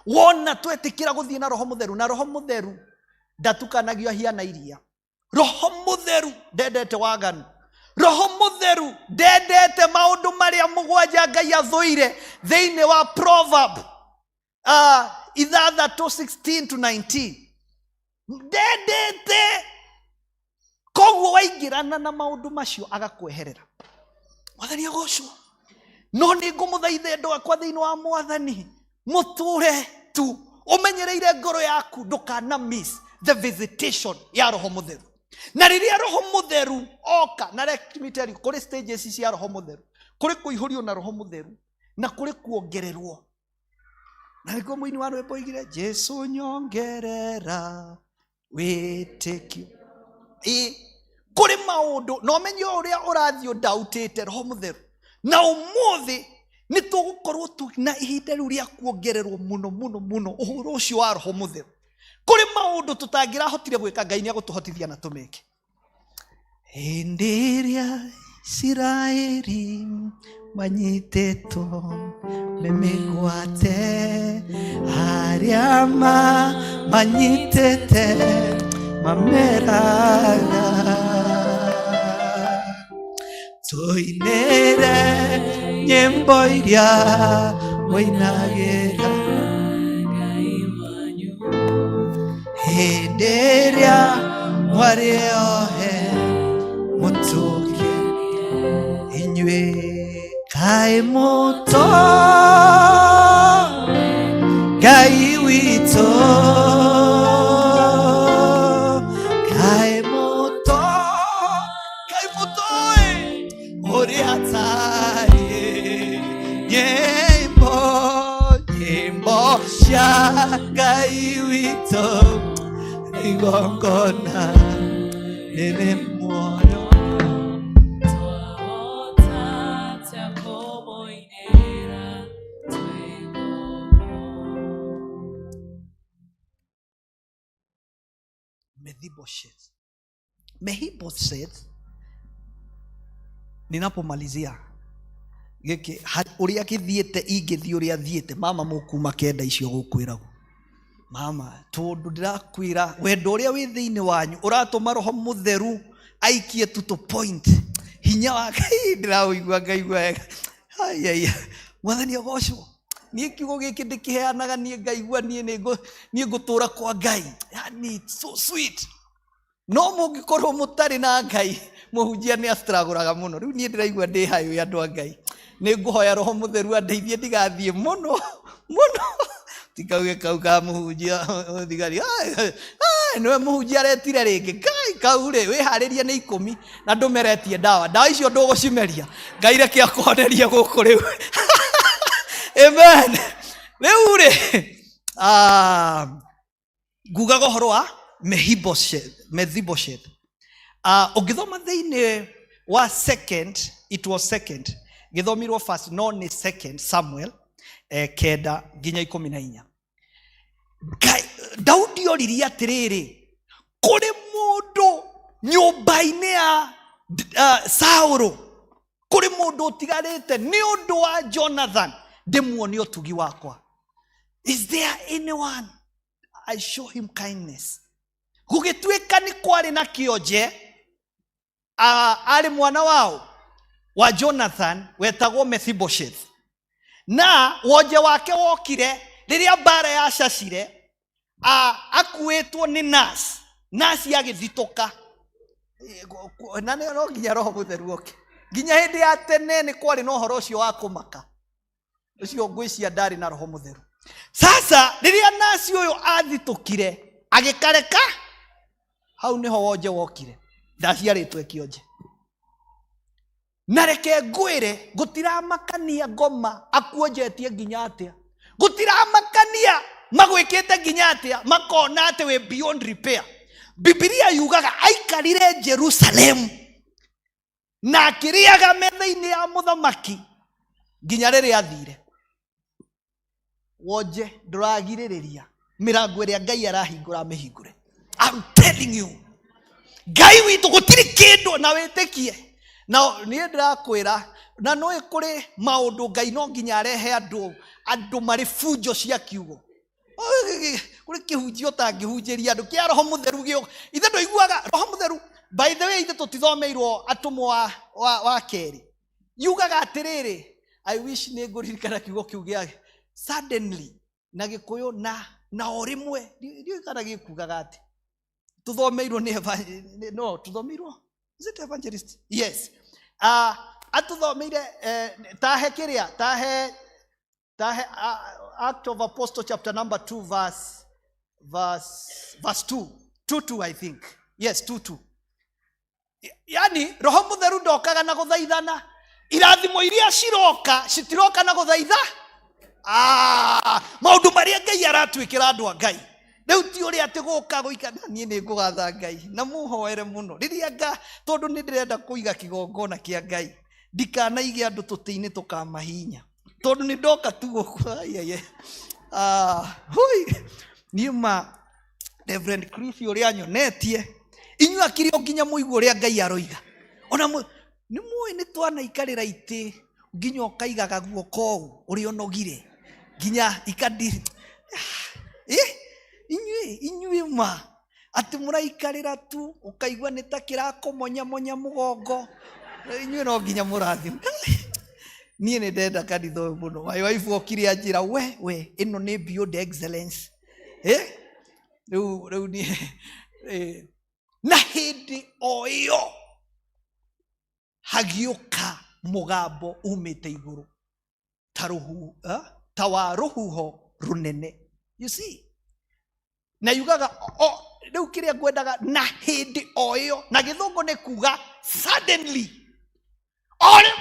Wona twetikira guthie na Roho Mutheru, na Roho Mutheru ndatukanagio hiana iria. Roho Mutheru ndendete waganu. Roho Mutheru ndendete maundu maria mugwanja Ngai athuire thiini wa Proverb 16-19. Ndendete koguo waingirana na maundu macio agakweherera. Mwathani agocwo. No ni ngumuthaithe ndwa kwa thiini wa Mwathani muture tu umenyereire ngoro yaku ndukana miss the visitation ya Roho Mutheru. Na riria Roho Mutheru oka na rekmiteri kuri stages cia Roho Mutheru kuri kuihurio na Roho Mutheru na kuri kuongererwo. Na niko muini wa rwimbo igire Jesu nyongerera witikio kuri maundu no menyo uria urathio ndautite Roho Mutheru. Na umuthi ni tugukorwo na ihinda riu ria kuongererwo muno uhuru ucio wa Roho Mutheru. Kuri maundu tutangira hotire gwika Ngai ni agutuhotithia na tumeke. Enderia Israeli manyitetwo memigwate hariama manyitete mameraga toinere nyembo iria moinagira henderia mwariohe mutuke inywe kai muto Ngai wito kai muto ori hatari nyembo cia Ngai wito igongona nene moyo Mephibosheth ninapomalizia giki uria kithiete ingithii uria thiete mama mukuma kenda icio gukwiragwo mama tondu ndirakwira wendo uria wi thiini wanyu uratuma Roho Mutheru aikie to point hinya wa Ngai ndiraigua ngaigua ai Mwathani agocwo nie kiugo giki ndikiheanaga nie ngaigua nie ngutura kwa Ngai yani so sweet no mungikorwo mutari na Ngai muhunjia ni astraguraga muno riu nie ndiraigua ndi hayo ya andu a Ngai ni nguhoya Roho Mutheru andeithie ndigathie muno tikauge kau ka muhunjia thigari no muhunjia retire ringi Ngai kau ri wihariria ni 10 na ndumeretie dawa icio ndugucimeria Ngai reke akonerie guku riu amen riu ri nguga gohoro wa Mephibosheth ugithoma thiini wa second githomirwo first no ni second Samuel kenda nginya 14. Daudi oriria atiriri kuri mundu nyumba-ini ya Saulu kuri mundu utigarite ni undu wa Jonathan ndimuonie utugi wakwa. Is there anyone I show him kindness? Gugituika ni kwari na kionje ari mwana wao wa Jonathan wetagwo Mephibosheth, na wonje wake wokire riria mbara yacacire akuitwo ni nasi agithitoka na no nginya roho mutheru oke nginya hindi ya tene ni kwari no horo ucio wa kumaka ucio ngwiciria ndari na roho mutheru. Sasa riria nasi uyu athitukire agikareka hau niho wonje wokire ndaciaritwe kionje. Na reke ngwire gutiramakania ngoma akuonjetie nginya atia, gutiramakania magwikite nginya atia, makona ati we beyond repair. Biblia yugaga aikarire Jerusalem na akiriaga metha-ini ya muthamaki nginya riria athire. Wonje nduragiririria mirango iria Ngai arahingura mihingure. I'm telling you, Ngai witu gutiri kindu na witikie. Na ni ndirakwira na no ikuri maundu Ngai no nginya arehe andu mari fujo cia kiugo. Kuri kihunjio tangihunjiria andu kia roho mutheru gio ithe ndo iguaga roho mutheru. By the way, ithe tutithomeirwo atumwa wa keri yugaga atiriri, I wish ni nguririkana kiugo kiu gia suddenly na gikuyu na orimwe ndio kana gikugaga ati tuthomeirwo ni no tuthomeirwo. Is it evangelist? Yes. Atuthomeire tahe kiria tahe Act of Apostle chapter number 2 verse 2 I think. Yes, 2. Yani roho mutheru ndokaga na guthaithana. Irathimo iria ciroka citiroka na guthaitha. Maundu maria Ngai aratwikira andu a Ngai riu ti uri ati guka guikana nie ni ngugatha Ngai na muhoere muno riria tondu ni ndirenda kuiga kigongona kia Ngai ndikanaige andu tutini tukamahinya tondu ni ndoka tu gukwa hui niuma Reverend Chris uri anyonetie inyu akirio nginya muigu uri Ngai aroiga ona ni mui ni twana ikarira iti nginya ukaigaga guoko uri onogire nginya ikadiri inyue ma ati muraikarira tu ukaigwa nitakira komonya mugongo inyue no nginya murathi nie ni ndenda kanitho muno my wife okire anjira we ino ni beyond excellence riu ni na hindi oyo hagiuka mugambo umite iguru tawa ruhuho runene. You see, na yugaga riu kiria ngwendaga na hindi oyo na githungu ni kuga suddenly ore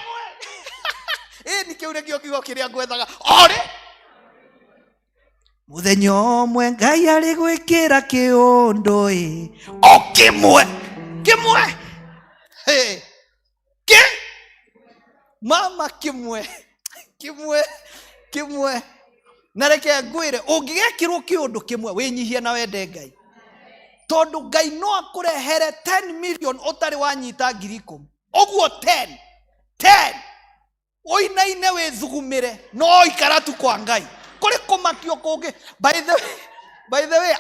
ni kiure kiugo kiria ngwendaga ore muthenya omwe Ngai ari gwikira kiundu o kimwe mama kimwe na reke ngwire ungigekirwo kiundu kimwe winyihie na wende Ngai tondu Ngai no akurehere 10 million utari wanyita 10,000 oguo 10 oinaine withugumire no ikara tu kwa Ngai kuri kumakio kungi. By the way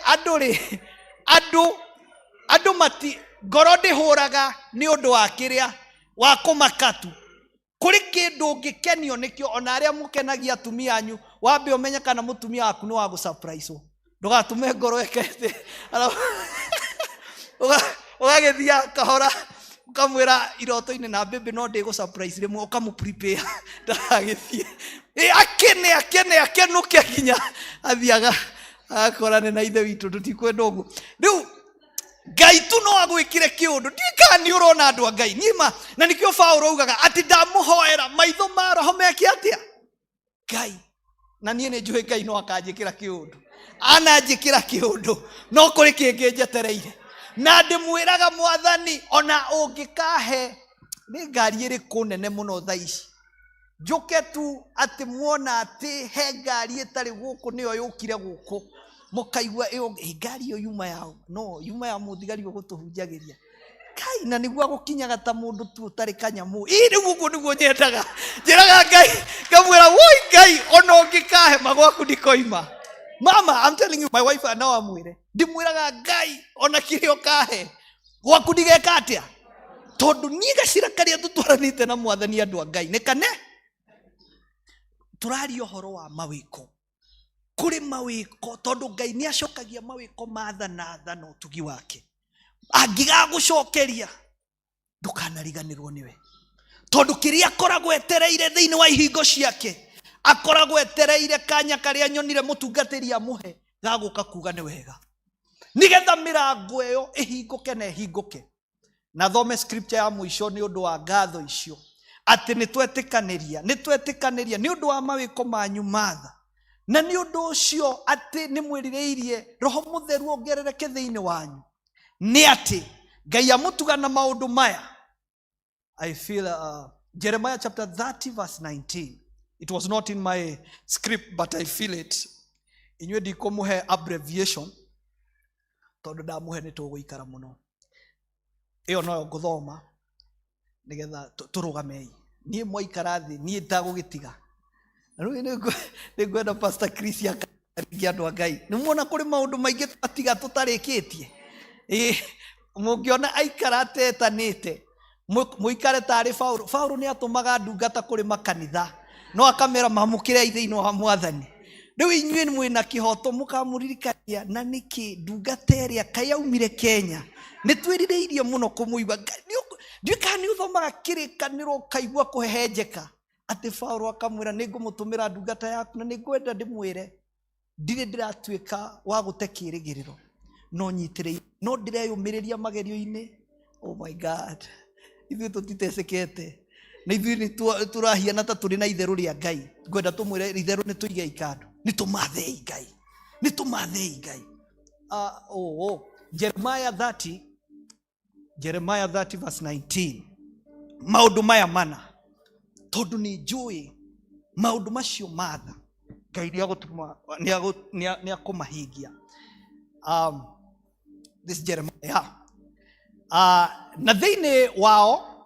andu mati ngoro ndihuraga ni undu wa kiria wa kumakatu kuri kindu ngikenio nikio ona aria mukenagia atumia anyu wambe umenye kana mutumia waku no wa gusurprise ndugatume ngoro ekete ugagithia kahora ukamwira iroto-ini na baby no ndi gusurprise rimwe ukamu prepare ndagithie akenuke nginya athiaga akorane na ithe witu tutikwenda uguo. Riu Ngai tu no agwikire kiundu ndika ni urona andu a Ngai nima na nikio Paulo ugaga ati ndamuhoera maitho ma roho meke atia Ngai na nie ni njui Ngai no akanjikira kiundu ananjikira kiundu no kuri kingi njetereire na ndimwiraga Mwathani ona ungikahe ni ngari iri kunene muno thaici njuke tu ati muona ati he ngari itari guku niyo yukire guku mukaigwa iyo ngari yo yuma yao no yuma ya muthigari gutuhunjagiria Kai na niguo agukinyaga ta mundu tu utari kanyamu ii niguo nyendaga njiraga Ngai ngamwira woi Ngai ona ungikahe magwaku ndikoima. Mama, I'm telling you, my wife and now amwire ndimwiraga Ngai ona kirio kahe gwaku ndigeka atia tondu nie gacira karia tutwaranite na mwathani andu a Ngai nikane turari ohoro wa mawiko kuri mawiko tondu Ngai ni acokagia mawiko mathana no tugi wake angiga gucokeria ndukanariganirwo niwe tondu kiria koragwo etereire thiini wa ihingo ciake akoragwo etereire kanya karia nyonire mutungatiri amuhe gaguka kuga ni wega nigetha mirango iyo ihinguke na ihinguke. Na thome scripture ya mwisho ni undu wa ngatho icio ati nitwetikaniria ni undu wa mawiko manyu matha na ni undu ucio ati ni mwirireirie roho mutheru ongerereke thiini wanyu ni ati Ngai amutuga na maundu maya. I feel Jeremiah chapter 30 verse 19. It was not in my script but I feel it. Inywe ndikumuhe abbreviation tondu ndamuhe ni tuguikara muno. Iyo no nguthoma nigetha turugamei. Nie mwaikara thi nie ndagugitiga. Ni gwenda Pastor Chris akaringia andu a Ngai. Ni muona kuri maundu maingi atiga tutarikitie. Mungiona aikara tetanite muikare tari Paulo ni atumaga ndungata kuri makanitha no akamera mamukire thiini wa mwathani. Riu inyuĩ mwina kihoto mukamuririkania na niki ndungata iria kayaumire Kenya ni twirireirie muno kumuigua ndikani uthomaga kirikaniro kaigua kuhehenjeka ati Paulo akamwira ningumutumira ndungata yaku na ningwenda ndimwire ndire ndiratuika wa gute kirigiriro no nyitire no ndireyumiriria magerio-ini. Oh my God, ithuĩ tutitesekete na ithuĩ turahiana ta turi na itheru ria Ngai. Ngwenda tumwire itheru ni tuige ikando ni tumathei Ngai. Jeremiah 30 verse 19. Maundu maya mana tondu ni njui maundu macio matha Ngai ni akumahingia. This Jeremiah na thiini wao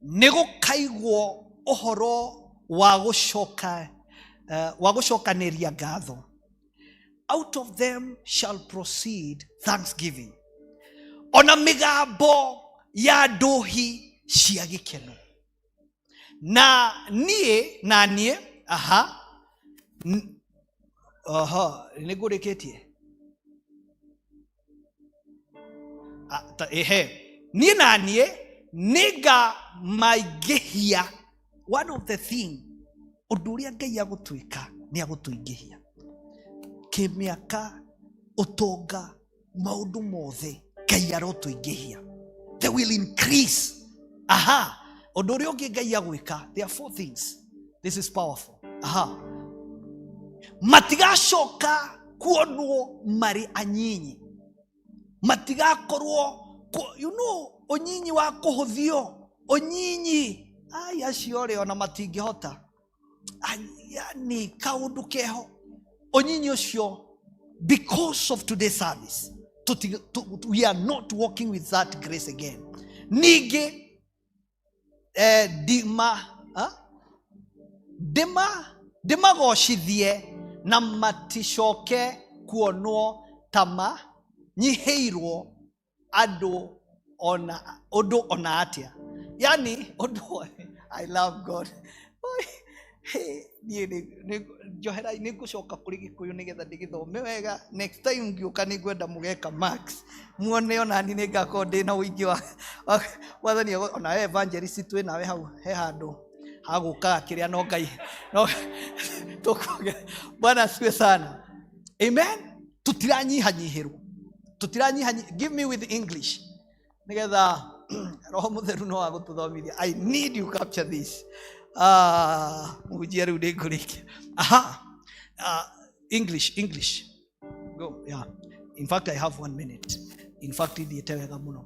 ni gukaigwo uhoro wa gucokaniria ngatho. Out of them shall proceed thanksgiving. Ona migambo ya nduhi cia gikeno. Na nie nigurikitie nie na nie niga maingihia. One of the thing undu uria Ngai agutwika ni agutuingihia kimiaka utonga maundu mothe Ngai arotuingihia. They will increase. Undu uria ungi Ngai agwika, there are 4 things. This is powerful. Matigacoka kuonwo mari anyinyi, matigakorwo onyinyi wa kuhuthio onyinyi acio ri ona matingihota yani kaundu keho onyinyi ucio. Because of today's service we are not walking with that grace again. Nige dimagoshithie na maticoke kuonwo tama nyiheirwo andu ona atia. Yani I love God. Johera ni gucoka kuri Gikuyu nigetha ndigithome wega. Next time ngiuka ni ngwenda mugeka max muone ona ni ngako ndina uingi wa wathani ona evangelist twi nawe hau he handu haguka kiria no Ngai no tukuge. Bwana asifiwe sana. Amen. Tutiranyihanyihirwo give me with English nigetha roho mutheru no agututhomithia. I need you capture this. Mujia rude ngurikia. English go. Yeah, in fact I have 1 minute. In fact ithiete wega muno.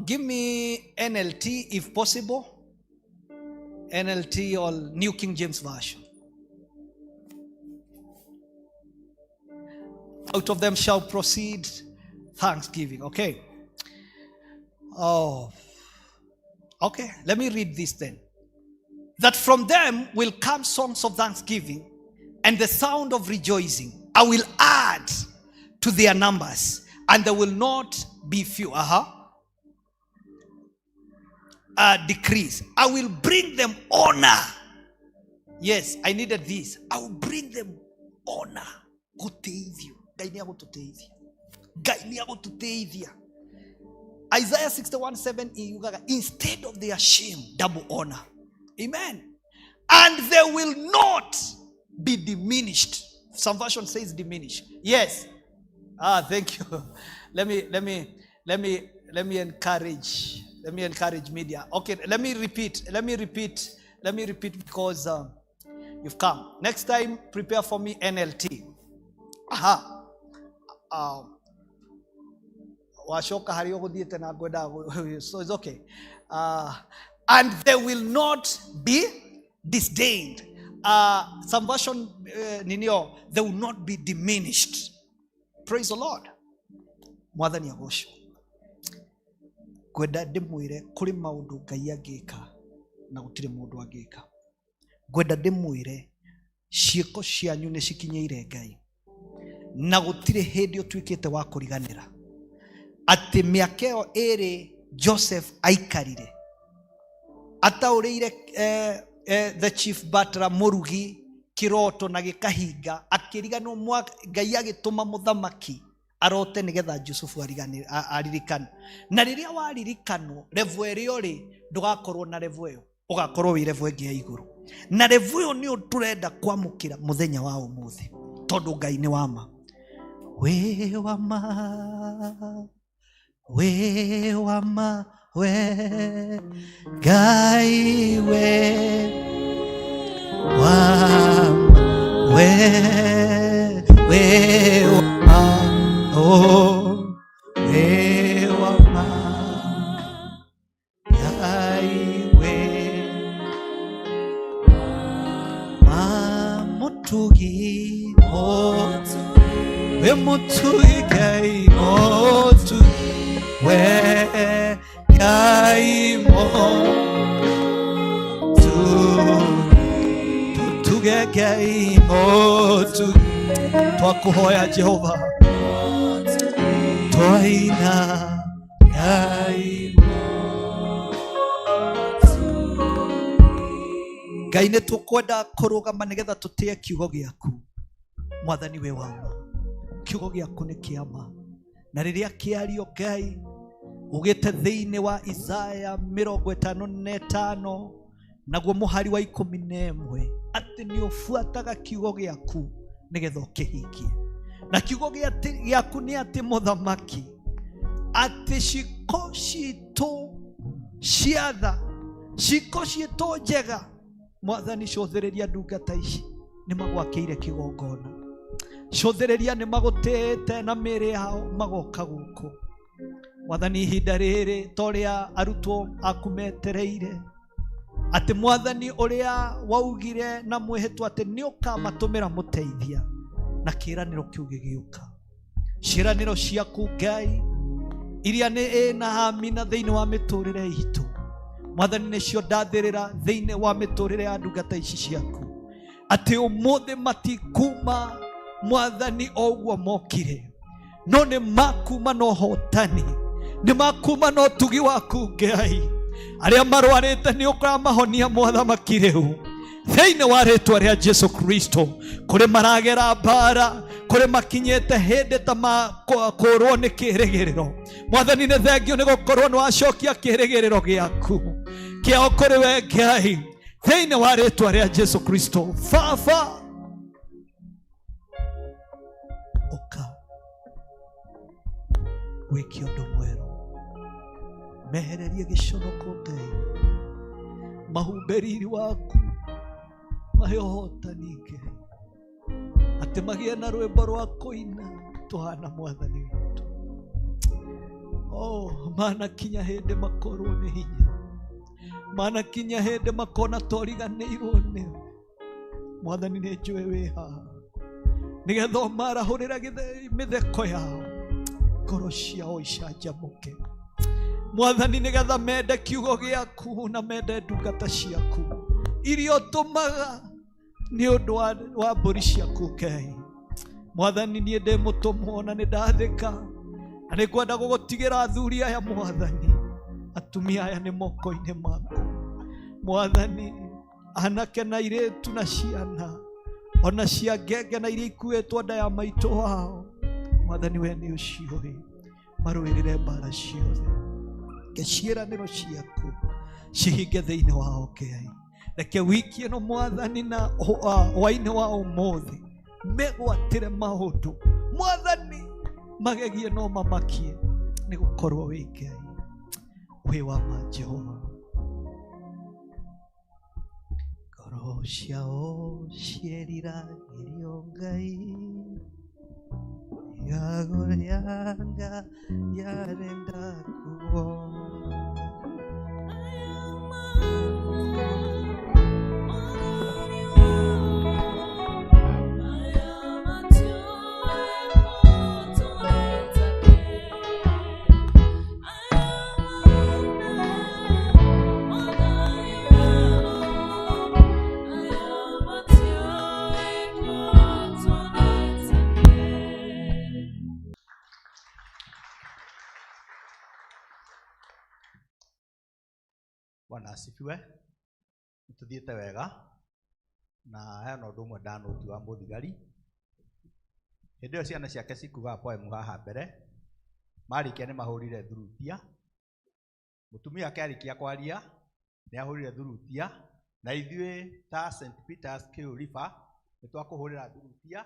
Give me NLT if possible. NLT or New King James Version. Out of them shall proceed thanksgiving. Okay. Oh. Okay, let me read this then. That from them will come songs of thanksgiving and the sound of rejoicing. I will add to their numbers, and there will not be few. Decrease. I will bring them honor. Yes, I needed this. I will bring them honor. Isaiah 61:7 instead of their shame, double honor. Amen. And they will not be diminished. Some version says diminished. Yes. Thank you. Let me encourage media. Okay, let me repeat because you've come. Next time, prepare for me NLT. So it's okay. And they will not be disdained. Some version, they will not be diminished. Praise the Lord. Mwathani agocwo. Gwenda ndimwire kuri maundu Ngai angika na gutire mundu angika. Gwenda ndimwire ciiko cianyu ni cikinyeire Ngai na gutire hindi utwikite wa kuriganira. Ati miaka iyo iri Joseph aikarire atauriire the chief butler murugi kiroto na gikahinga akiriganwo Ngai agituma muthamaki arote nigetha Yusufu aririkana. Na riria waririkanwo revu erio ri ndugakorwo na revu eyo ugakorwo wi revu engi ya iguru. Na revu eyo ni turenda kwamukira muthenya wa umuthi tondu Ngai ni wama. We wama we Ngai we wama we wama. Oh, we wama Ngai we mutugi we mutugi Ngai motu we Ngai motu tuge Ngai motu twakuhoya Jehova twaina Ngai Ngai nĩ tũkwenda kũrũgama nĩgetha tũtĩe kiugo gĩaku. Mwathani we wama, kiugo gĩaku nĩ kĩama, na rĩrĩa kĩario Ngai ugĩte thĩinĩ wa Isaya 55 naguo mũhari wa 11 atĩ nĩ ũbuataga kiugo gĩaku nĩgetha ũkĩhingie. Na kiugo gĩaku nĩ atĩ mũthamaki atĩ ciiko citũ cia tha, ciiko citũ njega Mwathani cũthĩrĩria ndungata ici nĩ magwakĩire kĩgongona. Cũthĩrĩria nĩ magũtĩĩte na mĩĩrĩ yao magoka gũkũ. Mwathani ihinda rĩrĩ torĩa arutwo aku metereire atĩ Mwathani ũrĩa waugire na mwĩhĩtwa atĩ nĩ ũkamatũmĩra mũteithia na kĩĩranĩro kĩu gĩgĩũka. Ciĩranĩro ciaku Ngai iria nĩ na amina thĩinĩ wa mĩtũrĩre itũ Mwathani nĩcio ndathĩrĩra thĩinĩ wa mĩtũrĩre ya ndungata ici ciaku atĩ ũmũthĩ matikuma Mwathani o ũguo mokire, no nĩ makuma na ũhotani, nĩ makuma na ũtugi waku Ngai. Arĩa marwarĩte nĩ ũkamahonia Mwathani rĩu thĩinĩ wa rĩĩtwa rĩa Jesu Kristo. Kũrĩ maragera mbara, kũrĩ makinyĩte hĩndĩ ta makũrwo nĩ kĩĩrĩgĩrĩro. Mwathani nĩ thengio nĩ gũkorwo nĩ wacokia kĩĩrĩgĩrĩro gĩaku kĩao kũrĩ we Ngai thĩinĩ wa rĩĩtwa rĩa Jesu Kristo. Baba ũka wĩke ũndũ mwerũ, mehererie gĩconoko Ngai, mahumbe riri waku, mahe ũhotani Ngai, atĩ magĩe na rwĩmbo rwa kũina tũhana Mwathani witũ. Manakinya hĩndĩ makorwo nĩ hinya, manakinya hĩndĩ makona toriganĩirwo nĩwe. Mwathani nĩ njũĩ wĩ haha nĩgetha ũmarahũrĩra mĩtheko yao. ngoro ciao icanjamũke. Mwathani nĩgetha mende kiugo gĩaku na mende ndungata ciaku iria ũtũmaga nĩ ũndũ wa mbũri ciaku Ngai. Mwathani niĩ ndĩ mũtũmwo na nĩ ndathĩka na nĩ kwenda gũgũtigĩra athuri aya Mwathani, atumia aya nĩ moko-inĩ maku Mwathani, anake na airĩtu na ciana ona cia ngenge na iria ikuĩtwo nda ya maitũ wao. Mwathani we nĩ ũciũĩ, marũĩrĩre mbara ciothe, ke ciĩranĩro ciaku cihinge thĩinĩ wao Ngai. Reke wiki ĩno Mwathani na hwaĩ-inĩ wa ũmũthĩ megwatĩre maũndũ Mwathani, magegie no mamakie nĩ gũkorwo wĩ Ngai, wĩ wa ma Jehova. Ngoro ciao cieriragĩrio Ngai, yago yanga yarenda kuona. Bwana asifiwe. Tuthiĩte wega na hena ũndũ ũmwe ndanũti wa mũthigari. Hĩndĩ ĩyo ciana ciake cikuga poemu haha mbere, marĩkia nĩ mahũrire thurutia. Mũtumia akĩarĩkia kwaria nĩ ahũrire thurutia, na ithuĩ ta St. Peter's Kill River nĩ twakũhũrĩra thurutia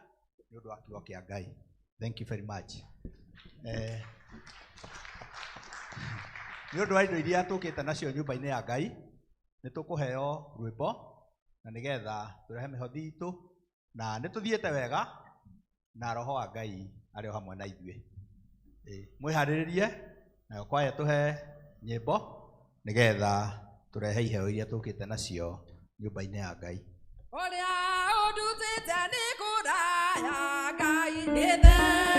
nĩ ũndũ wa kiugo kĩa Ngai. Thank you very much. Nĩ ũndũ wa indo iria tũkĩte nacio nyũmba-inĩ ya Ngai, nĩ tũkũheo rwĩmbo na nĩgetha tũrehe mĩhothi itũ, na nĩ tũthiĩte wega na roho wa Ngai arĩ o hamwe na ithuĩ. Mwĩharĩrĩrie nayo kwaya tũhe nyĩmbo nĩgetha tũrehe iheo iria tũkĩte nacio nyũmba-inĩ ya Ngai. Ũrĩa ũndutĩte nĩ kũraya Ngai nĩ thengiũ.